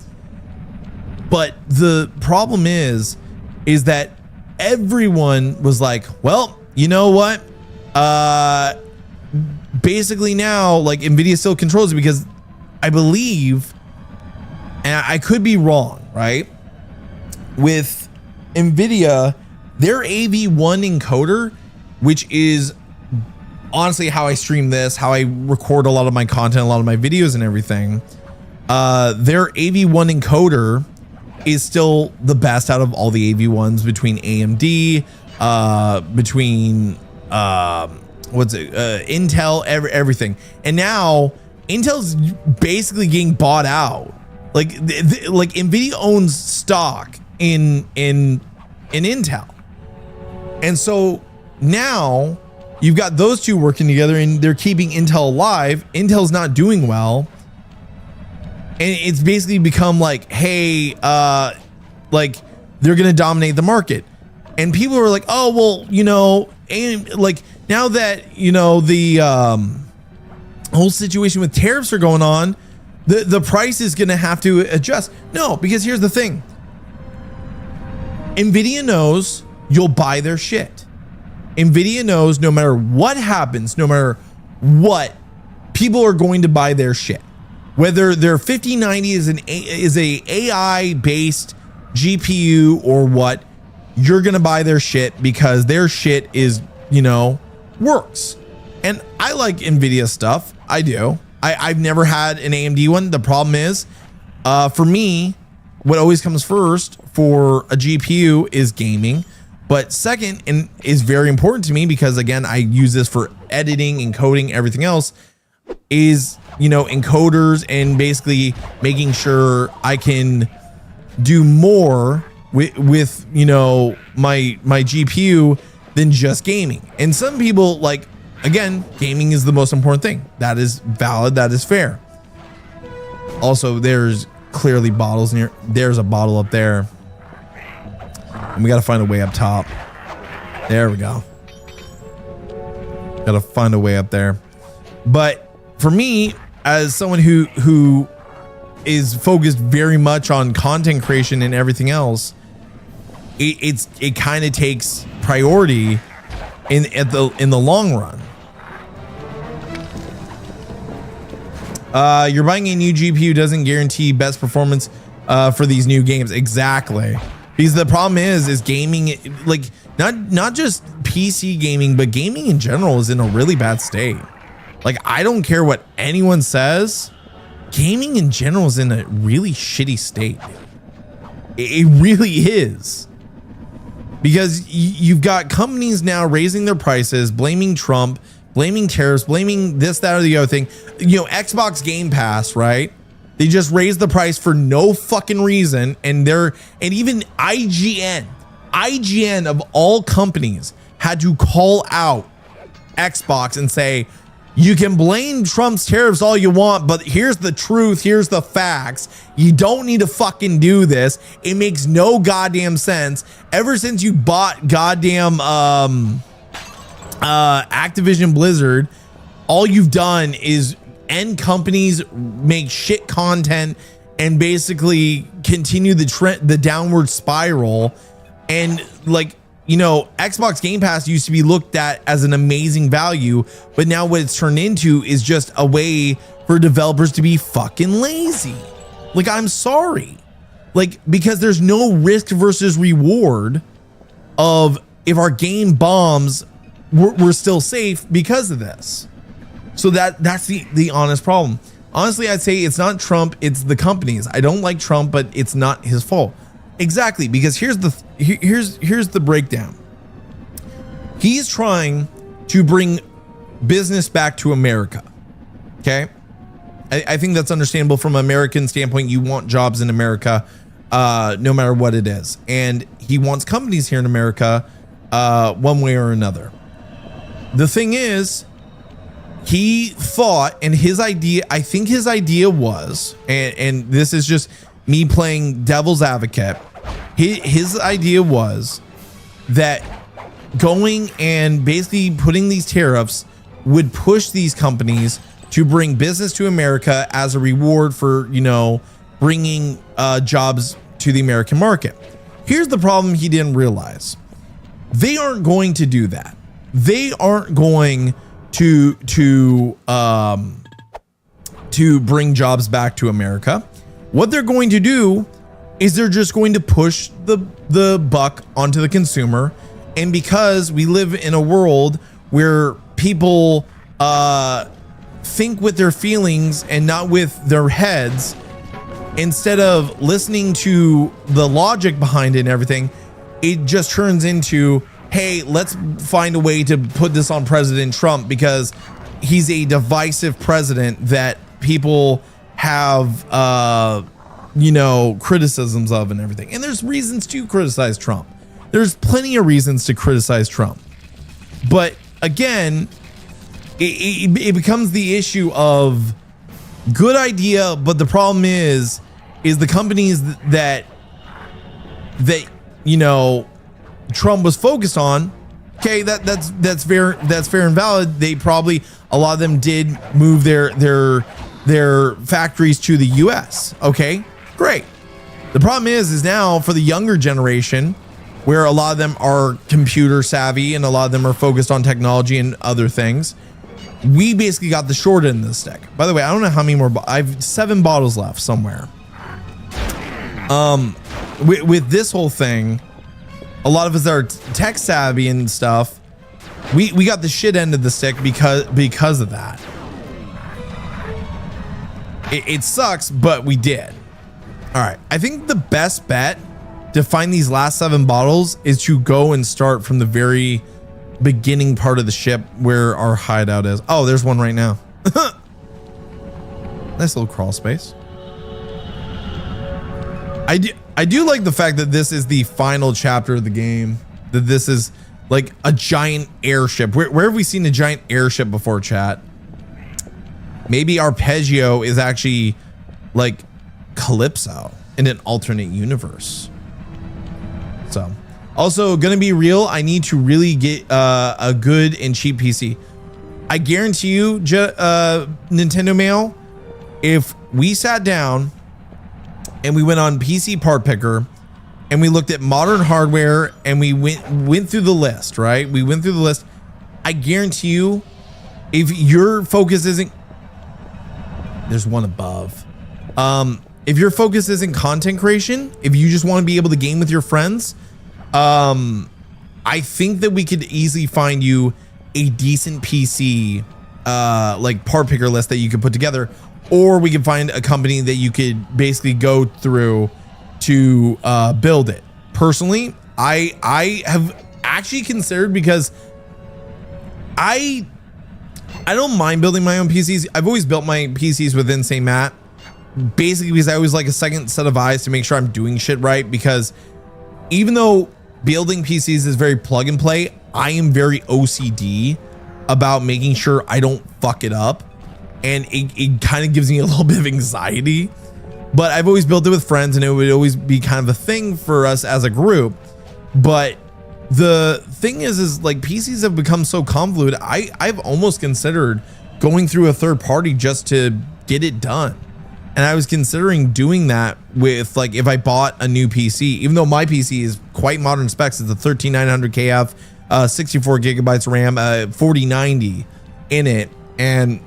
S1: But the problem is that everyone was like, well, you know what? Basically now, like Nvidia still controls it because I believe, and I could be wrong, right? With Nvidia, their AV1 encoder, which is honestly how I stream this, how I record a lot of my content, a lot of my videos and everything, their AV1 encoder is still the best out of all the AV1s between AMD, between Intel, everything. And now Intel's basically getting bought out. Like like Nvidia owns stock in Intel. And so now you've got those two working together and they're keeping Intel alive. Intel's not doing well. And it's basically become like, hey, like they're going to dominate the market. And people are like, oh, well, you know, and like now that, you know, the whole situation with tariffs are going on, the price is going to have to adjust. No, because here's the thing. Nvidia knows you'll buy their shit. Nvidia knows no matter what happens, no matter what, people are going to buy their shit. Whether their 5090 is a AI based GPU or what, you're gonna buy their shit because their shit is, you know, works. And I like Nvidia stuff. I do. I've never had an AMD one. The problem is, for me, what always comes first for a GPU is gaming. But second, and is very important to me because again, I use this for editing, encoding, everything else, is, you know, encoders and basically making sure I can do more with you know, my GPU than just gaming. And some people, like, again, gaming is the most important thing. That is valid. That is fair. Also, there's clearly bottles near. There's a bottle up there. And we got to find a way up top. There we go. Got to find a way up there. But for me, as someone who is focused very much on content creation and everything else, it kind of takes priority in the long run. You're buying a new GPU doesn't guarantee best performance for these new games. Exactly. Because the problem is gaming, like not just PC gaming, but gaming in general is in a really bad state. Like, I don't care what anyone says, gaming in general is in a really shitty state. It really is. Because you've got companies now raising their prices, blaming Trump, blaming tariffs, blaming this, that, or the other thing. You know, Xbox Game Pass, right? They just raised the price for no fucking reason. And even IGN of all companies had to call out Xbox and say, you can blame Trump's tariffs all you want, but here's the truth. Here's the facts. You don't need to fucking do this. It makes no goddamn sense. Ever since you bought goddamn Activision Blizzard, all you've done is end companies make shit content and basically continue the downward spiral. And like, you know, Xbox Game Pass used to be looked at as an amazing value, but now what it's turned into is just a way for developers to be fucking lazy. Like, I'm sorry. Like, because there's no risk versus reward of if our game bombs, we're still safe because of this. So that's the honest problem. Honestly, I'd say it's not Trump, it's the companies. I don't like Trump, but it's not his fault. Exactly, because here's the breakdown. He's trying to bring business back to America. Okay, I think that's understandable from an American standpoint. You want jobs in America, no matter what it is, and he wants companies here in America, one way or another. The thing is, he thought, and his idea, I think his idea was, and this is just me playing devil's advocate, his idea was that going and basically putting these tariffs would push these companies to bring business to America as a reward for, you know, bringing jobs to the American market. Here's the problem he didn't realize. They aren't going to do that. They aren't going to bring jobs back to America. What they're going to do is they're just going to push the buck onto the consumer. And because we live in a world where people think with their feelings and not with their heads, instead of listening to the logic behind it and everything, it just turns into, hey, let's find a way to put this on President Trump because he's a divisive president that people have you know, criticisms of and everything. And there's reasons to criticize Trump. There's plenty of reasons to criticize Trump. But again, it becomes the issue of good idea, but the problem is the companies that you know Trump was focused on. Okay, that's fair and valid. They probably, a lot of them did move their factories to the US. Okay, great. The problem is now for the younger generation, where a lot of them are computer savvy and a lot of them are focused on technology and other things, we basically got the short end of the stick. By the way, I don't know how many more, I have 7 bottles left somewhere. With this whole thing, a lot of us that are tech savvy and stuff, we got the shit end of the stick because of that. It sucks, but we did. All right, I think the best bet to find these last 7 bottles is to go and start from the very beginning part of the ship where our hideout is. Oh, there's one right now. Nice little crawl space. I do like the fact that this is the final chapter of the game, that this is like a giant airship. Where have we seen a giant airship before, chat? Maybe Arpeggio is actually like Calypso in an alternate universe. So, also gonna be real, I need to really get a good and cheap PC. I guarantee you, Nintendo Mail, if we sat down and we went on PC Part Picker and we looked at modern hardware and we went through the list, right? We went through the list. I guarantee you, if your focus isn't, there's one above. If your focus isn't content creation, if you just want to be able to game with your friends, I think that we could easily find you a decent PC, like part picker list that you could put together, or we could find a company that you could basically go through to build it. Personally, I have actually considered, because I don't mind building my own PCs. I've always built my PCs within St. Matt, basically because I always like a second set of eyes to make sure I'm doing shit right, because even though building PCs is very plug and play, I am very OCD about making sure I don't fuck it up, and it kind of gives me a little bit of anxiety. But I've always built it with friends, and it would always be kind of a thing for us as a group. But the thing is like PCs have become so convoluted. I've almost considered going through a third party just to get it done. And I was considering doing that with, like, if I bought a new PC, even though my PC is quite modern specs. It's a 13900KF, 64 gigabytes RAM, 4090 in it. And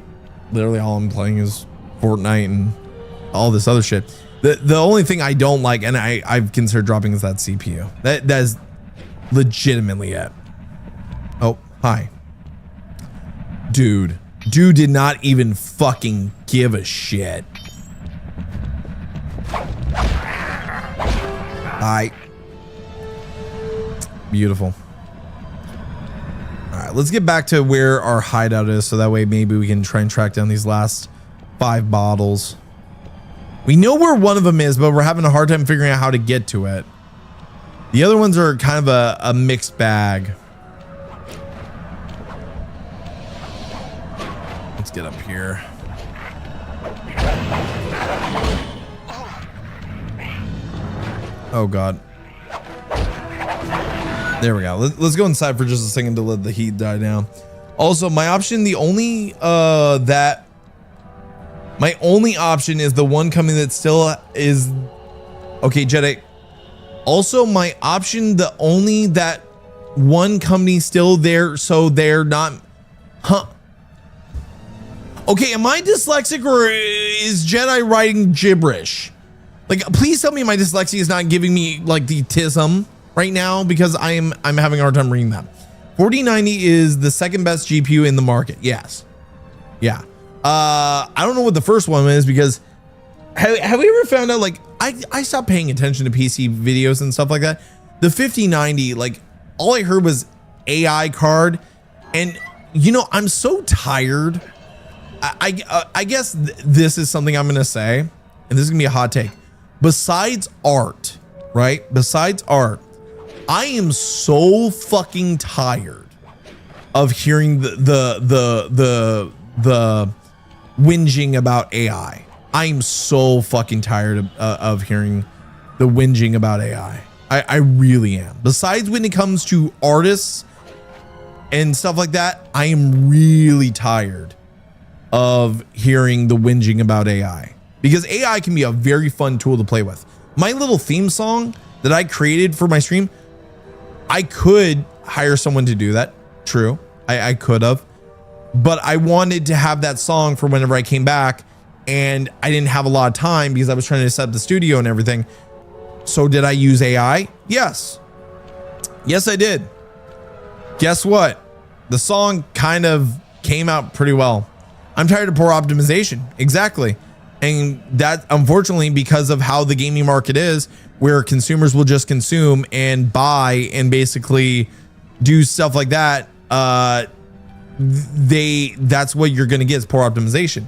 S1: literally all I'm playing is Fortnite and all this other shit. The only thing I don't like, and I've considered dropping, is that CPU. That is legitimately it. Oh, hi. Dude did not even fucking give a shit. Hi. Beautiful. All right, let's get back to where our hideout is, so that way maybe we can try and track down these last 5 bottles. We know where one of them is, but we're having a hard time figuring out how to get to it. The other ones are kind of a mixed bag. Let's get up here. Oh God. There we go. Let's go inside for just a second to let the heat die down. Also, my option, the only my only option is the one company that still is okay, Jeddick. Also, my option, the only that one company still there, so they're not, huh? Okay, am I dyslexic, or is Jedi writing gibberish? Like, please tell me my dyslexia is not giving me like the tism right now, because I'm having a hard time reading that. 4090 is the second best GPU in the market. Yes. Yeah. I don't know what the first one is, because have we ever found out, like, I stopped paying attention to PC videos and stuff like that. The 5090, like, all I heard was AI card, and you know, I'm so tired. I guess this is something I'm gonna say, and this is gonna be a hot take. Besides art, right? Besides art, I am so fucking tired of hearing the whinging about AI. I'm so fucking tired of hearing the whinging about AI. I really am. Besides when it comes to artists and stuff like that, I am really tired of hearing the whinging about AI, because AI can be a very fun tool to play with. My little theme song that I created for my stream, I could hire someone to do that. True. I could have, but I wanted to have that song for whenever I came back, and I didn't have a lot of time because I was trying to set up the studio and everything. So did I use AI? Yes. Yes, I did. Guess what? The song kind of came out pretty well. I'm tired of poor optimization. Exactly. And that, unfortunately, because of how the gaming market is, where consumers will just consume and buy and basically do stuff like that, that's what you're going to get, is poor optimization.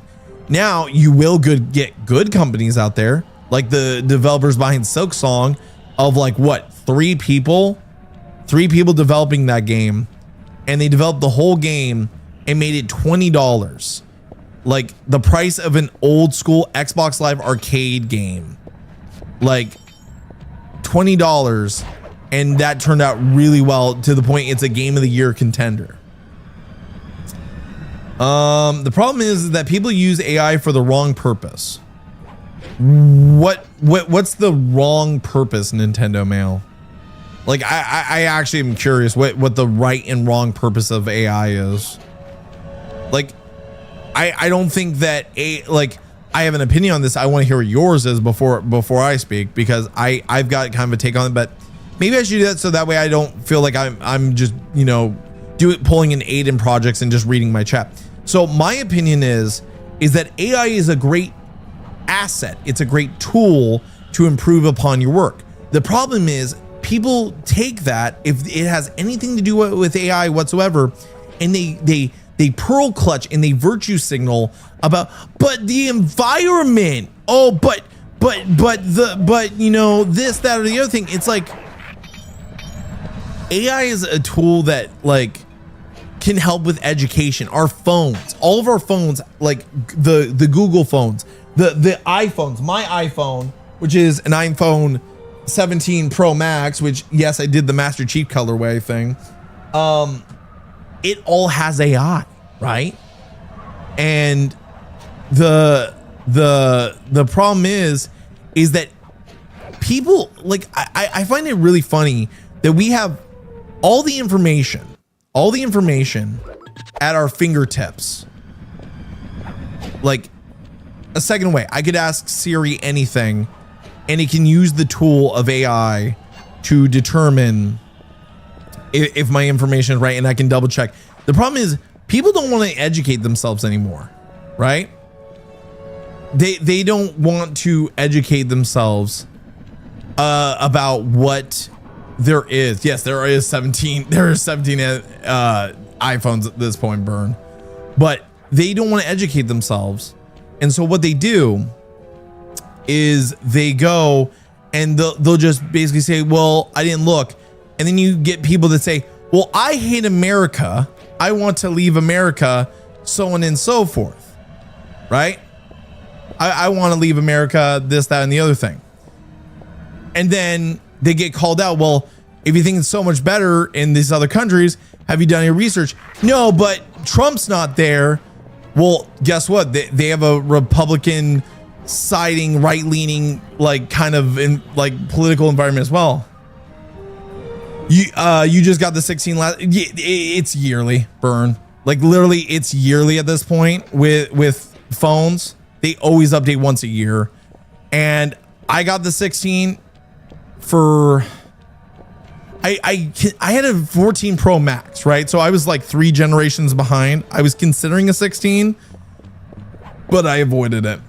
S1: Now you will get good companies out there, like the developers behind Silk Song, of like, what, 3 people developing that game, and they developed the whole game and made it $20, like the price of an old school Xbox Live arcade game, like $20, and that turned out really well, to the point it's a game of the year contender. The problem is that people use AI for the wrong purpose. What's the wrong purpose, Nintendo Mail? Like, I actually am curious what the right and wrong purpose of AI is. Like, I don't think that I have an opinion on this. I want to hear what yours is before I speak, because I've got kind of a take on it, but maybe I should do that so that way I don't feel like I'm just, you know, pulling an aid in projects and just reading my chat. So my opinion is that AI is a great asset. It's a great tool to improve upon your work. The problem is people take that, if it has anything to do with AI whatsoever, and they pearl clutch and they virtue signal about, but the environment, oh, but you know, this, that, or the other thing. It's like AI is a tool that like can help with education. Our phones, all of our phones, like the Google phones, the iPhones, my iPhone, which is an iPhone 17 Pro Max, which, yes, I did the Master Chief colorway thing. It all has AI, right? And the problem is that people, like, I find it really funny that we have all the information at our fingertips. Like a second away, I could ask Siri anything and it can use the tool of AI to determine if my information is right, and I can double check. The problem is people don't want to educate themselves anymore, right? They don't want to educate themselves about what there is. Yes, there are 17 iPhones at this point, Burn, but they don't want to educate themselves. And so what they do is they go and they'll just basically say, well, I didn't look. And then you get people that say, well, I hate America, I want to leave America, so on and so forth, right? I want to leave America, this, that, and the other thing. And then they get called out. Well, if you think it's so much better in these other countries, have you done your research? No, but Trump's not there. Well, guess what? They have a Republican siding, right-leaning, like kind of in like political environment as well. You just got the 16 last. It's yearly, Burn. Like literally, it's yearly at this point with phones. They always update once a year, and I got the 16 for. I had a 14 Pro Max, right? So I was like 3 generations behind. I was considering a 16, but I avoided it.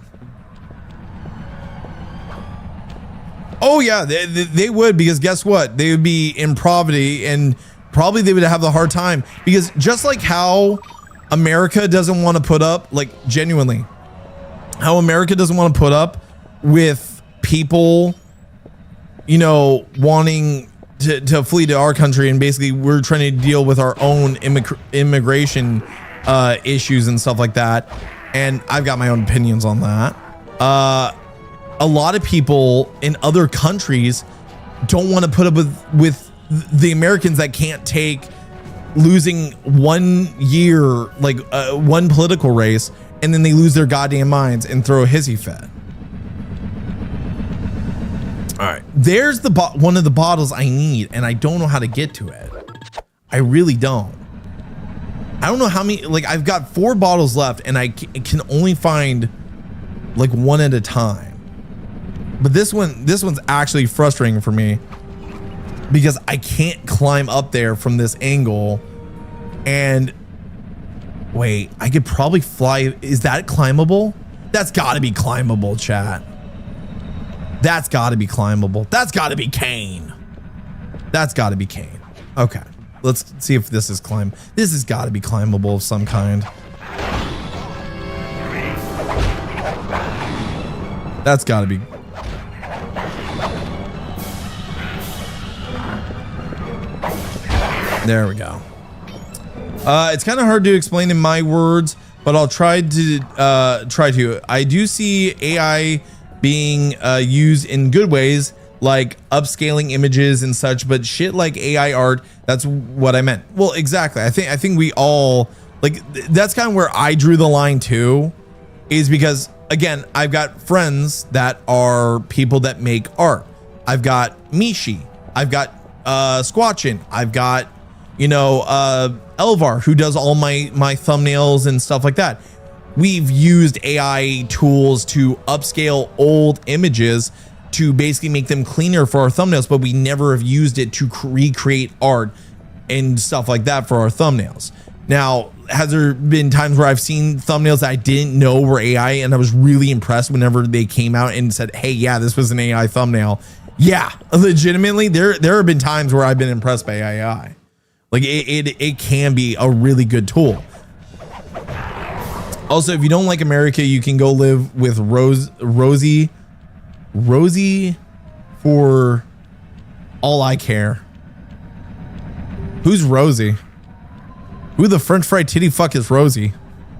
S1: Oh yeah, they would, because guess what? They would be in poverty, and probably they would have a hard time, because just like how America doesn't want to put up, like genuinely, how America doesn't want to put up with people, you know, wanting to flee to our country, and basically we're trying to deal with our own immigration issues and stuff like that. And I've got my own opinions on that. A lot of people in other countries don't want to put up with the Americans that can't take losing 1 year, like one political race, and then they lose their goddamn minds and throw a hissy fit. All right, there's one of the bottles I need, and I don't know how to get to it. I really don't. I don't know how many, like I've got 4 bottles left, and I can only find like one at a time. But this one's actually frustrating for me, because I can't climb up there from this angle. And wait, I could probably fly. Is that climbable? That's got to be climbable, chat. That's got to be climbable. That's got to be Kane. That's got to be Kane. Okay, let's see if this is climb. This has got to be climbable of some kind. That's got to be. There we go. It's kind of hard to explain in my words, but I'll try to. I do see AI being used in good ways, like upscaling images and such, but shit like AI art, that's what I meant. Well, exactly. I think we all Like that's kind of where I drew the line too, is because again, I've got friends that are people that make art. I've got Mishi, I've got Squatchin, I've got, you know, Elvar, who does all my thumbnails and stuff like that. We've used AI tools to upscale old images to basically make them cleaner for our thumbnails, but we never have used it to recreate art and stuff like that for our thumbnails. Now, has there been times where I've seen thumbnails that I didn't know were AI and I was really impressed whenever they came out and said, hey, yeah, this was an AI thumbnail? Yeah, legitimately, there have been times where I've been impressed by AI. Like it can be a really good tool. Also, if you don't like America, you can go live with Rosie for all I care. Who's Rosie? Who the French fried titty fuck is Rosie?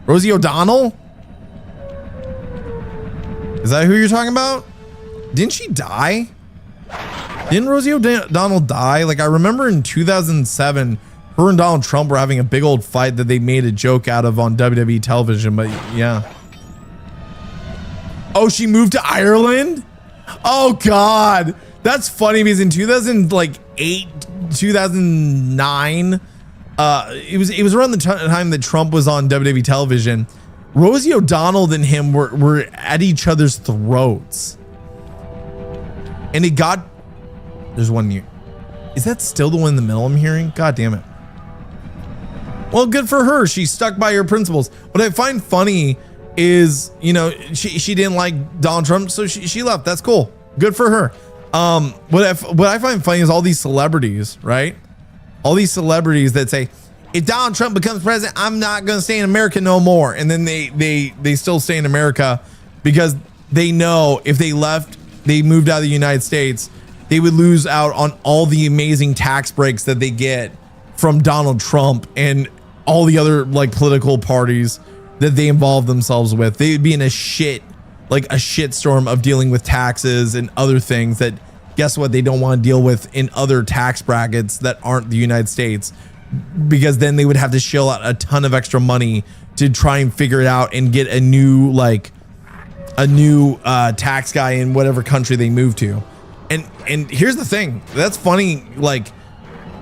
S1: Rosie O'Donnell? Is that who you're talking about? Didn't she die? Didn't Rosie O'Donnell die? Like I remember in 2007, her and Donald Trump were having a big old fight that they made a joke out of on WWE television, but yeah. Oh, she moved to Ireland? Oh God. That's funny because in 2008, 2009, it was around the time that Trump was on WWE television. Rosie O'Donnell and him were at each other's throats. And it got, there's one new. Is that still the one in the middle I'm hearing? God damn it. Well, good for her. She stuck by her principles. What I find funny is, you know, she didn't like Donald Trump, so she left. That's cool. Good for her. What I find funny is all these celebrities, right? All these celebrities that say, if Donald Trump becomes president, I'm not going to stay in America no more. And then they still stay in America because they know if they left, they moved out of the United States, they would lose out on all the amazing tax breaks that they get from Donald Trump and all the other like political parties that they involve themselves with. They would be in a shitstorm of dealing with taxes and other things that, guess what, they don't want to deal with in other tax brackets that aren't the United States, because then they would have to shell out a ton of extra money to try and figure it out and get a new tax guy in whatever country they move to. And here's the thing that's funny, like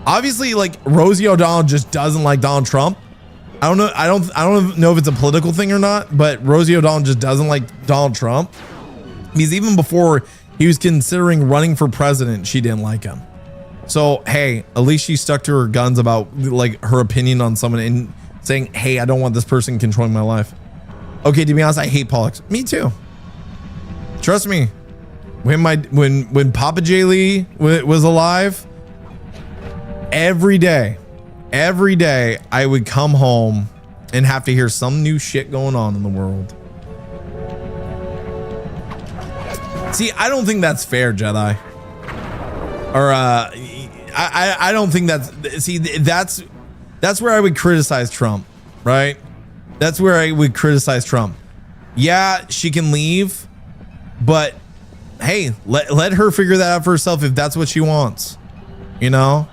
S1: obviously like Rosie O'Donnell just doesn't like Donald Trump. I don't know if it's a political thing or not, but Rosie O'Donnell just doesn't like Donald Trump, because even before he was considering running for president, she didn't like him. So hey, at least she stuck to her guns about like her opinion on someone and saying, hey, I don't want this person controlling my life. Okay, to be honest, I hate politics. Me too. Trust me. When Papa J. Lee was alive, every day I would come home and have to hear some new shit going on in the world. See, I don't think that's fair, Jedi. Or I don't think that's where I would criticize Trump, right? That's where I would criticize Trump. Yeah, she can leave, but hey, let her figure that out for herself if that's what she wants. You know?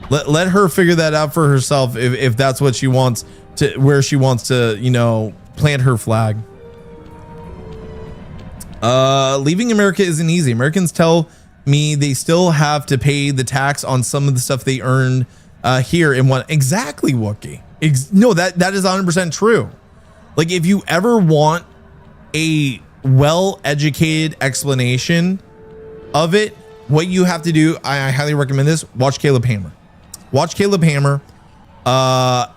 S1: Let her figure that out for herself if that's what she wants to, where she wants to, you know, plant her flag. Leaving America isn't easy. Americans tell me they still have to pay the tax on some of the stuff they earned here in one. Exactly, Wookie. No, that is 100% true. Like if you ever want a well-educated explanation of it, what you have to do, I highly recommend this. Watch Caleb Hammer. Watch Caleb Hammer.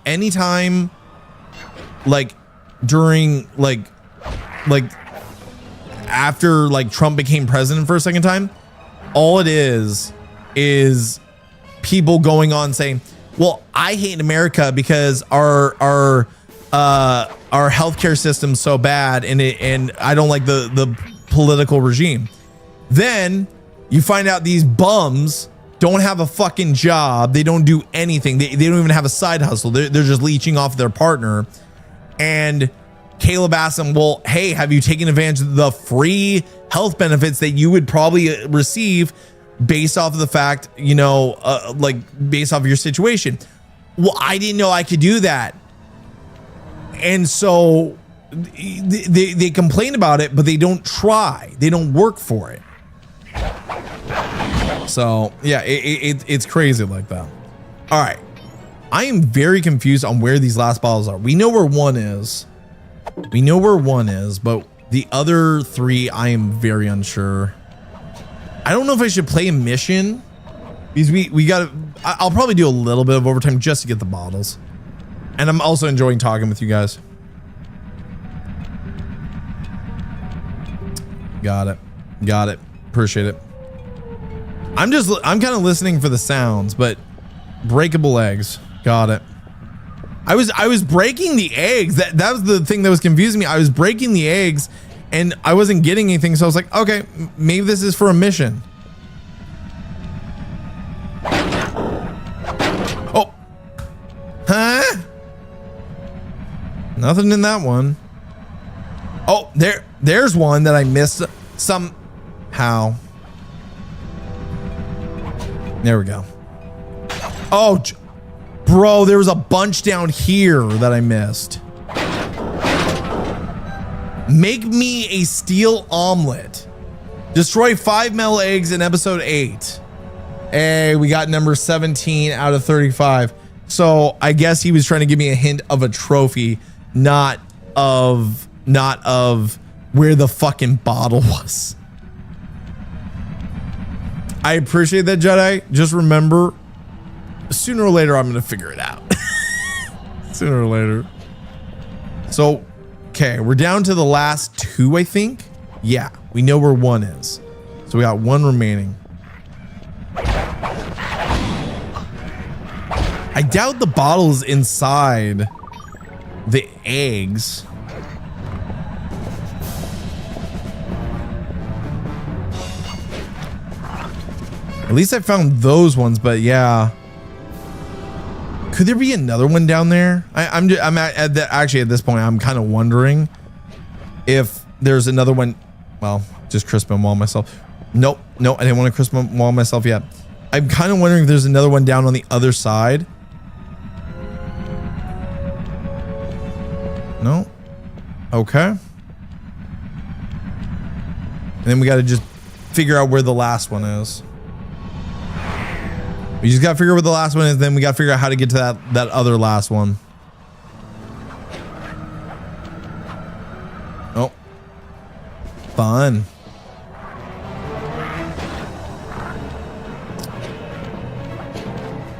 S1: Anytime, like during like after like Trump became president for a second time, all it is people going on saying, well, I hate America because our healthcare system's so bad and I don't like the political regime. Then you find out these bums don't have a fucking job. They don't do anything. They don't even have a side hustle. They're just leeching off their partner. And Caleb asked him, well, hey, have you taken advantage of the free health benefits that you would probably receive based off of the fact, you know, like based off of your situation? Well, I didn't know I could do that. And so they complain about it, but they don't try. They don't work for it. So yeah, it's crazy like that. All right. I am very confused on where these last bottles are. We know where one is. We know where one is, but the other three, I am very unsure. I don't know if I should play a mission because we got to, I'll probably do a little bit of overtime just to get the bottles. And I'm also enjoying talking with you guys. Got it. Got it. Appreciate it. I'm kind of listening for the sounds, but breakable eggs. Got it. I was breaking the eggs. That was the thing that was confusing me. I was breaking the eggs and I wasn't getting anything. So I was like, okay, maybe this is for a mission. Oh, huh? Nothing in that one. Oh, there's one that I missed somehow. There we go. Oh, bro, there was a bunch down here that I missed. Make me a steel omelet. Destroy 5 metal eggs in episode 8. Hey, we got number 17 out of 35. So I guess he was trying to give me a hint of a trophy, not of where the fucking bottle was. I appreciate that, Jedi. Just remember, sooner or later, I'm going to figure it out. Sooner or later. So, okay, we're down to the last 2, I think. Yeah, we know where one is. So we got one remaining. I doubt the bottle's inside the eggs. At least I found those ones, but yeah. Could there be another one down there? Actually at this point, I'm kind of wondering if there's another one. Well, just crisp and wall myself. Nope, I didn't want to crisp and wall myself yet. I'm kind of wondering if there's another one down on the other side. No. Okay. And then we got to just figure out where the last one is. We just got to figure out where the last one is. Then we got to figure out how to get to that other last one. Oh. Fun.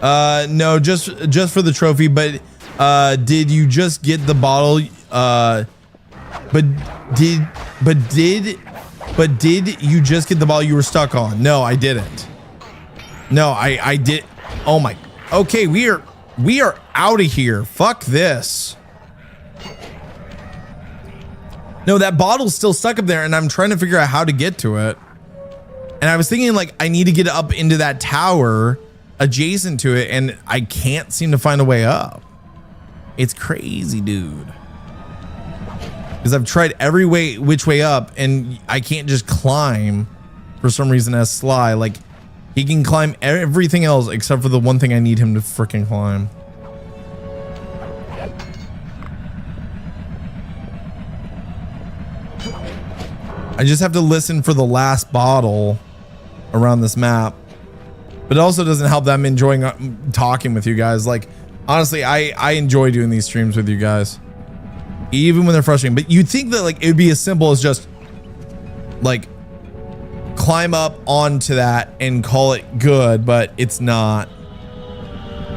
S1: No, just for the trophy, but did you just get the bottle? But did you just get the bottle you were stuck on? No, I didn't. No, I did. Oh my. Okay, we are out of here. Fuck this. No, that bottle's still stuck up there and I'm trying to figure out how to get to it. And I was thinking like I need to get up into that tower adjacent to it and I can't seem to find a way up. It's crazy, dude. Because I've tried every which way up and I can't just climb for some reason as Sly. Like he can climb everything else except for the one thing I need him to freaking climb. I just have to listen for the last bottle around this map. But it also doesn't help that I'm enjoying talking with you guys. Like, honestly, I enjoy doing these streams with you guys. Even when they're frustrating. But you'd think that like it would be as simple as just like climb up onto that and call it good, but it's not.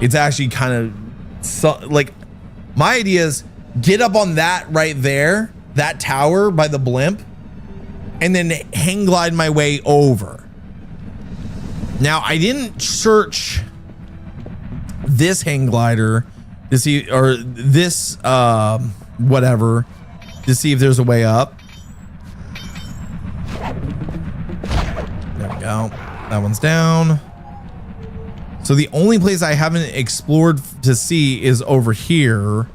S1: It's actually kind of like my idea is get up on that right there, that tower by the blimp, and then hang glide my way over. Now I didn't search this hang glider to see, or this whatever, to see if there's a way up. There we go. That one's down. So the only place I haven't explored to see is over here.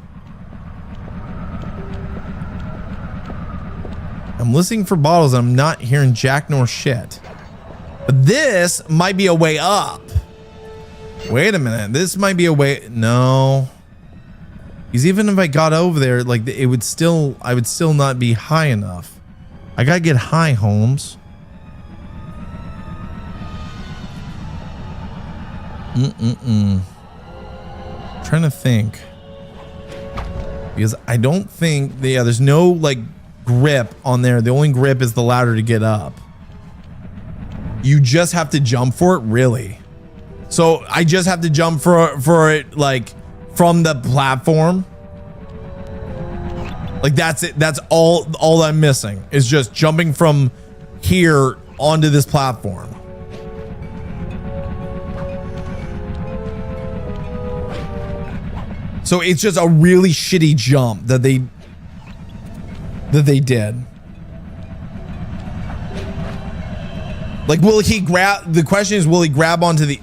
S1: I'm listening for bottles and I'm not hearing jack nor shit. But this might be a way up. Wait a minute. This might be a way. No. Because even if I got over there, like it would still, I would still not be high enough. I gotta get high, Holmes. Trying to think. Because I don't think, yeah, there's no like grip on there. The only grip is the ladder to get up. You just have to jump for it, really. So I just have to jump for it, like from the platform. Like that's it. That's all I'm missing is just jumping from here onto this platform. So it's just a really shitty jump that they did. Like, will he grab? The question is, will he grab onto the?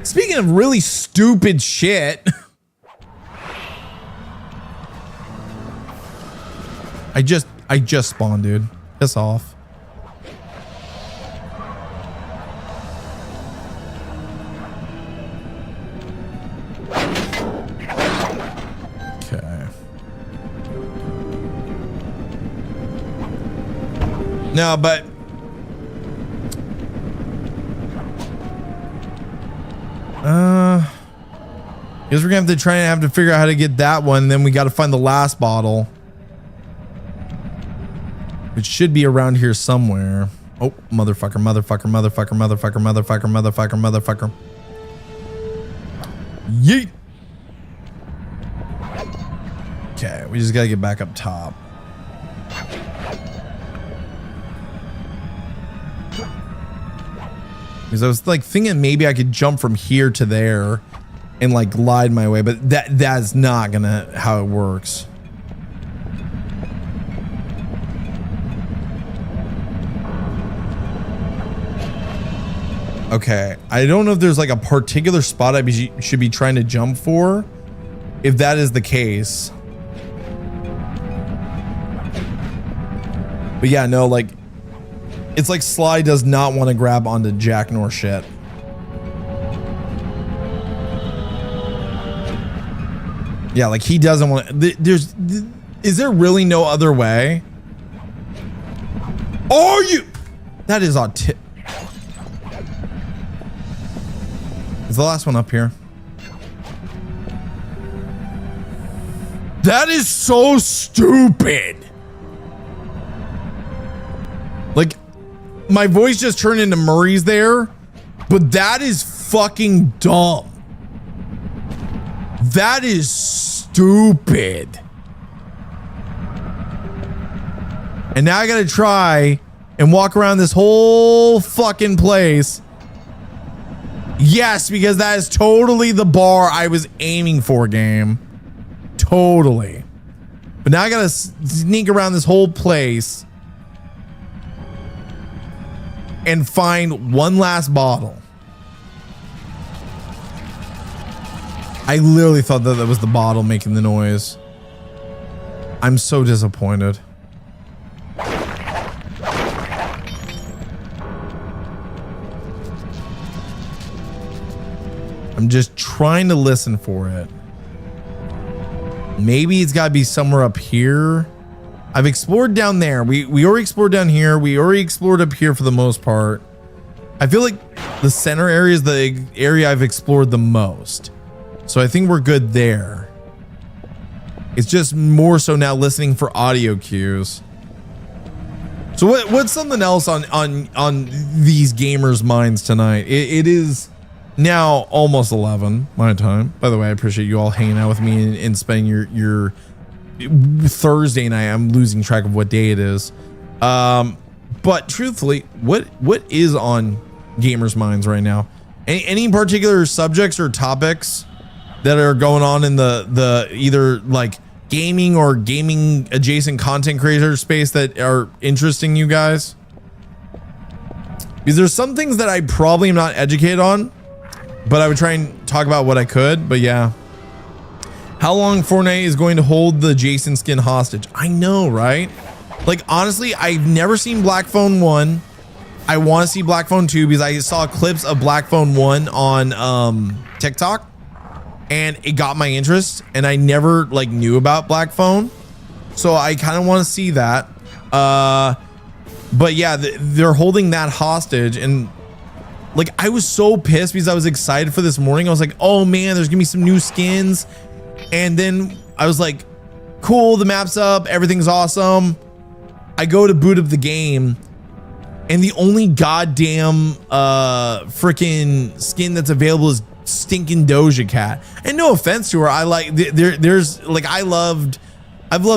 S1: Speaking of really stupid shit, I just spawned, dude. Piss off. No, but guess we're gonna have to figure out how to get that one. Then we got to find the last bottle, which should be around here somewhere. Oh, motherfucker, motherfucker, motherfucker, motherfucker, motherfucker, motherfucker, motherfucker. Yeet. Okay, we just gotta get back up top. Because I was like thinking maybe I could jump from here to there and like glide my way, but that's not gonna how it works. Okay, I don't know if there's like a particular spot I should be trying to jump for, if that is the case. But yeah, no, like it's like Sly does not want to grab onto Jack nor shit. Yeah, like he doesn't want to. Is there really no other way? Are you? That is on tip. Is the last one up here? That is so stupid. Like, my voice just turned into Murray's there, but that is fucking dumb. That is stupid. And now I gotta try and walk around this whole fucking place. Yes, because that is totally the bar I was aiming for, game. Totally. But now I gotta sneak around this whole place and find one last bottle. I literally thought that was the bottle making the noise. I'm so disappointed. I'm just trying to listen for it. Maybe it's got to be somewhere up here. I've explored down there. We already explored down here. We already explored up here for the most part. I feel like the center area is the area I've explored the most. So I think we're good there. It's just more so now listening for audio cues. So what's something else on these gamers' minds tonight? It is now almost 11 my time. By the way, I appreciate you all hanging out with me and spending your Thursday night. I'm losing track of what day it is. But truthfully, what is on gamers' minds right now? Any particular subjects or topics that are going on in the either like gaming or gaming adjacent content creator space that are interesting you guys? Because there's some things that I probably am not educated on, but I would try and talk about what I could. But yeah. How long Fortnite is going to hold the Jason skin hostage? I know, right? Like, honestly, I've never seen Black Phone 1. I want to see Black Phone 2 because I saw clips of Black Phone 1 on TikTok. and it got my interest, and I never like knew about Black Phone, so I kind of want to see that. But yeah, they're holding that hostage, and like I was so pissed because I was excited for this morning. I was like, oh man, there's gonna be some new skins, and then I was like, cool, the map's up, everything's awesome. I go to boot up the game, and the only goddamn freaking skin that's available is stinking Doja Cat. And no offense to her, I like there's like I've loved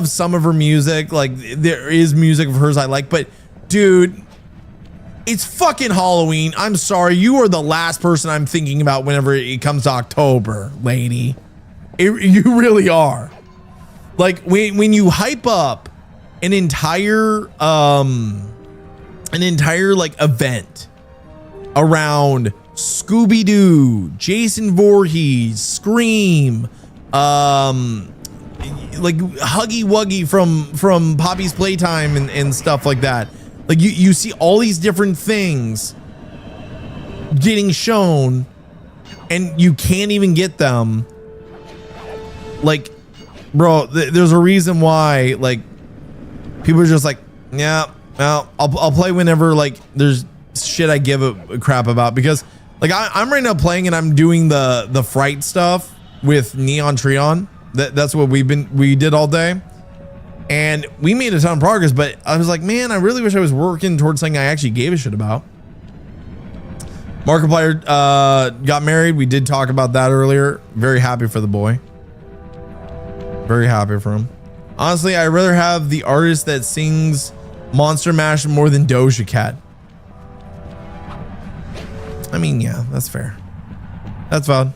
S1: some of her music. Like there is music of hers I like, but dude, it's fucking Halloween. I'm sorry, you are the last person I'm thinking about whenever it comes to October, lady. You really are. Like when you hype up an entire like event around Scooby-Doo, Jason Voorhees, Scream, like Huggy Wuggy from Poppy's Playtime and stuff like that. Like you see all these different things getting shown, and you can't even get them. Like, bro, there's a reason why like people are just like, yeah, well, I'll play whenever like there's shit I give a crap about, because like I'm right now playing and I'm doing the fright stuff with Neon Treon. That's what we did all day, and we made a ton of progress. But I was like, man, I really wish I was working towards something I actually gave a shit about. Markiplier got married. We did talk about that earlier. Very happy for the boy. Very happy for him. Honestly, I'd rather have the artist that sings Monster Mash more than Doja Cat. I mean, yeah, that's fair. That's valid.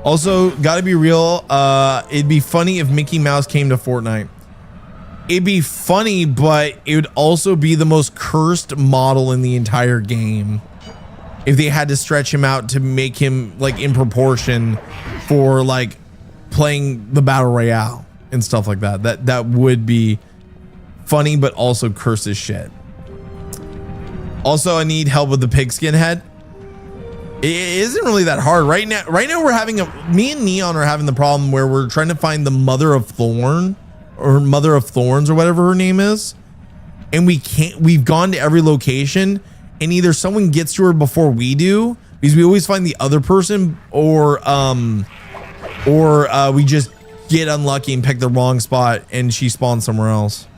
S1: Also, gotta be real, it'd be funny if Mickey Mouse came to Fortnite. It'd be funny, but it would also be the most cursed model in the entire game if they had to stretch him out to make him like in proportion for like playing the battle royale and stuff like that. That would be funny, but also cursed as shit. Also, I need help with the pigskin head. It isn't really that hard right now. Right now, me and Neon are having the problem where we're trying to find the Mother of Thorns or whatever her name is, and we can't. We've gone to every location, and either someone gets to her before we do, because we always find the other person, or we just get unlucky and pick the wrong spot, and she spawns somewhere else.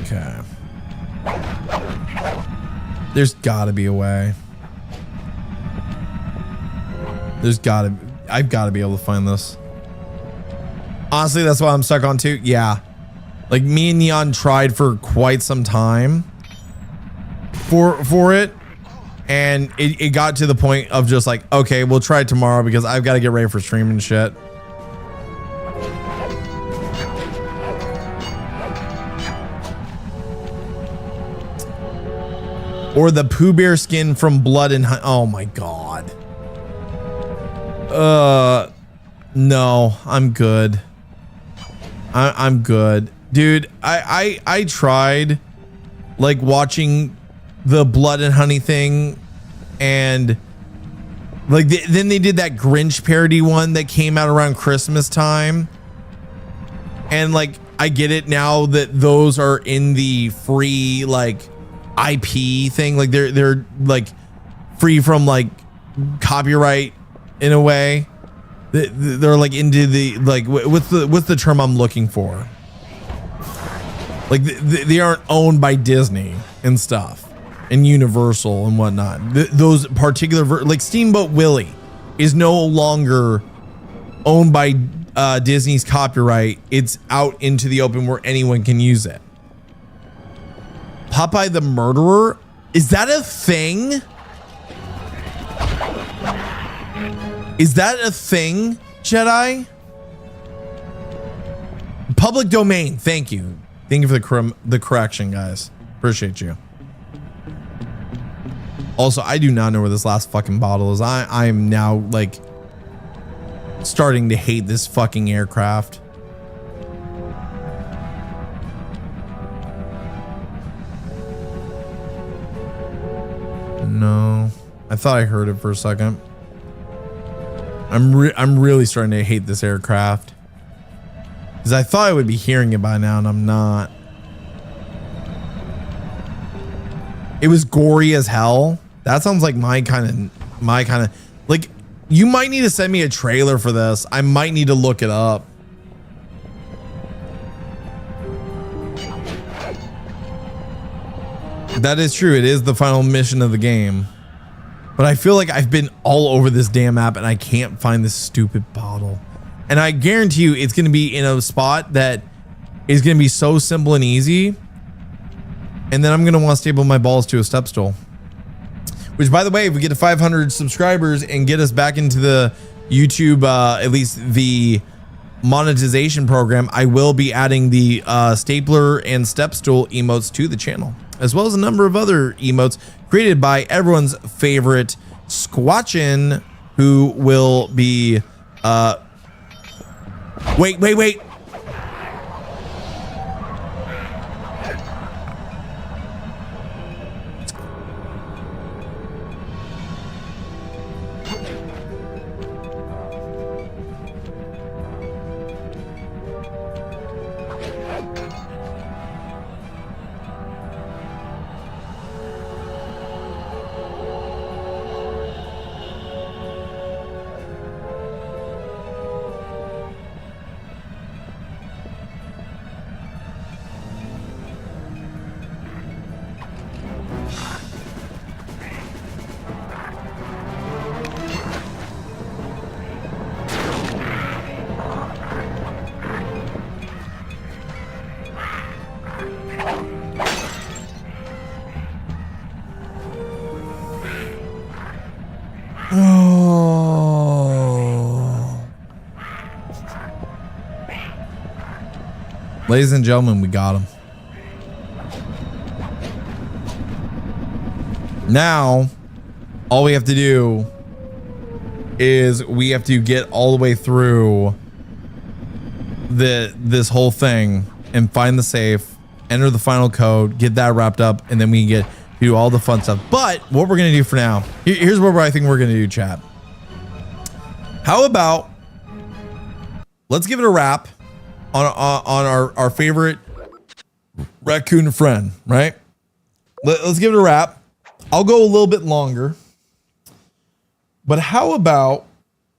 S1: Okay. There's gotta be a way. I've gotta be able to find this. Honestly, that's what I'm stuck on too. Yeah. Like me and Neon tried for quite some time for it. And it got to the point of just like, okay, we'll try it tomorrow because I've got to get ready for streaming and shit. Or the Pooh Bear skin from Blood and Honey. Oh my god. No, I'm good. I'm good, dude. I tried like watching the Blood and Honey thing, and like then they did that Grinch parody one that came out around Christmas time, and like I get it now that those are in the free like IP thing, like they're like free from like copyright in a way. They're like into the like what's the term I'm looking for? Like they aren't owned by Disney and stuff and Universal and whatnot. Those particular like Steamboat Willie is no longer owned by Disney's copyright. It's out into the open where anyone can use it. Popeye the Murderer, is that a thing? Is that a thing, Jedi? Public domain. Thank you. Thank you for the correction, guys. Appreciate you. Also, I do not know where this last fucking bottle is. I am now like starting to hate this fucking aircraft. No, I thought I heard it for a second. I'm really starting to hate this aircraft because I thought I would be hearing it by now, and I'm not. It was gory as hell. That sounds like my kind of like. You might need to send me a trailer for this. I might need to look it up. That is true. It is the final mission of the game. But I feel like I've been all over this damn map and I can't find this stupid bottle. And I guarantee you it's going to be in a spot that is going to be so simple and easy. And then I'm going to want to staple my balls to a step stool. Which, by the way, if we get to 500 subscribers and get us back into the YouTube, at least the monetization program, I will be adding the stapler and step stool emotes to the channel, as well as a number of other emotes created by everyone's favorite Squatchin, who will be wait. Ladies and gentlemen, we got him. Now, all we have to do is we have to get all the way through this whole thing and find the safe, enter the final code, get that wrapped up, and then we can do all the fun stuff. But what we're gonna do for now, here's what I think we're gonna do, chat. How about let's give it a wrap on our favorite raccoon friend, right? Let's give it a wrap. I'll go a little bit longer, but how about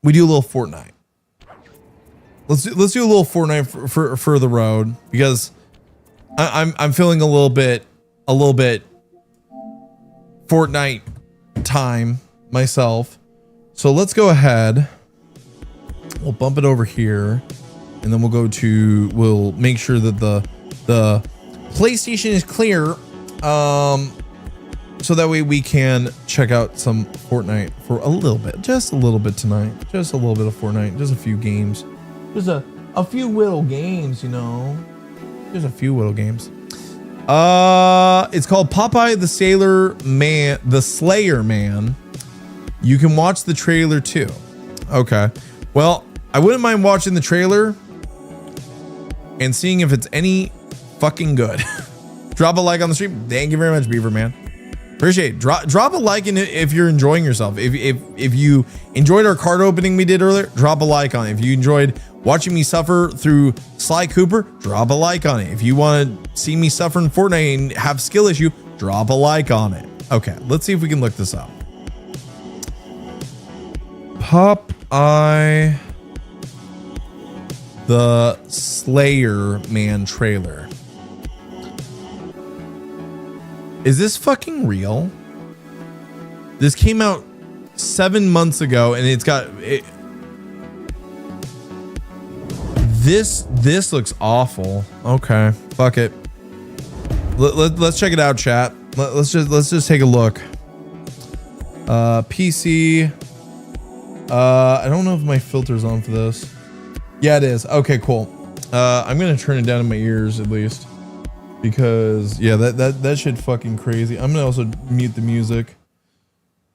S1: we do a little Fortnite? Let's do a little Fortnite for the road, because I'm feeling a little bit Fortnite time myself. So let's go ahead. We'll bump it over here, and then we'll make sure that the PlayStation is clear, so that way we can check out some Fortnite for a little bit, just a little bit tonight, just a little bit of Fortnite, just a few games, just a few little games, you know, just a few little games. It's called Popeye the Slayer Man. You can watch the trailer too. Okay, well, I wouldn't mind watching the trailer and seeing if it's any fucking good. Drop a like on the stream. Thank you very much, Beaver Man. Appreciate it. Drop a like if you're enjoying yourself. If you enjoyed our card opening we did earlier, drop a like on it. If you enjoyed watching me suffer through Sly Cooper, drop a like on it. If you want to see me suffer in Fortnite and have skill issue, drop a like on it. Okay, let's see if we can look this up. Popeye the Slayer Man trailer. Is this fucking real? This came out 7 months ago, and it's got it. This looks awful. Okay, fuck it. Let's check it out, chat. Let's just take a look. PC. I don't know if my filter's on for this. Yeah, it is. Okay, cool. I'm gonna turn it down in my ears at least, because yeah, that shit fucking crazy. I'm gonna also mute the music.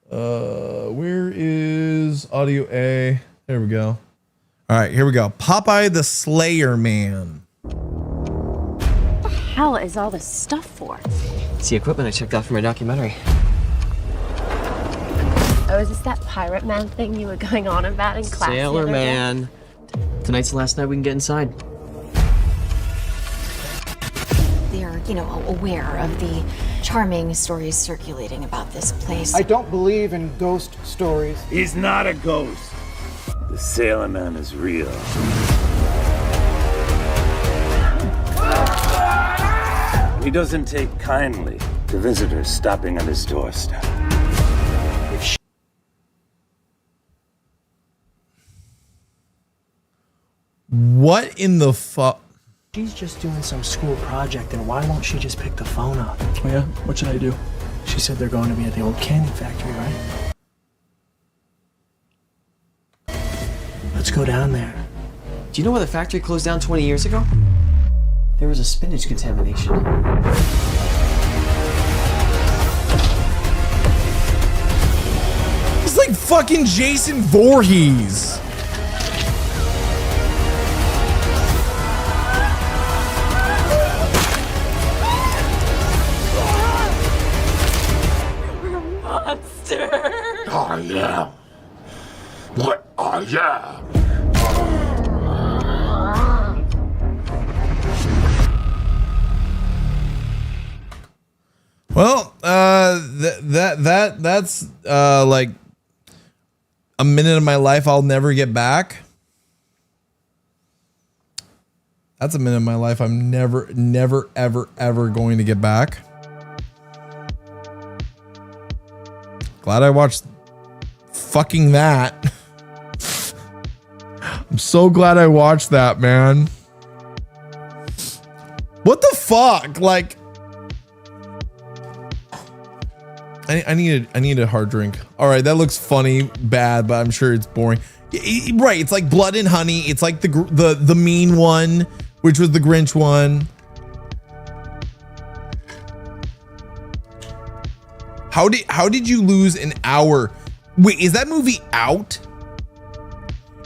S1: Where is audio A? There we go. All right, here we go. Popeye the Slayer Man.
S9: What the hell is all this stuff for?
S10: It's the equipment I checked out for my documentary. Oh, is this that pirate man thing you were going on about in class?
S11: Sailor man. Tonight's the last night we can get inside.
S12: They're, aware of the charming stories circulating about this place.
S13: I don't believe in ghost stories.
S14: He's not a ghost. The Sailor Man is real. He doesn't take kindly to visitors stopping on his doorstep.
S1: What in the fuck?
S13: She's just doing some school project, and why won't she just pick the phone up?
S15: Oh yeah? What should I do?
S13: She said they're going to be at the old candy factory, right? Let's go down there.
S11: Do you know where the factory closed down 20 years ago? There was a spinach contamination.
S1: It's like fucking Jason Voorhees.
S10: Monster.
S14: I am what I am.
S1: Well, that's like a minute of my life I'll never get back. That's a minute of my life I'm never, ever going to get back. Glad I watched fucking that. I'm so glad I watched that, man. What the fuck? Like, I need a hard drink. All right, that looks funny, bad, but I'm sure it's boring. Right, it's like Blood and Honey. It's like the mean one, which was the Grinch one. How did you lose an hour? Wait, is that movie out?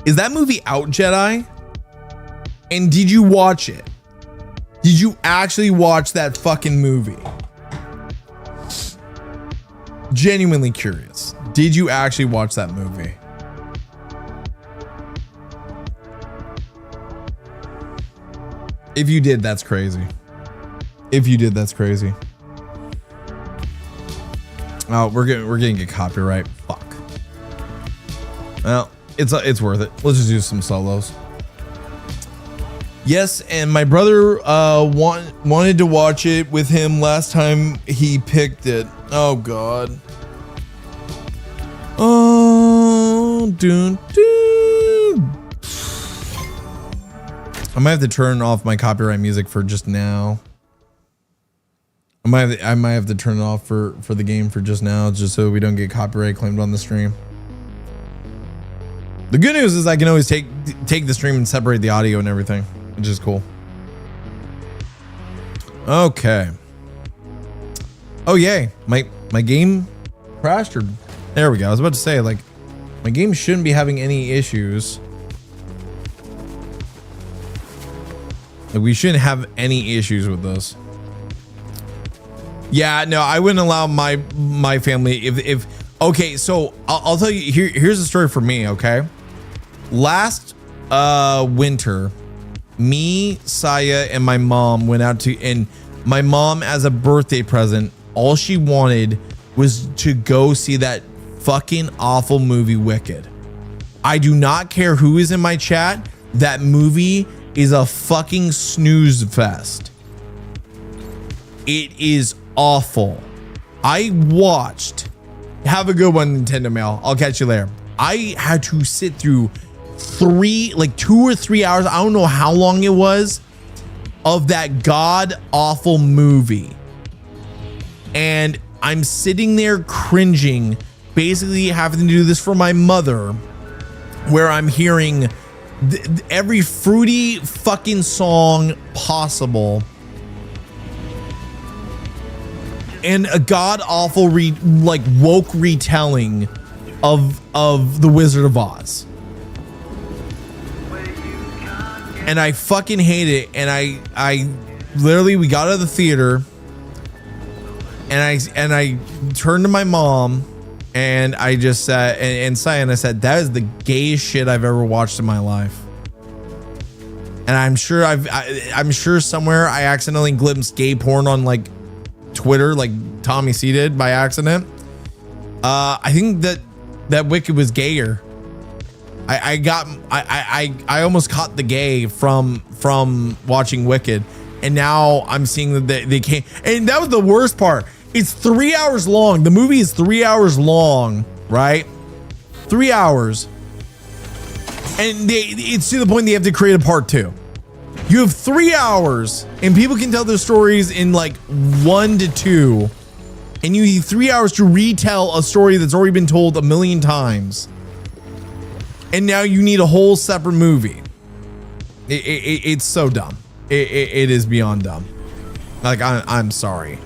S1: Is that movie out, Jedi? And did you watch it? Did you actually watch that fucking movie? Genuinely curious. Did you actually watch that movie? If you did, that's crazy. If you did, that's crazy. Oh, we're gonna get copyright. Fuck. Well, it's worth it. Let's just do some solos. Yes, and my brother wanted to watch it with him last time he picked it. Oh God. Oh, dun. I might have to turn off my copyright music for just now. I might have to turn it off for the game for just now, just so we don't get copyright claimed on the stream. The good news is I can always take the stream and separate the audio and everything, which is cool. Okay. Oh yay, my game crashed, or there we go. I was about to say, like, my game shouldn't be having any issues. Like, we shouldn't have any issues with this. Yeah, no, I wouldn't allow my family if okay, so I'll tell you, here's the story for me, okay? Last winter, me, Saya, and my mom went out to, and my mom, as a birthday present, all she wanted was to go see that fucking awful movie Wicked. I do not care who is in my chat, that movie is a fucking snooze fest. It is awful. I watched, have a good one, Nintendo Mail. I'll catch you later. I had to sit through 2 or 3 hours, I don't know how long it was, of that god awful movie. And I'm sitting there cringing, basically having to do this for my mother, where I'm hearing every fruity fucking song possible, and a god awful woke retelling of The Wizard of Oz. And I fucking hate it. And I literally, we got out of the theater, and I turned to my mom, And I just said, and Cyan, I said, that is the gayest shit I've ever watched in my life. And I'm sure I'm sure somewhere I accidentally glimpsed gay porn on like Twitter, like Tommy C did by accident. I think that Wicked was gayer. I almost caught the gay from watching Wicked, and now I'm seeing that they came, and that was the worst part. It's 3 hours long. The movie is 3 hours long, right? 3 hours. And it's to the point they have to create a part 2. You have 3 hours and people can tell their stories in like 1 to 2. And you need 3 hours to retell a story that's already been told a million times. And now you need a whole separate movie. It's so dumb. It is beyond dumb. Like, I'm sorry.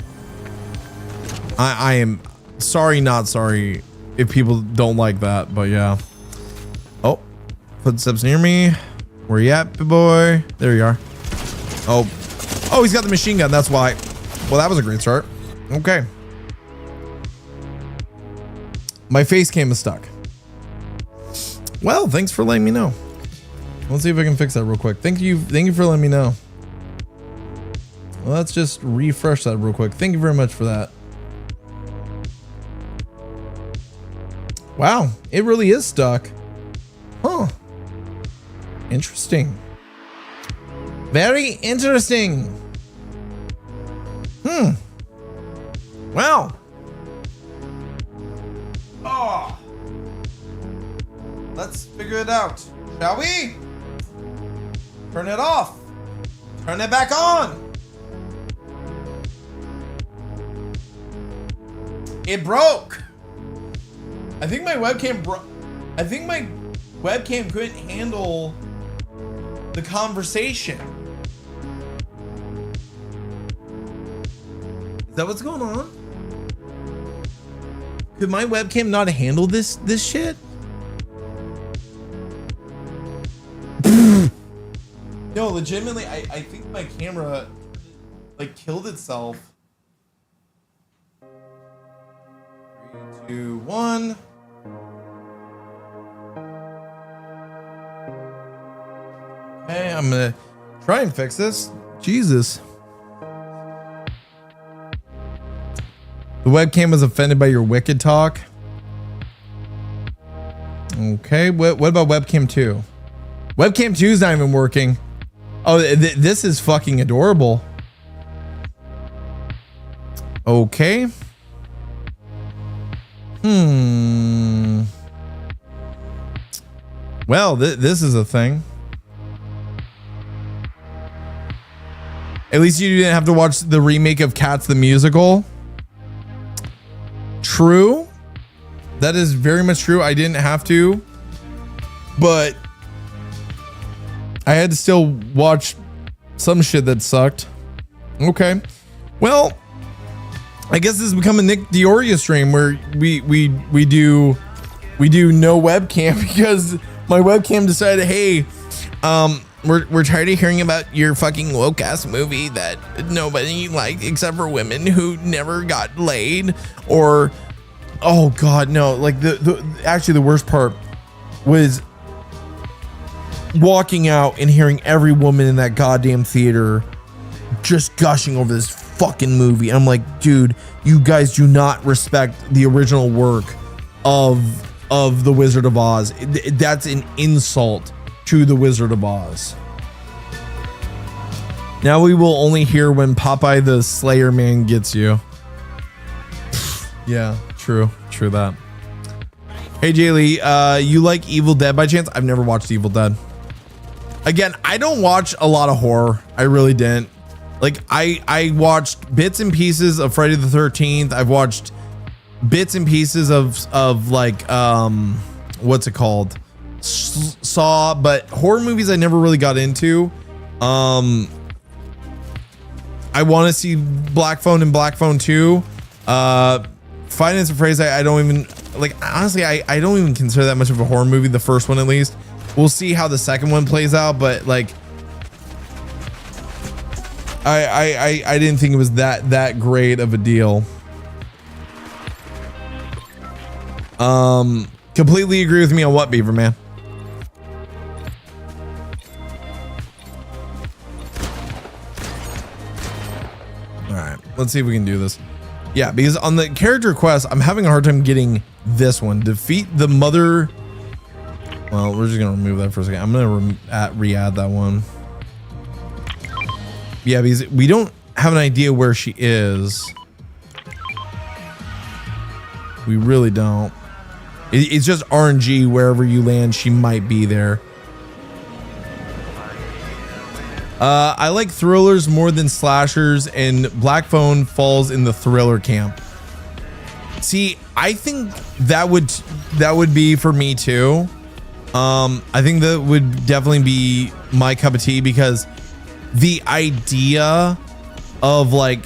S1: I am sorry, not sorry if people don't like that, but yeah. Oh, footsteps near me. Where you at, big boy? There you are. Oh, he's got the machine gun. That's why. Well, that was a great start. Okay. My face cam is stuck. Well, thanks for letting me know. Let's see if I can fix that real quick. Thank you for letting me know. Well, let's just refresh that real quick. Thank you very much for that. Wow, it really is stuck. Huh. Interesting. Very interesting. Well. Oh. Let's figure it out, shall we? Turn it off. Turn it back on. It broke. I think my webcam broke. I think my webcam couldn't handle the conversation. Is that what's going on? Could my webcam not handle this shit? No, legitimately, I think my camera like killed itself. 3, 2, 1. Okay, I'm gonna try and fix this. Jesus. The webcam was offended by your wicked talk. Okay, what about webcam 2? Webcam 2 is not even working. Oh, this is fucking adorable. Okay. Well, this is a thing. At least you didn't have to watch the remake of Cats the Musical. True. That is very much true. I didn't have to, but I had to still watch some shit that sucked. Okay. Well, I guess this has become a Nick Dioria stream where we do no webcam because my webcam decided, hey, we're tired of hearing about your fucking woke ass movie that nobody liked except for women who never got laid, or oh god, no, like actually the worst part was walking out and hearing every woman in that goddamn theater just gushing over this fucking movie. I'm like, dude, you guys do not respect the original work of The Wizard of Oz. That's an insult to The Wizard of Oz. Now we will only hear when Popeye the Slayer Man gets you. Yeah, true that. Hey Jaylee, you like Evil Dead by chance? I've never watched Evil Dead. Again, I don't watch a lot of horror. I really didn't. Like I watched bits and pieces of Friday the 13th. I've watched bits and pieces of like what's it called? Saw, but horror movies I never really got into. I want to see Black Phone and Black Phone 2. Finance and Phrase, I don't even like, honestly, I don't even consider that much of a horror movie, the first one at least. We'll see how the second one plays out, but like I didn't think it was that great of a deal. Completely agree with me on what, Beaver Man? All right, let's see if we can do this. Yeah, because on the character quest, I'm having a hard time getting this one. Defeat the mother. Well, we're just gonna remove that for a second. I'm gonna re-add that one. Yeah, because we don't have an idea where she is. We really don't. It's just RNG. Wherever you land, she might be there. I like thrillers more than slashers, and Black Phone falls in the thriller camp. See, I think that would be for me too. I think that would definitely be my cup of tea, because the idea of like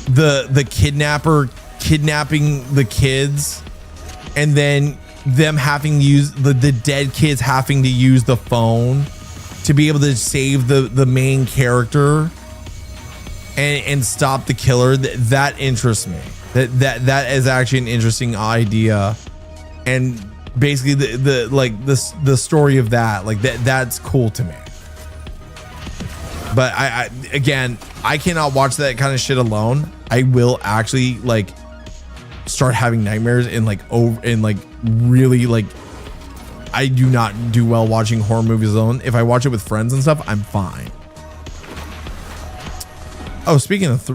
S1: the kidnapper kidnapping the kids and then them having to use the dead kids having to use the phone to be able to save the main character and stop the killer, that interests me. That is actually an interesting idea, and basically the story of that, like that's cool to me. But I again, I cannot watch that kind of shit alone. I will actually like start having nightmares and like really like, I do not do well watching horror movies alone. If I watch it with friends and stuff, I'm fine. Oh, speaking of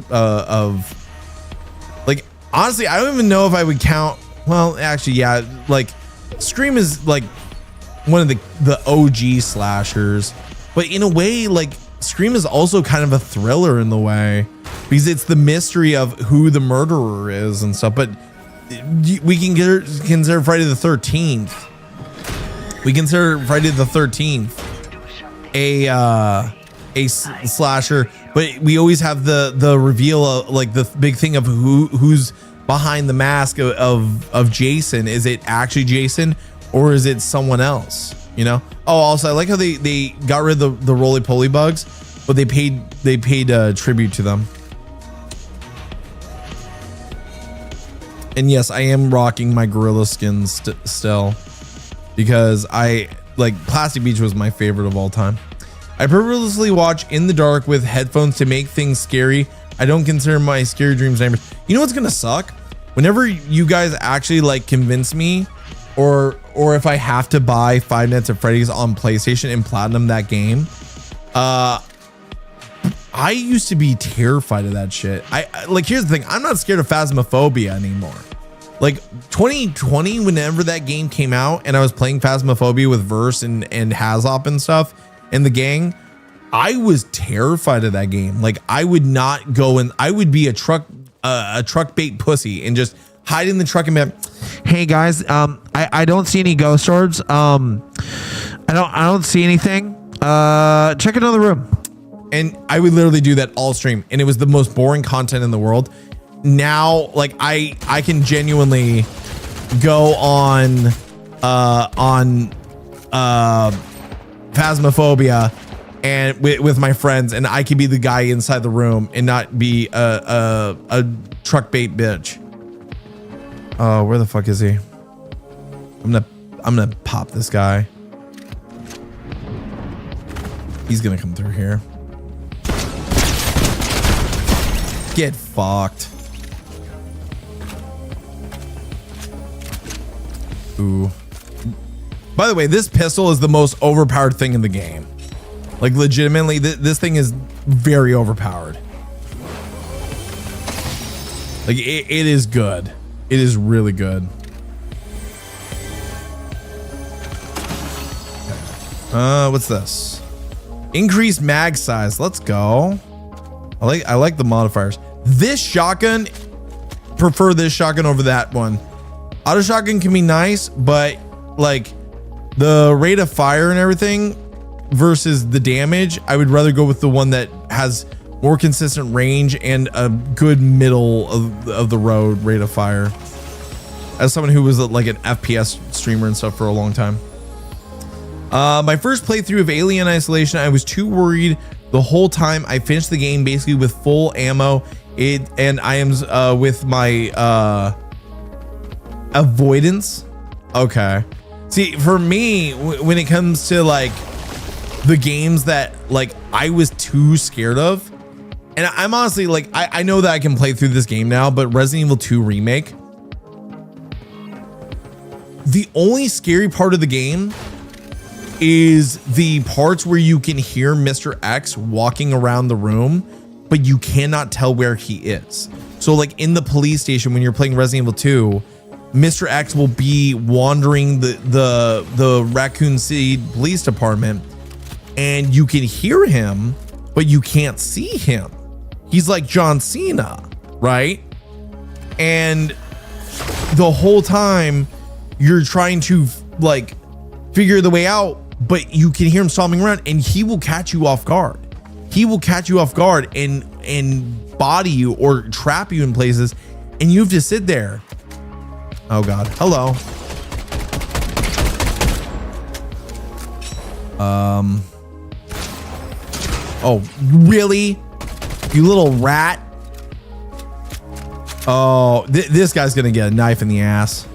S1: like, honestly, I don't even know if I would count. Well, actually, yeah, like Scream is like one of the OG slashers, but in a way, like Scream is also kind of a thriller in the way, because it's the mystery of who the murderer is and stuff. But we can consider Friday the 13th. We consider Friday the 13th a slasher, but we always have the reveal of like the big thing of who's behind the mask of Jason. Is it actually Jason, or is it someone else? You know? Oh, also I like how they got rid of the roly-poly bugs, but they paid tribute to them. And yes, I am rocking my gorilla skins still, because I like Plastic Beach was my favorite of all time. I purposely watch in the dark with headphones to make things scary. I don't consider my scary dreams nightmares. You know what's gonna suck? Whenever you guys actually like convince me, or if I have to buy Five Nights at Freddy's on PlayStation and platinum that game, I used to be terrified of that shit. I like, here's the thing, I'm not scared of Phasmophobia anymore. Like 2020, whenever that game came out and I was playing Phasmophobia with Verse and Hazop and stuff and the gang, I was terrified of that game. Like I would not go, and I would be a truck bait pussy and just hide in the truck and be like, hey guys, I don't see any ghost orbs. I don't see anything. Check another room. And I would literally do that all stream, and it was the most boring content in the world. Now, like I can genuinely go on Phasmophobia and with my friends, and I could be the guy inside the room and not be a truck bait bitch. Oh, where the fuck is he? I'm gonna pop this guy. He's gonna come through here. Get fucked. Ooh. By the way, this pistol is the most overpowered thing in the game. Like legitimately, this thing is very overpowered. Like it is good. It is really good. What's this? Increased mag size. Let's go. I like the modifiers. This shotgun, prefer this shotgun over that one. Auto shotgun can be nice, but like the rate of fire and everything versus the damage, I would rather go with the one that has more consistent range and a good middle of the road rate of fire. As someone who was like an FPS streamer and stuff for a long time. My first playthrough of Alien Isolation, I was too worried the whole time. I finished the game basically with full ammo. And I am with my Avoidance. Okay. See, for me, when it comes to like the games that like I was too scared of, and I'm honestly like, I know that I can play through this game now, but Resident Evil 2 Remake, the only scary part of the game is the parts where you can hear Mr. X walking around the room, but you cannot tell where he is. So like in the police station, when you're playing Resident Evil 2, Mr. X will be wandering the Raccoon City Police Department, and you can hear him, but you can't see him. He's like John Cena, right? And the whole time you're trying to like figure the way out, but you can hear him stomping around, and he will catch you off guard. He will catch you off guard and body you or trap you in places, and you have to sit there. Oh God, hello. Oh, really? You little rat. Oh, this guy's gonna get a knife in the ass.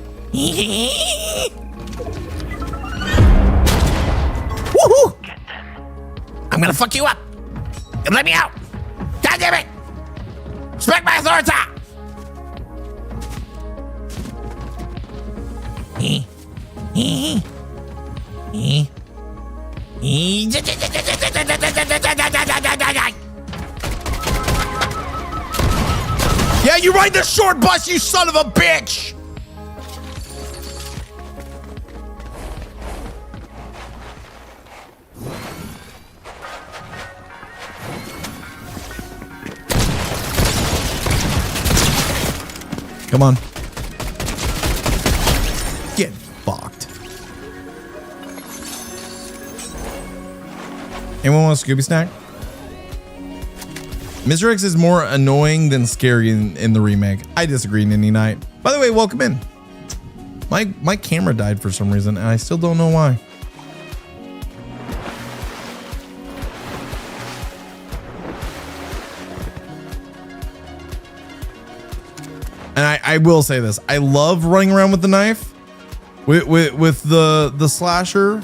S1: Woohoo! I'm gonna fuck you up. Let me out. God damn it. Respect my authority. Yeah, you ride the short bus, you son of a bitch! Come on. Get fucked. Anyone want a Scooby snack? Mr. X is more annoying than scary in the remake. I disagree, Ninny Knight. By the way, welcome in. My camera died for some reason, and I still don't know why. And I will say this: I love running around with the knife, with the slasher,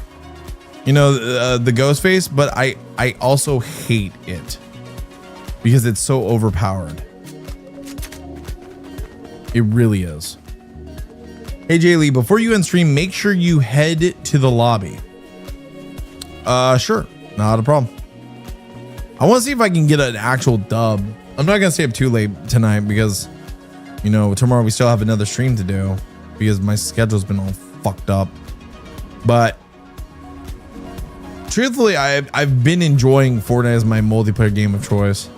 S1: you know, the ghost face. But I also hate it because it's so overpowered. It really is. Hey Jay Lee, before you end stream, make sure you head to the lobby. Sure, not a problem. I want to see if I can get an actual dub. I'm not gonna stay up too late tonight because, you know, tomorrow we still have another stream to do because my schedule's been all fucked up. But truthfully, I've been enjoying Fortnite as my multiplayer game of choice.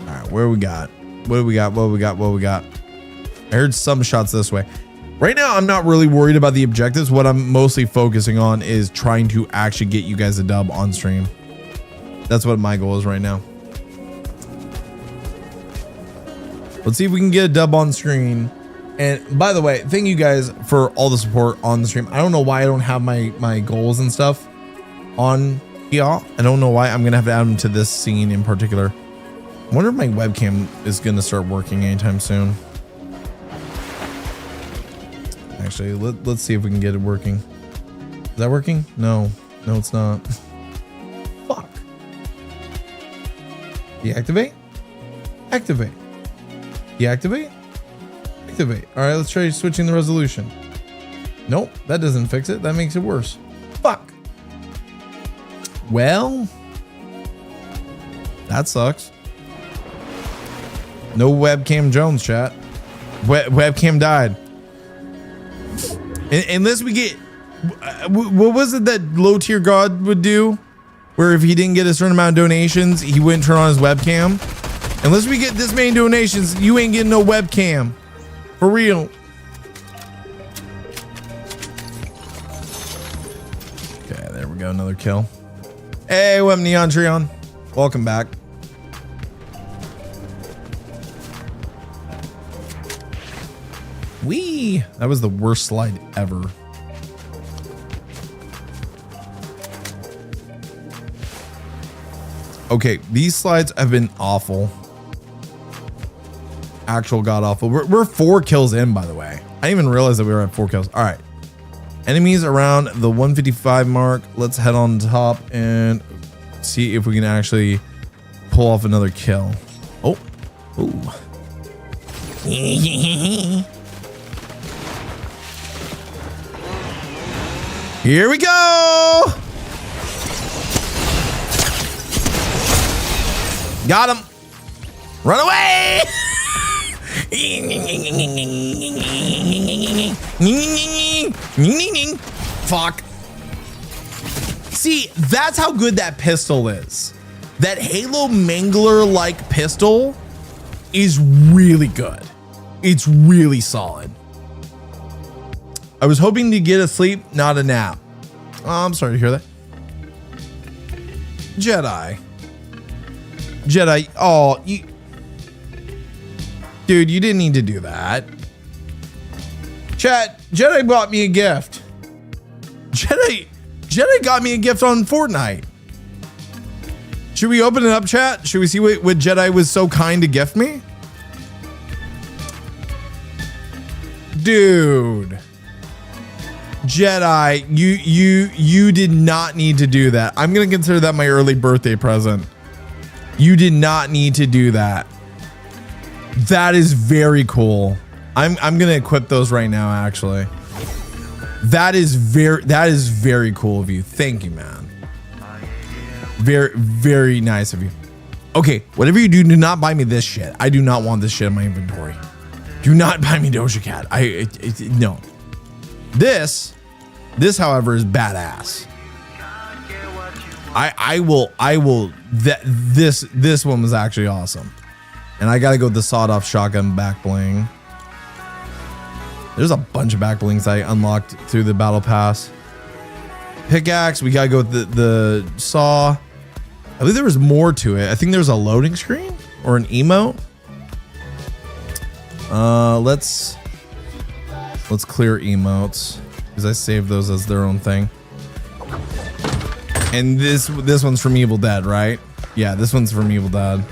S1: All right, where we got? What do we got? What we got? What we got? I heard some shots this way. Right now, I'm not really worried about the objectives. What I'm mostly focusing on is trying to actually get you guys a dub on stream. That's what my goal is right now. Let's see if we can get a dub on screen. And by the way, thank you guys for all the support on the stream. I don't know why I don't have my goals and stuff on here. I don't know why. I'm gonna have to add them to this scene in particular. I wonder if my webcam is gonna start working anytime soon. Actually, let's see if we can get it working. Is that working? No, it's not. Fuck. Deactivate? Activate. Deactivate? Activate. All right, let's try switching the resolution. Nope, that doesn't fix it. That makes it worse. Fuck. Well, that sucks. No webcam Jones, chat. Webcam died. Unless we get, what was it that low tier god would do? Where if he didn't get a certain amount of donations, he wouldn't turn on his webcam. Unless we get this many donations, you ain't getting no webcam. For real. Okay, there we go. Another kill. Hey, what's up, Neon Treon? Welcome back. Wee! That was the worst slide ever. Okay, these slides have been awful. actual god awful. We're 4 kills in, by the way. I didn't even realize that we were at 4 kills. All right. Enemies around the 155 mark. Let's head on top and see if we can actually pull off another kill. Oh. Ooh. Here we go. Got him. Run away. Fuck. See, that's how good that pistol is. That Halo Mangler like pistol is really good. It's really solid. I was hoping to get a sleep, not a nap. Oh, I'm sorry to hear that. Jedi. Oh, you... Dude, you didn't need to do that. Chat, Jedi bought me a gift. Jedi got me a gift on Fortnite. Should we open it up, chat? Should we see what Jedi was so kind to gift me? Dude. Jedi, you did not need to do that. I'm gonna consider that my early birthday present. You did not need to do that. That is very cool. I'm gonna equip those right now, actually. That is very cool of you. Thank you, man. Very nice of you. Okay, whatever you do not buy me this shit. I do not want this shit in my inventory. Do not buy me Doja Cat. No. This, however, is badass. I will. This one was actually awesome. And I gotta go with the sawed-off shotgun back bling. There's a bunch of back blings I unlocked through the battle pass. Pickaxe, we gotta go with the saw. I believe there was more to it. I think there's a loading screen or an emote. Let's clear emotes because I saved those as their own thing. And this one's from Evil Dead, right? Yeah, this one's from Evil Dead.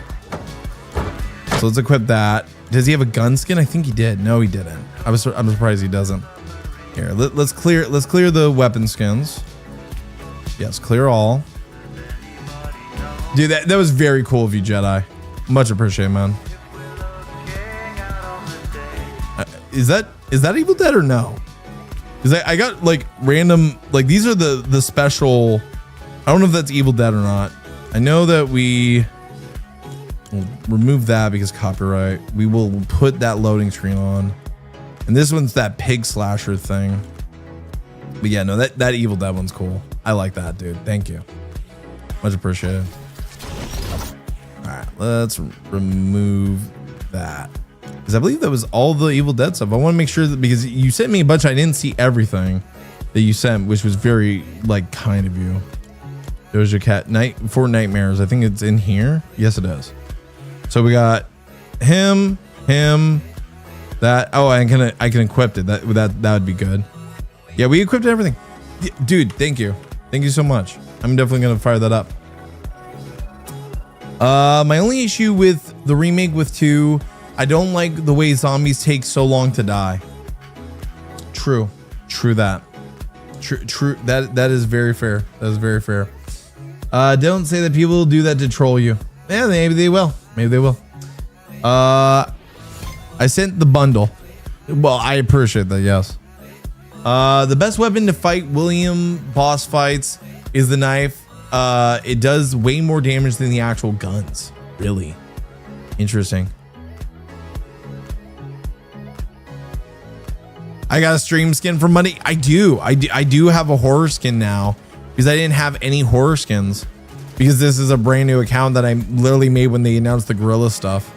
S1: So let's equip that. Does he have a gun skin? I think he did. No, he didn't. I'm surprised he doesn't. Here, let's clear the weapon skins. Yes, clear all. Dude, that was very cool of you, Jedi. Much appreciated, man. Is that Evil Dead or no? Because I got like random, like these are the special. I don't know if that's Evil Dead or not. I know that we will remove that because copyright. We will put that loading screen on. And this one's that pig slasher thing. But yeah, no, that Evil Dead one's cool. I like that, dude. Thank you. Much appreciated. All right, let's remove that. Because I believe that was all the Evil Dead stuff. I want to make sure that, because you sent me a bunch, I didn't see everything that you sent, which was very like kind of you. Doja Cat for Nightmares. I think it's in here. Yes, it is. So we got him, that. Oh, I can equip it. That would be good. Yeah, we equipped everything. Dude, thank you so much. I'm definitely gonna fire that up. My only issue with the remake with 2, I don't like the way zombies take so long to die. True that. True. That is very fair. That is very fair. Don't say that people do that to troll you. Yeah, maybe they will. I sent the bundle. Well, I appreciate that. Yes. The best weapon to fight William boss fights is the knife. It does way more damage than the actual guns. Really interesting. I got a stream skin for money. I do have a horror skin now because I didn't have any horror skins because this is a brand new account that I literally made when they announced the gorilla stuff.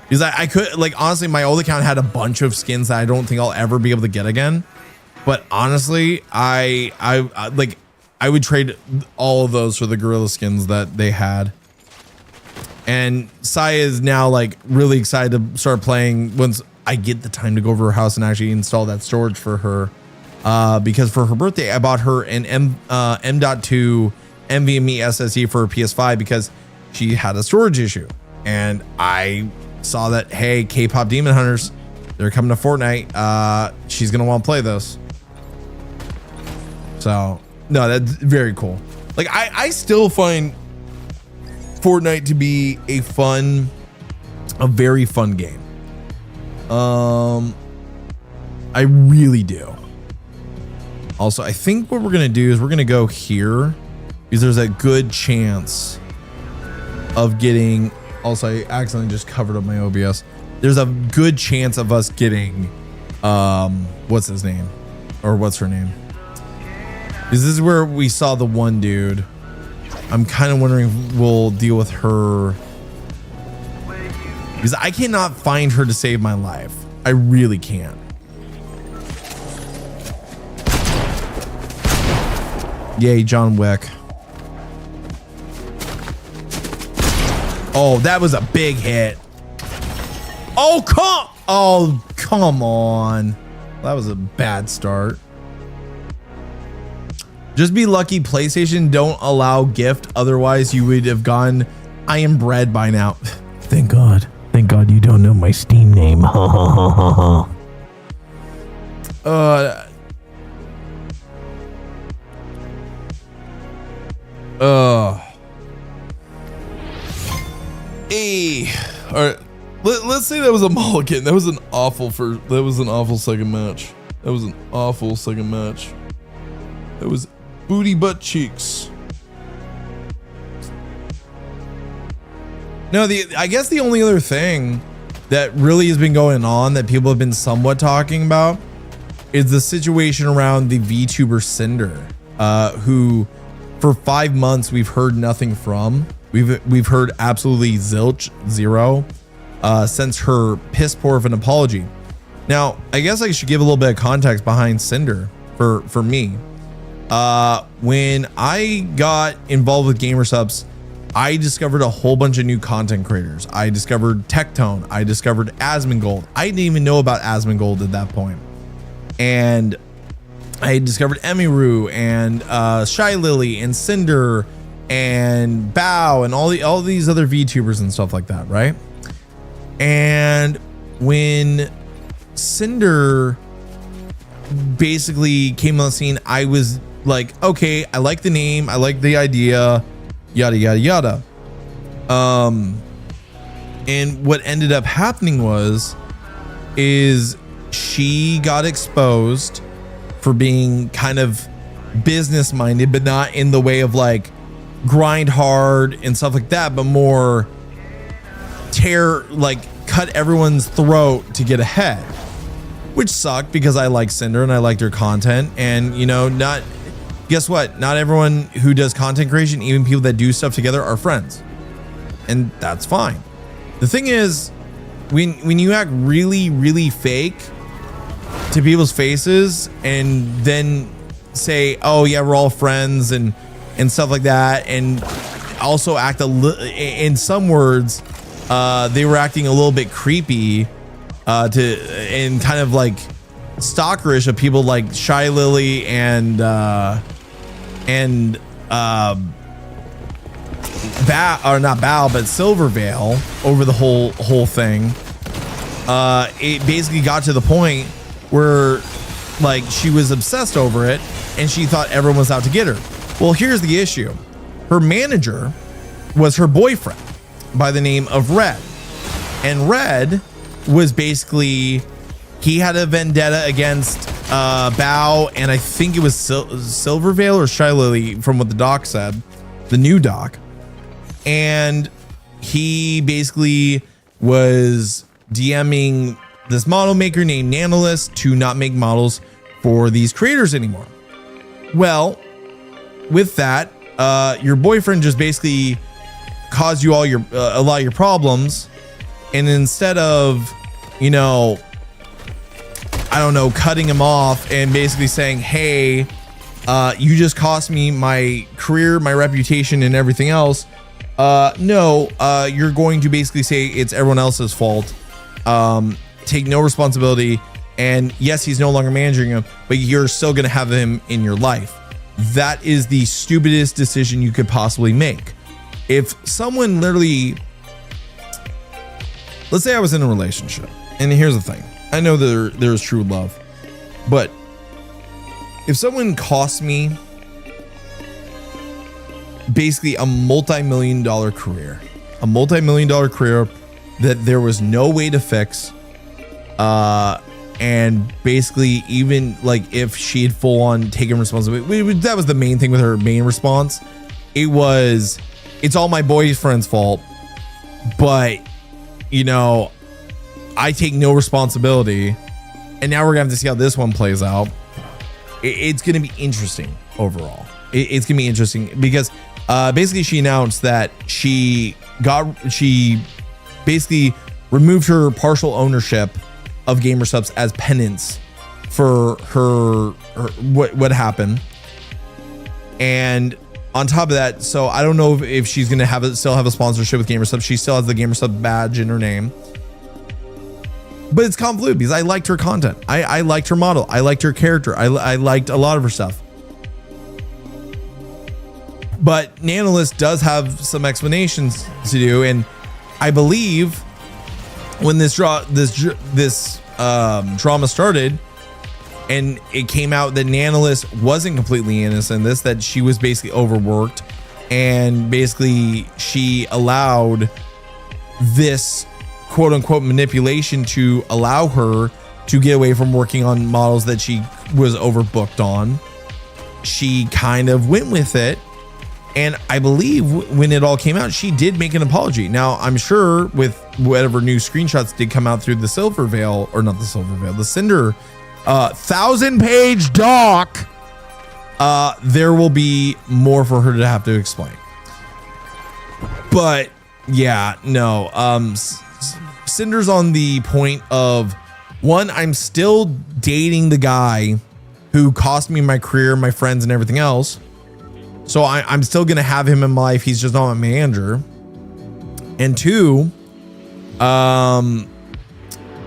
S1: Because I could, like, honestly, my old account had a bunch of skins that I don't think I'll ever be able to get again. But honestly, I would trade all of those for the gorilla skins that they had. And Saya is now like really excited to start playing once I get the time to go over her house and actually install that storage for her. Because for her birthday, I bought her an M.2 NVMe SSD for her PS5 because she had a storage issue. And I saw that, hey, K-pop Demon Hunters, they're coming to Fortnite. She's gonna want to play this. So no, that's very cool. Like I still find Fortnite to be a very fun game. I really do. Also, I think what we're gonna do is we're gonna go here because there's a good chance of getting. Also, I accidentally just covered up my OBS. There's a good chance of us getting, what's his name, or what's her name? Because this is where we saw the one dude. I'm kind of wondering if we'll deal with her, because I cannot find her to save my life. I really can't. Yay, John Wick. Oh, that was a big hit. Oh, come on. That was a bad start. Just be lucky PlayStation don't allow gift. Otherwise, you would have gone, I am bread by now. Thank God. Thank God you don't know my Steam name. Ha ha ha ha ha. Hey, all right. Let's say that was a mulligan. That was an awful second match. That was booty butt cheeks. No, I guess the only other thing that really has been going on that people have been somewhat talking about is the situation around the VTuber Cinder, who for 5 months we've heard nothing from. We've heard absolutely zero since her piss poor of an apology. Now, I guess I should give a little bit of context behind Cinder for me. When I got involved with GamerSupps, I discovered a whole bunch of new content creators. I discovered Tectone. I discovered Asmongold. I didn't even know about Asmongold at that point. And I discovered Emiru and Shy Lily and Cinder and Bao and all these other VTubers and stuff like that, right? And when Cinder basically came on the scene, I was like, okay, I like the name, I like the idea, yada yada yada. And what ended up happening is she got exposed for being kind of business minded, but not in the way of like grind hard and stuff like that, but more cut everyone's throat to get ahead, which sucked because I like Cinder and I liked her content. And guess what? Not everyone who does content creation, even people that do stuff together, are friends, and that's fine. The thing is, when you act really, really fake to people's faces and then say, oh yeah, we're all friends and stuff like that, and also act in some words, they were acting a little bit creepy and kind of like stalkerish of people like Shy Lily and not Bao, but Silvervale over the whole thing. It basically got to the point where like she was obsessed over it and she thought everyone was out to get her. Well, here's the issue. Her manager was her boyfriend by the name of Red. And Red was basically, he had a vendetta against Bao, and I think it was Silvervale or Shy Lily from what the doc said, the new doc. And he basically was DMing this model maker named Nanolist to not make models for these creators anymore. Well, with that, your boyfriend just basically caused you a lot of your problems, and instead of, I don't know, cutting him off and basically saying, hey, you just cost me my career, my reputation, and everything else. No, you're going to basically say it's everyone else's fault. Take no responsibility. And yes, he's no longer managing him, but you're still going to have him in your life. That is the stupidest decision you could possibly make. If someone literally let's say I was in a relationship, and here's the thing. I know there's true love, but if someone costs me basically a multi-million-dollar career, that there was no way to fix, and basically even like if she had full on taken responsibility, that was the main thing with her main response. It's all my boyfriend's fault, but you know, I take no responsibility, and now we're gonna have to see how this one plays out. It's gonna be interesting overall. It's gonna be interesting because basically she announced that she basically removed her partial ownership of GamerSupps as penance for her what happened. And on top of that, so I don't know if she's gonna still have a sponsorship with GamerSupps. She still has the GamerSupps badge in her name, but it's convoluted because I liked her content. I liked her model. I liked her character. I liked a lot of her stuff. But Nanolist does have some explanations to do, and I believe when this drama started, and it came out that Nanolist wasn't completely innocent in this, that she was basically overworked, and basically she allowed this quote unquote manipulation to allow her to get away from working on models that she was overbooked on. She kind of went with it. And I believe when it all came out, she did make an apology. Now, I'm sure with whatever new screenshots did come out through the Silver Veil, or not the Silver Veil, the Cinder 1,000-page doc, there will be more for her to have to explain. But yeah, no, Cinder's on the point of, one, I'm still dating the guy who cost me my career, my friends, and everything else. So I'm still going to have him in my life. He's just not my manager. And two,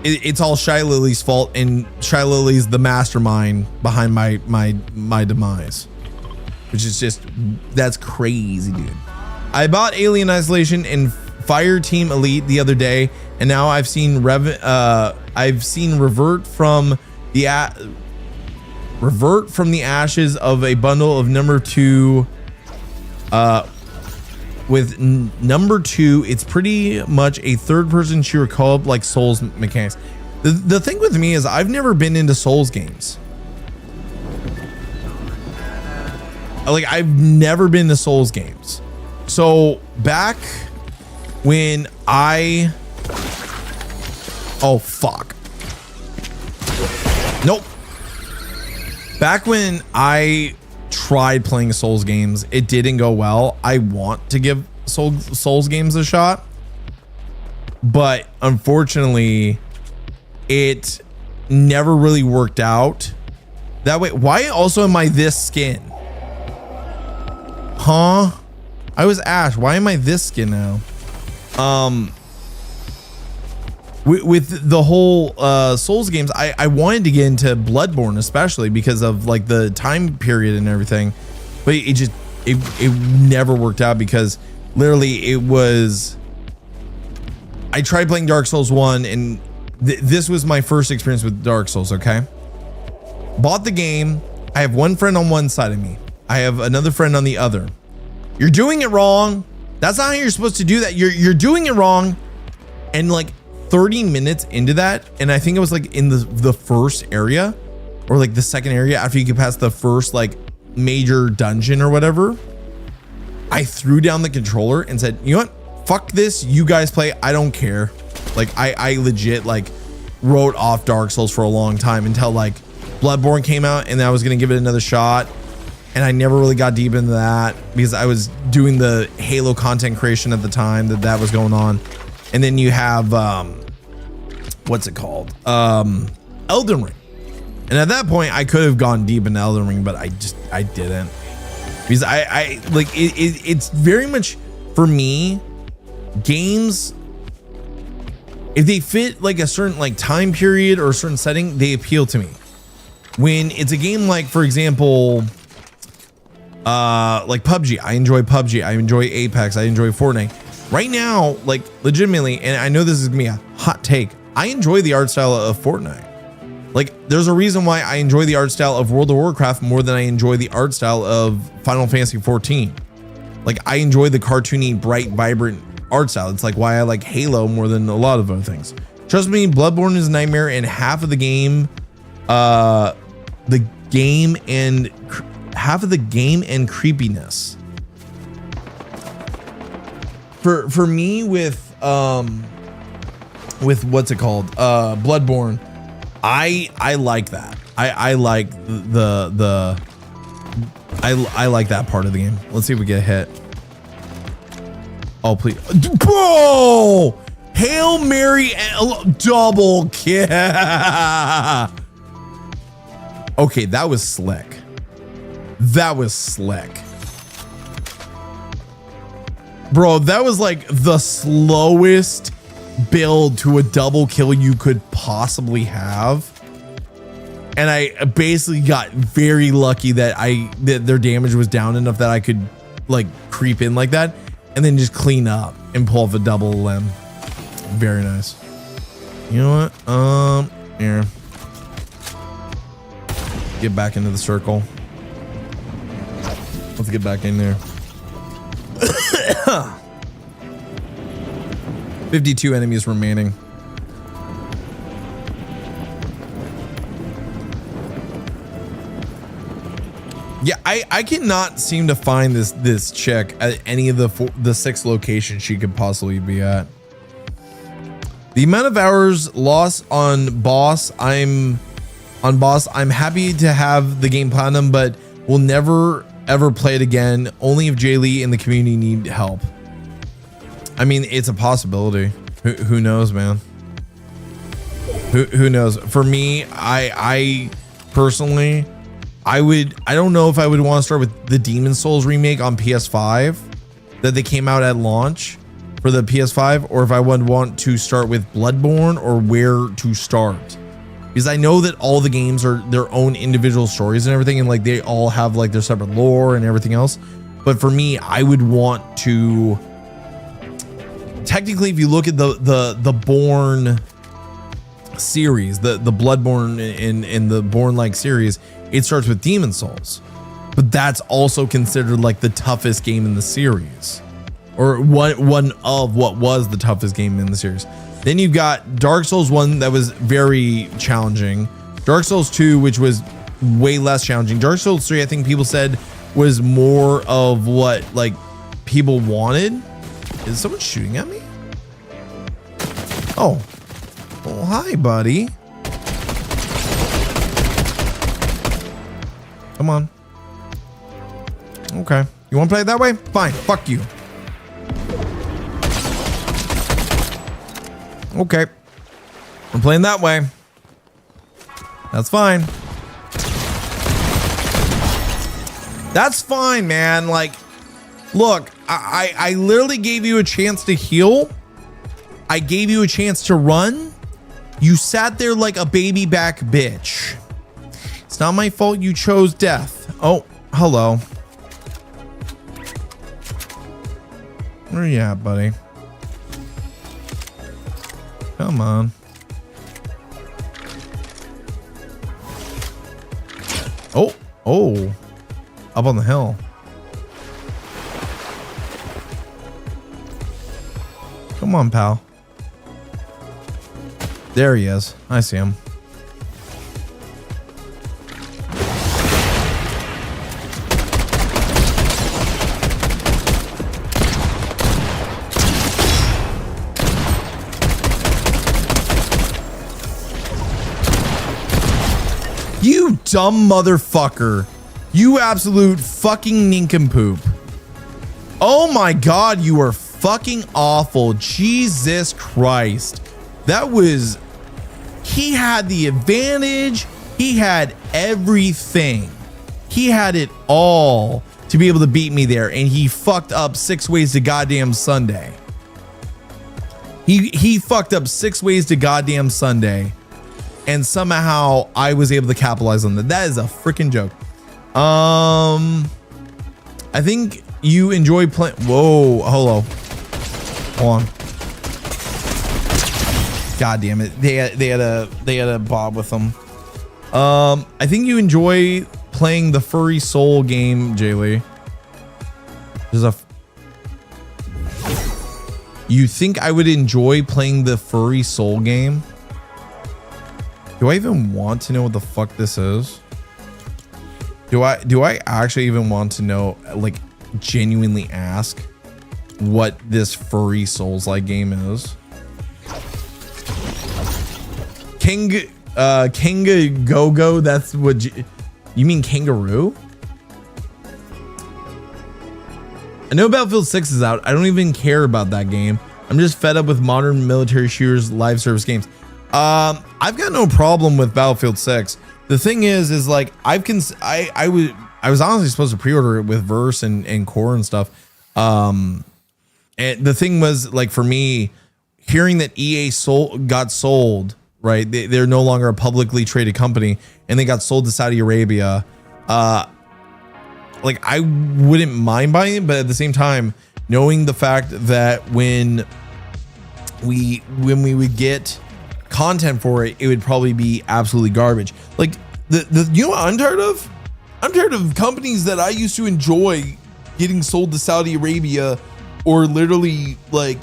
S1: it's all Shy Lily's fault, and Shy Lily's the mastermind behind my demise, which is just, that's crazy, dude. I bought Alien Isolation and Fire Team Elite the other day, and now I've seen revert from the ashes of a bundle of number 2. With number 2, it's pretty much a third-person shooter co-op like Souls mechanics. The thing with me is I've never been into Souls games. Like, I've never been to Souls games. So back when oh fuck, nope. Back when I tried playing Souls games, it didn't go well. I want to give Souls games a shot, but unfortunately it never really worked out that way. Why also am I this skin? Huh? I was Ash. Why am I this skin now? With the whole Souls games, I wanted to get into Bloodborne, especially because of like the time period and everything, but it never worked out because literally I tried playing Dark Souls 1, and this was my first experience with Dark Souls. Okay, bought the game. I have one friend on one side of me. I have another friend on the other. You're doing it wrong. That's not how you're supposed to do that. You're doing it wrong. And like 30 minutes into that, and I think it was like in the first area, or like the second area after you get past the first like major dungeon or whatever, I threw down the controller and said, you know what, fuck this, you guys play, I don't care. Like I legit like wrote off Dark Souls for a long time until like Bloodborne came out, and I was gonna give it another shot, and I never really got deep into that because I was doing the Halo content creation at the time that was going on. And then you have what's it called, Elden Ring, and at that point I could have gone deep into Elden Ring, but I didn't, because I like it's very much, for me, games, if they fit like a certain like time period or a certain setting, they appeal to me. When it's a game like, for example, like PUBG, I enjoy PUBG, I enjoy Apex, I enjoy Fortnite. right now, like legitimately, and I know this is gonna be a hot take, I enjoy the art style of Fortnite. Like, there's a reason why I enjoy the art style of World of Warcraft more than I enjoy the art style of Final Fantasy 14. Like, I enjoy the cartoony, bright, vibrant art style. It's like why I like Halo more than a lot of other things. Trust me, Bloodborne is a nightmare, and half of the game, half of the game and creepiness. For me with what's it called, Bloodborne, I like that. I like I like that part of the game. Let's see if we get hit. Oh, please. Bro! Hail Mary double kill. Okay, that was slick. That was slick. Bro, that was like the slowest build to a double kill you could possibly have. And I basically got very lucky that their damage was down enough that I could like creep in like that and then just clean up and pull off a double limb. Very nice. You know what? Here. Get back into the circle. Let's get back in there. 52 enemies remaining. Yeah, I cannot seem to find this chick at any of the 6 locations she could possibly be at. The amount of hours lost on boss, I'm happy to have the game platinum, but will never ever play it again. Only if Jay Lee and the community need help. I mean, it's a possibility. Who knows, man? Who knows? For me, I personally, I don't know if I would want to start with the Demon Souls remake on PS5 that they came out at launch for the PS5, or if I would want to start with Bloodborne, or where to start. Because I know that all the games are their own individual stories and everything, and like they all have like their separate lore and everything else. But for me, I would want to, technically, if you look at the Born series, the Bloodborne in the Born-like series, it starts with Demon Souls, but that's also considered like the toughest game in the series, or one of what was the toughest game in the series. Then you've got Dark Souls 1 that was very challenging, Dark Souls 2, which was way less challenging. Dark Souls 3, I think people said was more of what like people wanted. Is someone shooting at me? Oh, hi, buddy. Come on. Okay. You want to play it that way? Fine. Fuck you. Okay. I'm playing that way. That's fine. That's fine, man. Like, look, I literally gave you a chance to heal. I gave you a chance to run. You sat there like a baby back bitch. It's not my fault you chose death. Oh, hello. Where you at, buddy? Come on. Oh. Up on the hill. Come on, pal. There he is. I see him. You dumb motherfucker. You absolute fucking nincompoop. Oh my god, you are fucking awful. Jesus Christ. That was... He had the advantage. He had everything. He had it all to be able to beat me there, and he fucked up 6 ways to goddamn Sunday. He fucked up 6 ways to goddamn Sunday, and somehow I was able to capitalize on that. That is a freaking joke. I think you enjoy playing. Whoa, hello. Hold on. God damn it. They had a Bob with them. I think you enjoy playing the Furry Soul game, Jaylee. You think I would enjoy playing the Furry Soul game? Do I even want to know what the fuck this is? Do I actually even want to know, like, genuinely ask what this Furry Souls-like game is? Kanga Go-Go, that's what you mean, kangaroo? I know Battlefield 6 is out. I don't even care about that game. I'm just fed up with modern military shooters, live service games. I've got no problem with Battlefield 6. The thing is like I was honestly supposed to pre-order it with Verse and Core and stuff. And the thing was, like, for me, hearing that EA got sold, right? They're no longer a publicly traded company, and they got sold to Saudi Arabia. Like, I wouldn't mind buying it, but at the same time, knowing the fact that when we would get content for it, it would probably be absolutely garbage. Like, you know what I'm tired of? I'm tired of companies that I used to enjoy getting sold to Saudi Arabia, or literally like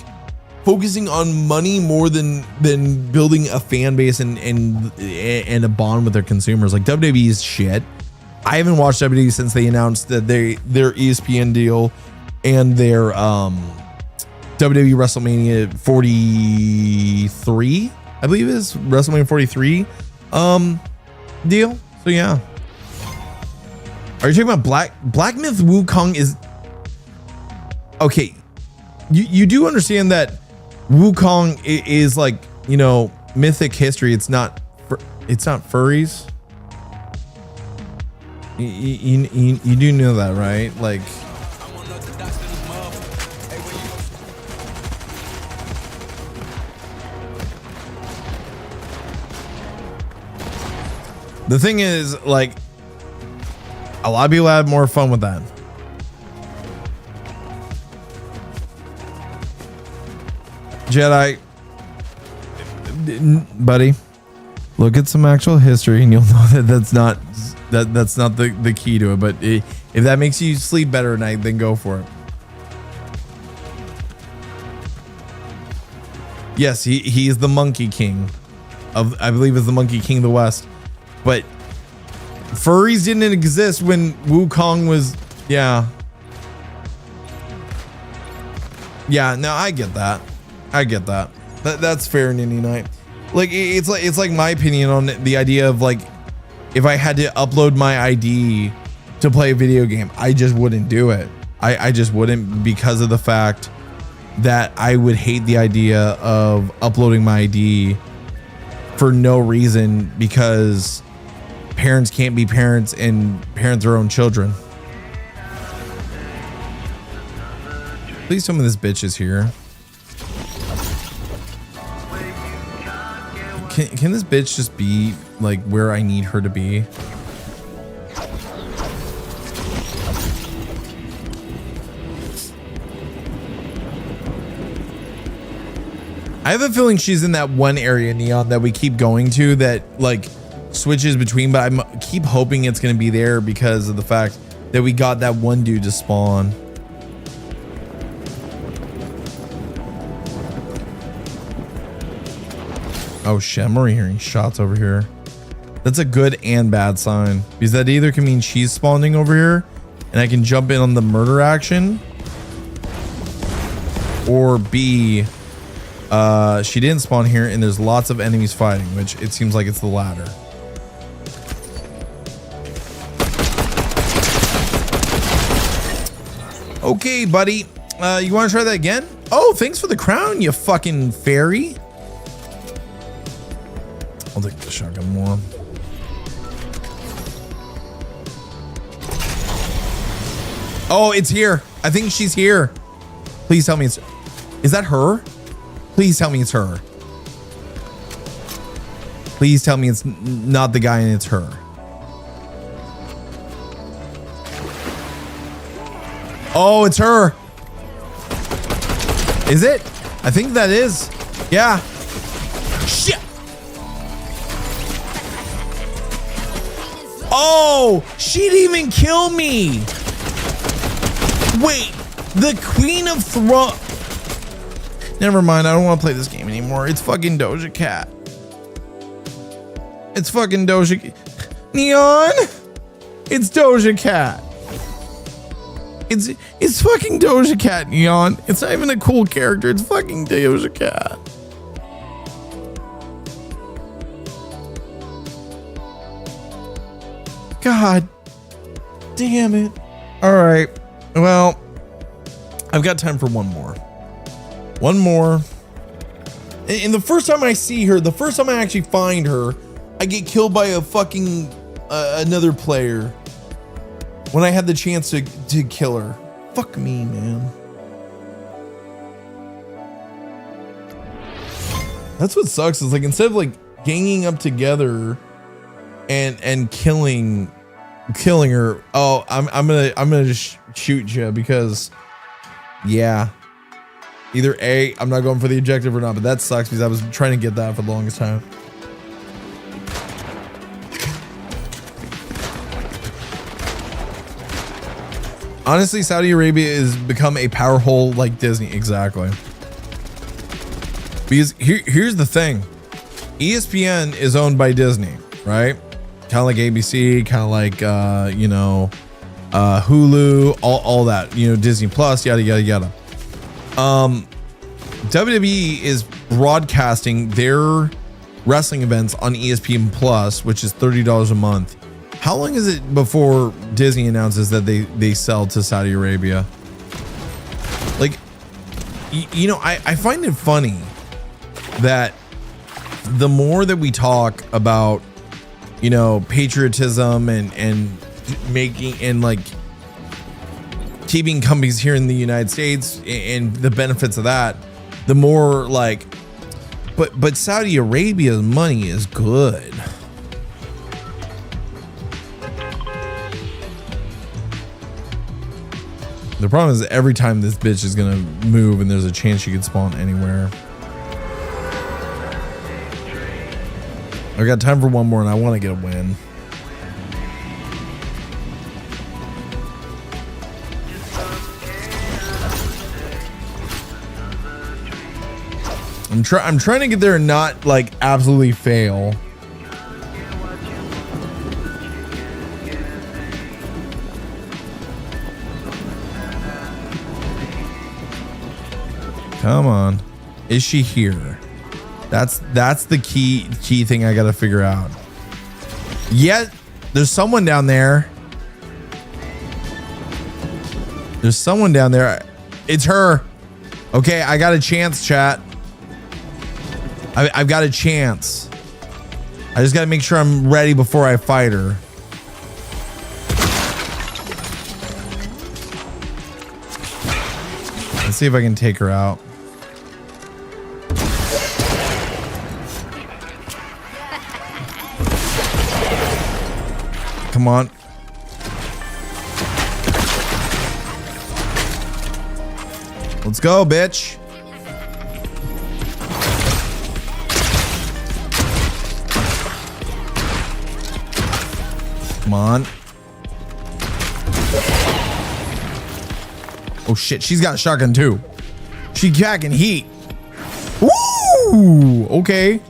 S1: focusing on money more than building a fan base and a bond with their consumers. Like, WWE's shit. I haven't watched WWE since they announced that their ESPN deal and their WWE WrestleMania 43, I believe it is WrestleMania 43 deal. So yeah. Are you talking about Black Myth Wukong is okay? You do understand that Wukong is, like, you know, mythic history. It's not furries. You do know that, right? Like, the thing is, like, a lot of people have more fun with that. Jedi, buddy, look at some actual history and you'll know that that's not the key to it. But if that makes you sleep better at night, then go for it. Yes, he is the Monkey King of, I believe, is the Monkey King of the West. But furries didn't exist when Wukong was, yeah. Yeah, no, I get that. That's fair, Ninny Knight. Like, it's like my opinion on the idea of, like, if I had to upload my ID to play a video game, I just wouldn't do it. I just wouldn't, because of the fact that I would hate the idea of uploading my ID for no reason, because parents can't be parents and parent their own children. Please tell me this bitch is here. Can this bitch just be, like, where I need her to be? I have a feeling she's in that one area, Neon, that we keep going to, that, like, switches between, but I keep hoping it's going to be there because of the fact that we got that one dude to spawn. Oh shit, I'm already hearing shots over here. That's a good and bad sign, because that either can mean she's spawning over here and I can jump in on the murder action, or B, she didn't spawn here and there's lots of enemies fighting, which it seems like it's the latter. Okay, buddy. You want to try that again? Oh, thanks for the crown, you fucking fairy. I'll take the shotgun more. Oh, it's here. I think she's here. Please tell me it's... Is that her? Please tell me it's her. Please tell me it's not the guy and it's her. Oh, it's her. Is it? I think that is. Yeah. Shit. Oh, she didn't even kill me. Wait, the Queen of Thrones. Never mind. I don't want to play this game anymore. It's fucking Doja Cat. It's fucking Doja Neon. It's Doja Cat. It's fucking Doja Cat, Neon. It's not even a cool character. It's fucking Doja Cat. God damn it. All right. Well, I've got time for one more. One more. And the first time I see her, the first time I actually find her, I get killed by a fucking another player when I had the chance to kill her. Fuck me, man. That's what sucks is like instead of like ganging up together and killing her. Oh, I'm gonna just shoot you because yeah. Either A, I'm not going for the objective or not, but that sucks because I was trying to get that for the longest time. Honestly, Saudi Arabia has become a power hole like Disney. Exactly. Because here's the thing. ESPN is owned by Disney, right? Kind of like ABC, kind of like, Hulu, all that, Disney Plus, yada, yada, yada. WWE is broadcasting their wrestling events on ESPN Plus, which is $30 a month. How long is it before Disney announces that they sell to Saudi Arabia? Like, I find it funny that the more that we talk about, patriotism and making and like keeping companies here in the United States and the benefits of that, the more like, but Saudi Arabia's money is good. The problem is that every time this bitch is gonna move and there's a chance she could spawn anywhere. I got time for one more and I want to get a win. I'm trying to get there and not like absolutely fail. Come on. Is she here? That's the key thing I got to figure out. Yet there's someone down there. There's someone down there. It's her. Okay, I got a chance, chat. I've got a chance. I just got to make sure I'm ready before I fight her. Let's see if I can take her out. Come on. Let's go, bitch. Come on. Oh shit, she's got a shotgun too. She packing heat. Woo! Okay.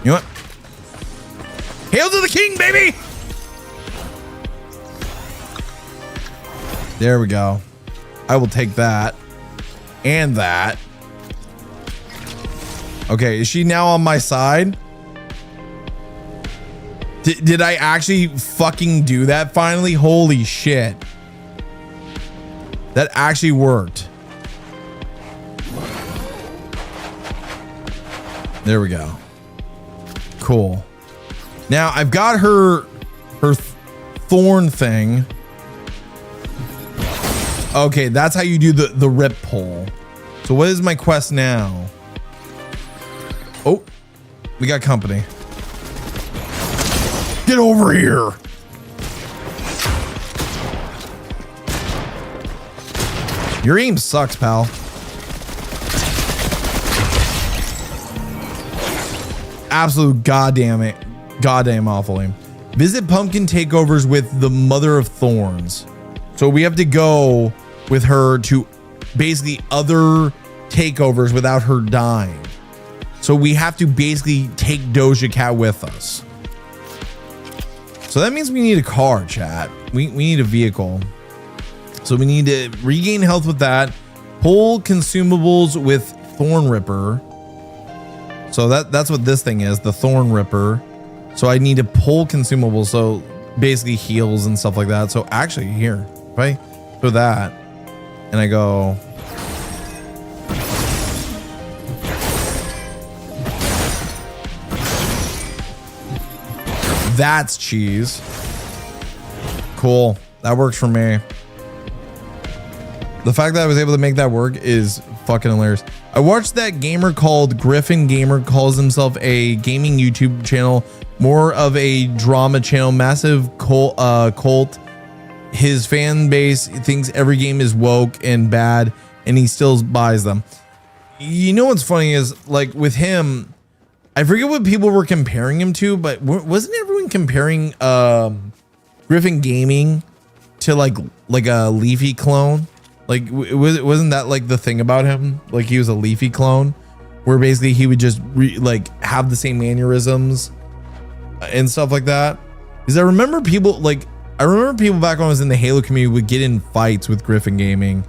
S1: You know what? Hail to the king, baby! There we go. I will take that. And that. Okay, is she now on my side? Did I actually fucking do that finally? Holy shit. That actually worked. There we go. Cool. Now I've got her thorn thing. Okay, that's how you do the rip pull. So what is my quest now? Oh, we got company. Get over here. Your aim sucks, pal. Absolute goddamn awful aim. Visit pumpkin takeovers with the Mother of Thorns. So we have to go with her to basically other takeovers without her dying. So we have to basically take Doja Cat with us. So that means we need a car, chat. We need a vehicle. So we need to regain health with that. Pull consumables with Thorn Ripper. So that's what this thing is, the Thorn Ripper. So I need to pull consumables, so basically heals and stuff like that. So actually here, if I do that and I go, that's cheese. Cool. That works for me. The fact that I was able to make that work is fucking hilarious. I watched that gamer called Griffin Gamer, calls himself a gaming YouTube channel, more of a drama channel, massive cult. His fan base thinks every game is woke and bad, and he still buys them. You know what's funny is, like, with him, I forget what people were comparing him to, but wasn't everyone comparing Griffin Gaming to like a Leafy clone? Like, wasn't that like the thing about him? Like, he was a Leafy clone, where basically he would just have the same mannerisms and stuff like that. Because I remember people back when I was in the Halo community would get in fights with Griffin Gaming,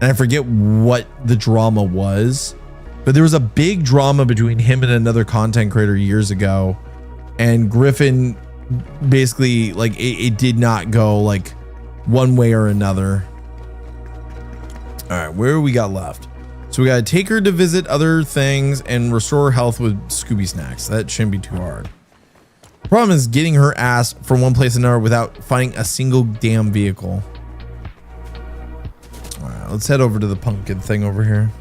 S1: and I forget what the drama was, but there was a big drama between him and another content creator years ago, and Griffin basically, like, it did not go like one way or another. All right, where we got left? So we got to take her to visit other things and restore health with Scooby snacks. That shouldn't be too hard. The problem is getting her ass from one place to another without finding a single damn vehicle. All right, let's head over to the pumpkin thing over here.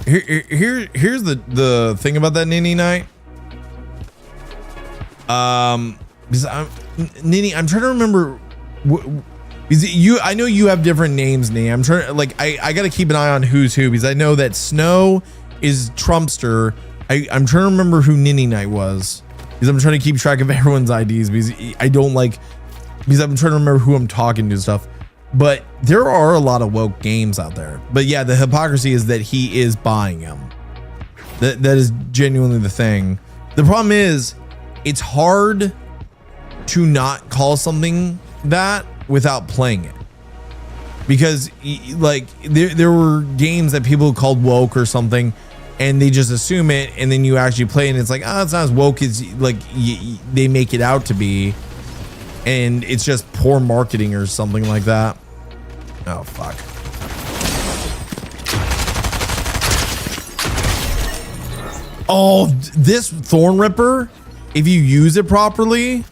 S1: Here's the thing about that Ninny night. Because Ninny, I'm trying to remember. I know you have different names, Ninny. I'm trying, like, I got to keep an eye on who's who, because I know that Snow is Trumpster. I'm trying to remember who Ninny Night was, because I'm trying to keep track of everyone's IDs, because because I'm trying to remember who I'm talking to and stuff. But there are a lot of woke games out there. But yeah, the hypocrisy is that he is buying them. That is genuinely the thing. The problem is, it's hard to not call something that without playing it, because like there were games that people called woke or something, and they just assume it, and then you actually play and it's like, oh, it's not as woke as like they make it out to be, and it's just poor marketing or something like that. Oh fuck. Oh, this Thorn Ripper, if you use it properly,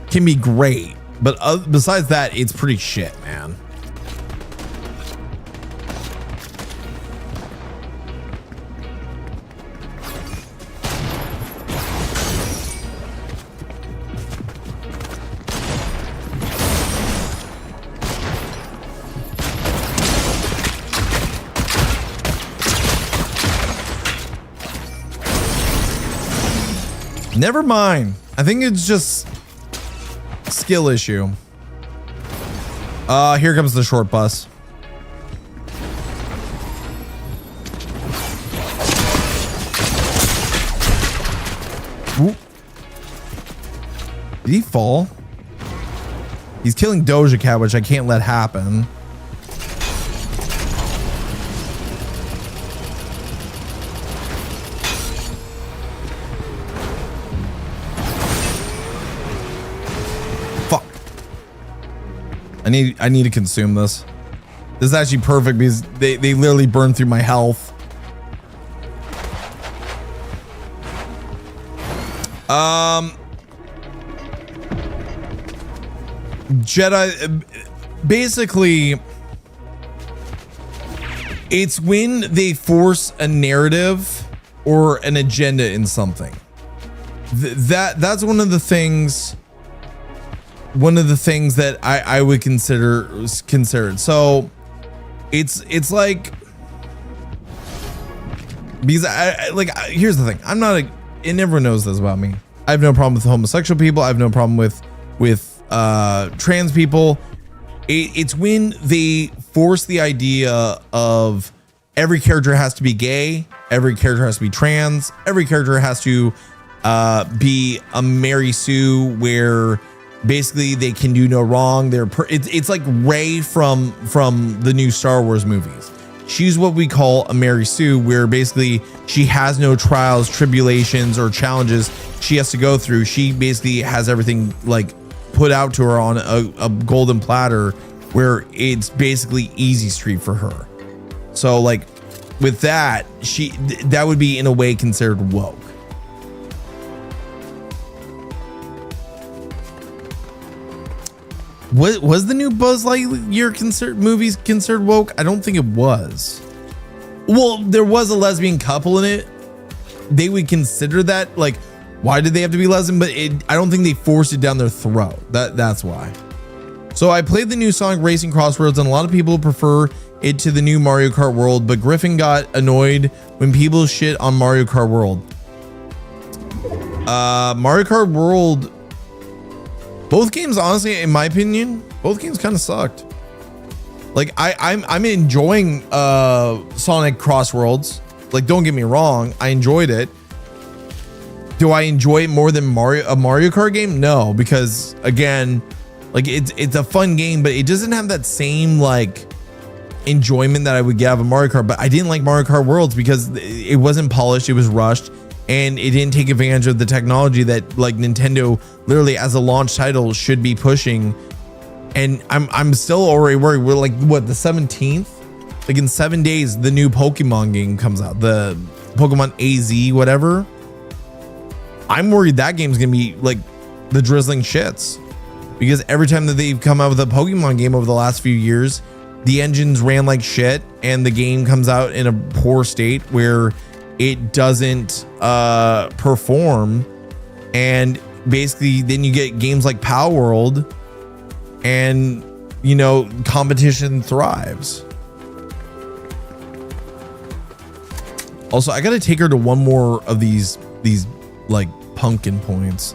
S1: can be great, but besides that, it's pretty shit, man. Never mind. I think it's just skill issue. Here comes the short bus. Ooh. Did he fall? He's killing Doja Cat, which I can't let happen. I need to consume this. This is actually perfect because they literally burn through my health. Jedi, basically, it's when they force a narrative or an agenda in something. That's one of the things one of the things that I would consider it. So it's like, because here's the thing. I'm not a, and everyone knows this about me. I have no problem with homosexual people. I have no problem with trans people. It's when they force the idea of every character has to be gay, every character has to be trans, every character has to be a Mary Sue, where basically they can do no wrong. It's like Rey from the new Star Wars movies. She's what we call a Mary Sue, where basically she has no trials, tribulations, or challenges she has to go through. She basically has everything like put out to her on a golden platter, where it's basically easy street for her. So like with that, that would be in a way considered woke. Was the new Buzz Lightyear movies considered woke? I don't think it was. Well, there was a lesbian couple in it. They would consider that, like, why did they have to be lesbian? But I don't think they forced it down their throat. That's why. So I played the new Sonic Racing Crossroads, and a lot of people prefer it to the new Mario Kart World, but Griffin got annoyed when people shit on Mario Kart World. Mario Kart World, both games, honestly, in my opinion, both games kind of sucked. Like I'm enjoying Sonic Crossroads. Like, don't get me wrong, I enjoyed it. Do I enjoy it more than a Mario Kart game? No, because again, like it's a fun game, but it doesn't have that same like enjoyment that I would get out of a Mario Kart. But I didn't like Mario Kart Worlds because it wasn't polished, it was rushed, and it didn't take advantage of the technology that like Nintendo literally as a launch title should be pushing. And I'm still already worried. We're like, what, the 17th? Like in 7 days, the new Pokemon game comes out, the Pokemon AZ, whatever. I'm worried that game's gonna be like the drizzling shits, because every time that they've come out with a Pokemon game over the last few years, the engines ran like shit and the game comes out in a poor state where it doesn't perform. And basically then you get games like Power World, and you know, competition thrives. Also, I gotta take her to one more of these like pumpkin points.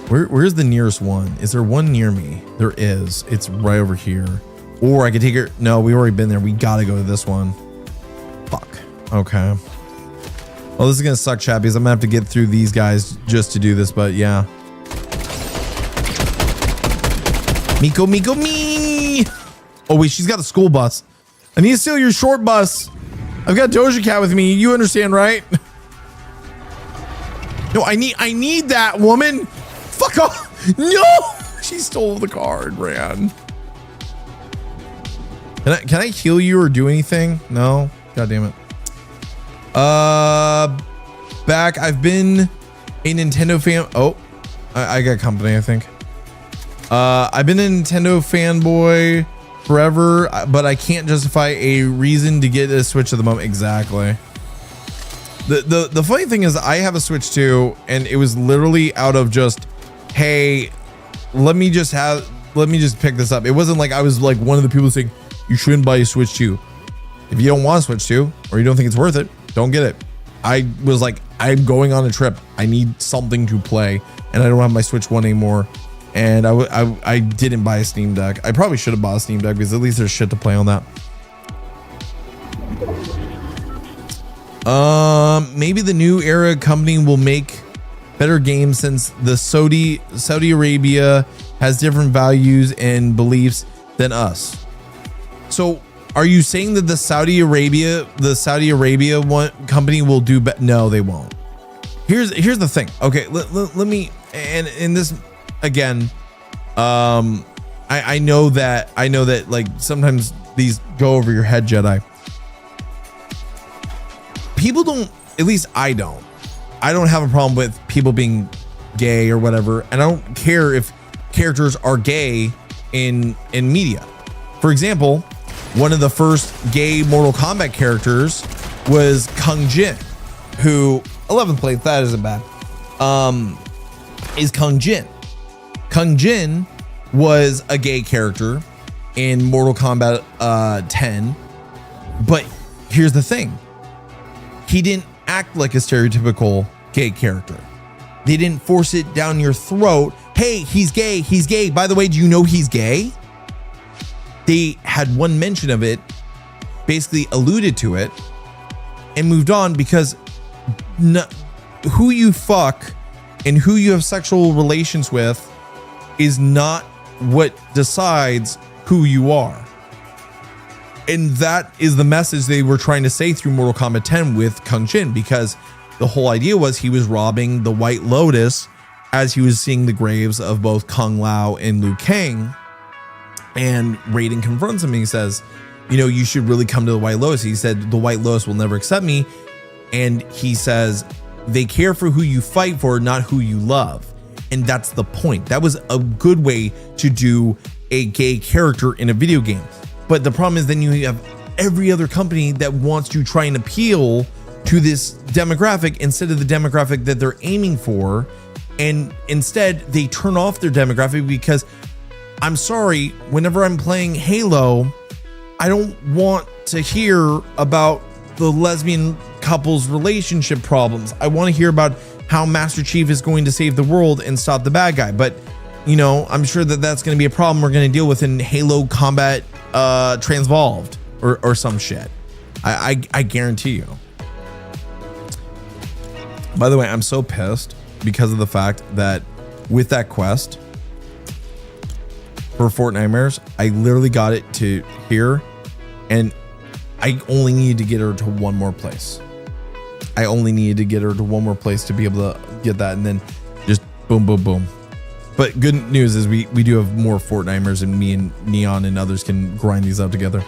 S1: Where's the nearest one? Is there one near me? There is. It's right over here. Or I could take her. No, we already been there. We gotta go to this one. Fuck. Okay. Well, this is gonna suck, chat, because I'm gonna have to get through these guys just to do this, but yeah. Miko, me. Oh wait, she's got a school bus. I need to steal your short bus. I've got Doja Cat with me. You understand, right? No, I need that woman. Fuck off. No, she stole the card, ran. Can I heal you or do anything? No. God damn it. Back. I've been a Nintendo fan. Oh, I got company, I think. I've been a Nintendo fanboy forever, but I can't justify a reason to get a Switch at the moment. Exactly. The funny thing is, I have a Switch too, and it was literally out of just, hey, let me just pick this up. It wasn't like I was like one of the people saying you shouldn't buy a Switch 2. If you don't want a Switch 2 or you don't think it's worth it, don't get it. I was like, I'm going on a trip. I need something to play, and I don't have my Switch 1 anymore. And I didn't buy a Steam Deck. I probably should have bought a Steam Deck, because at least there's shit to play on that. Maybe the new era company will make better games, since the Saudi Arabia has different values and beliefs than us. So are you saying that the Saudi Arabia company will do better? No, they won't. Here's the thing. Okay, let me, and in this again, I know that like sometimes these go over your head, Jedi. People don't, at least I don't have a problem with people being gay or whatever, and I don't care if characters are gay in media. For example, one of the first gay Mortal Kombat characters was Kung Jin, who 11th place, that isn't bad, is Kung Jin. Kung Jin was a gay character in Mortal Kombat 10. But here's the thing. He didn't act like a stereotypical gay character. They didn't force it down your throat. Hey, he's gay. He's gay. By the way, do you know he's gay? They had one mention of it, basically alluded to it, and moved on, because who you fuck and who you have sexual relations with is not what decides who you are. And that is the message they were trying to say through Mortal Kombat 10 with Kung Jin, because the whole idea was he was robbing the White Lotus as he was seeing the graves of both Kung Lao and Liu Kang. And Raiden confronts him and he says, you know, you should really come to the White Lotus. He said, the White Lotus will never accept me. And he says, they care for who you fight for, not who you love. And that's the point. That was a good way to do a gay character in a video game. But the problem is then you have every other company that wants to try and appeal to this demographic instead of the demographic that they're aiming for. And instead they turn off their demographic, because I'm sorry, whenever I'm playing Halo, I don't want to hear about the lesbian couple's relationship problems. I want to hear about how Master Chief is going to save the world and stop the bad guy. But, you know, I'm sure that that's going to be a problem we're going to deal with in Halo Combat Transvolved or some shit. I guarantee you. By the way, I'm so pissed because of the fact that with that quest for Fort Nightmares, I literally got it to here, and I only needed to get her to one more place. I only needed to get her to one more place to be able to get that, and then just boom, boom, boom. But good news is we do have more Fort Nightmares, and me and Neon and others can grind these out together.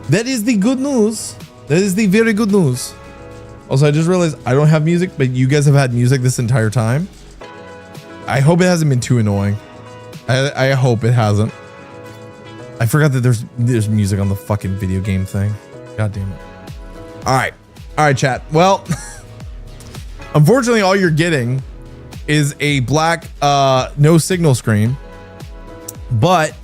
S1: That is the good news. That is the very good news. Also, I just realized I don't have music, but you guys have had music this entire time. I hope it hasn't been too annoying. I hope it hasn't. I forgot that there's music on the fucking video game thing. God damn it. All right, chat. Well, unfortunately, all you're getting is a black no signal screen. But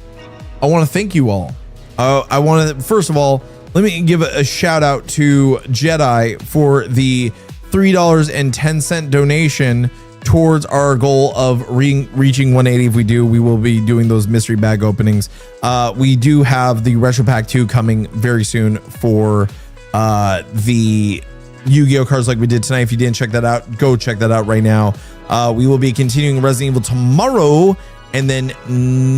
S1: I want to thank you all. I want to, first of all, let me give a shout out to Jedi for the $3.10 donation towards our goal of reaching 180. If we do, we will be doing those mystery bag openings. We do have the Retro Pack 2 coming very soon for the Yu-Gi-Oh cards like we did tonight. If you didn't check that out, go check that out right now. We will be continuing Resident Evil tomorrow, and then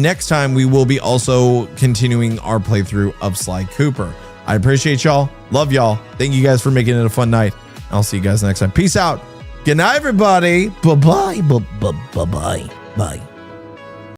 S1: next time we will be also continuing our playthrough of Sly Cooper. I appreciate y'all. Love y'all. Thank you guys for making it a fun night. I'll see you guys next time. Peace out. Good night, everybody. Bye-bye. Bye-bye. Bye.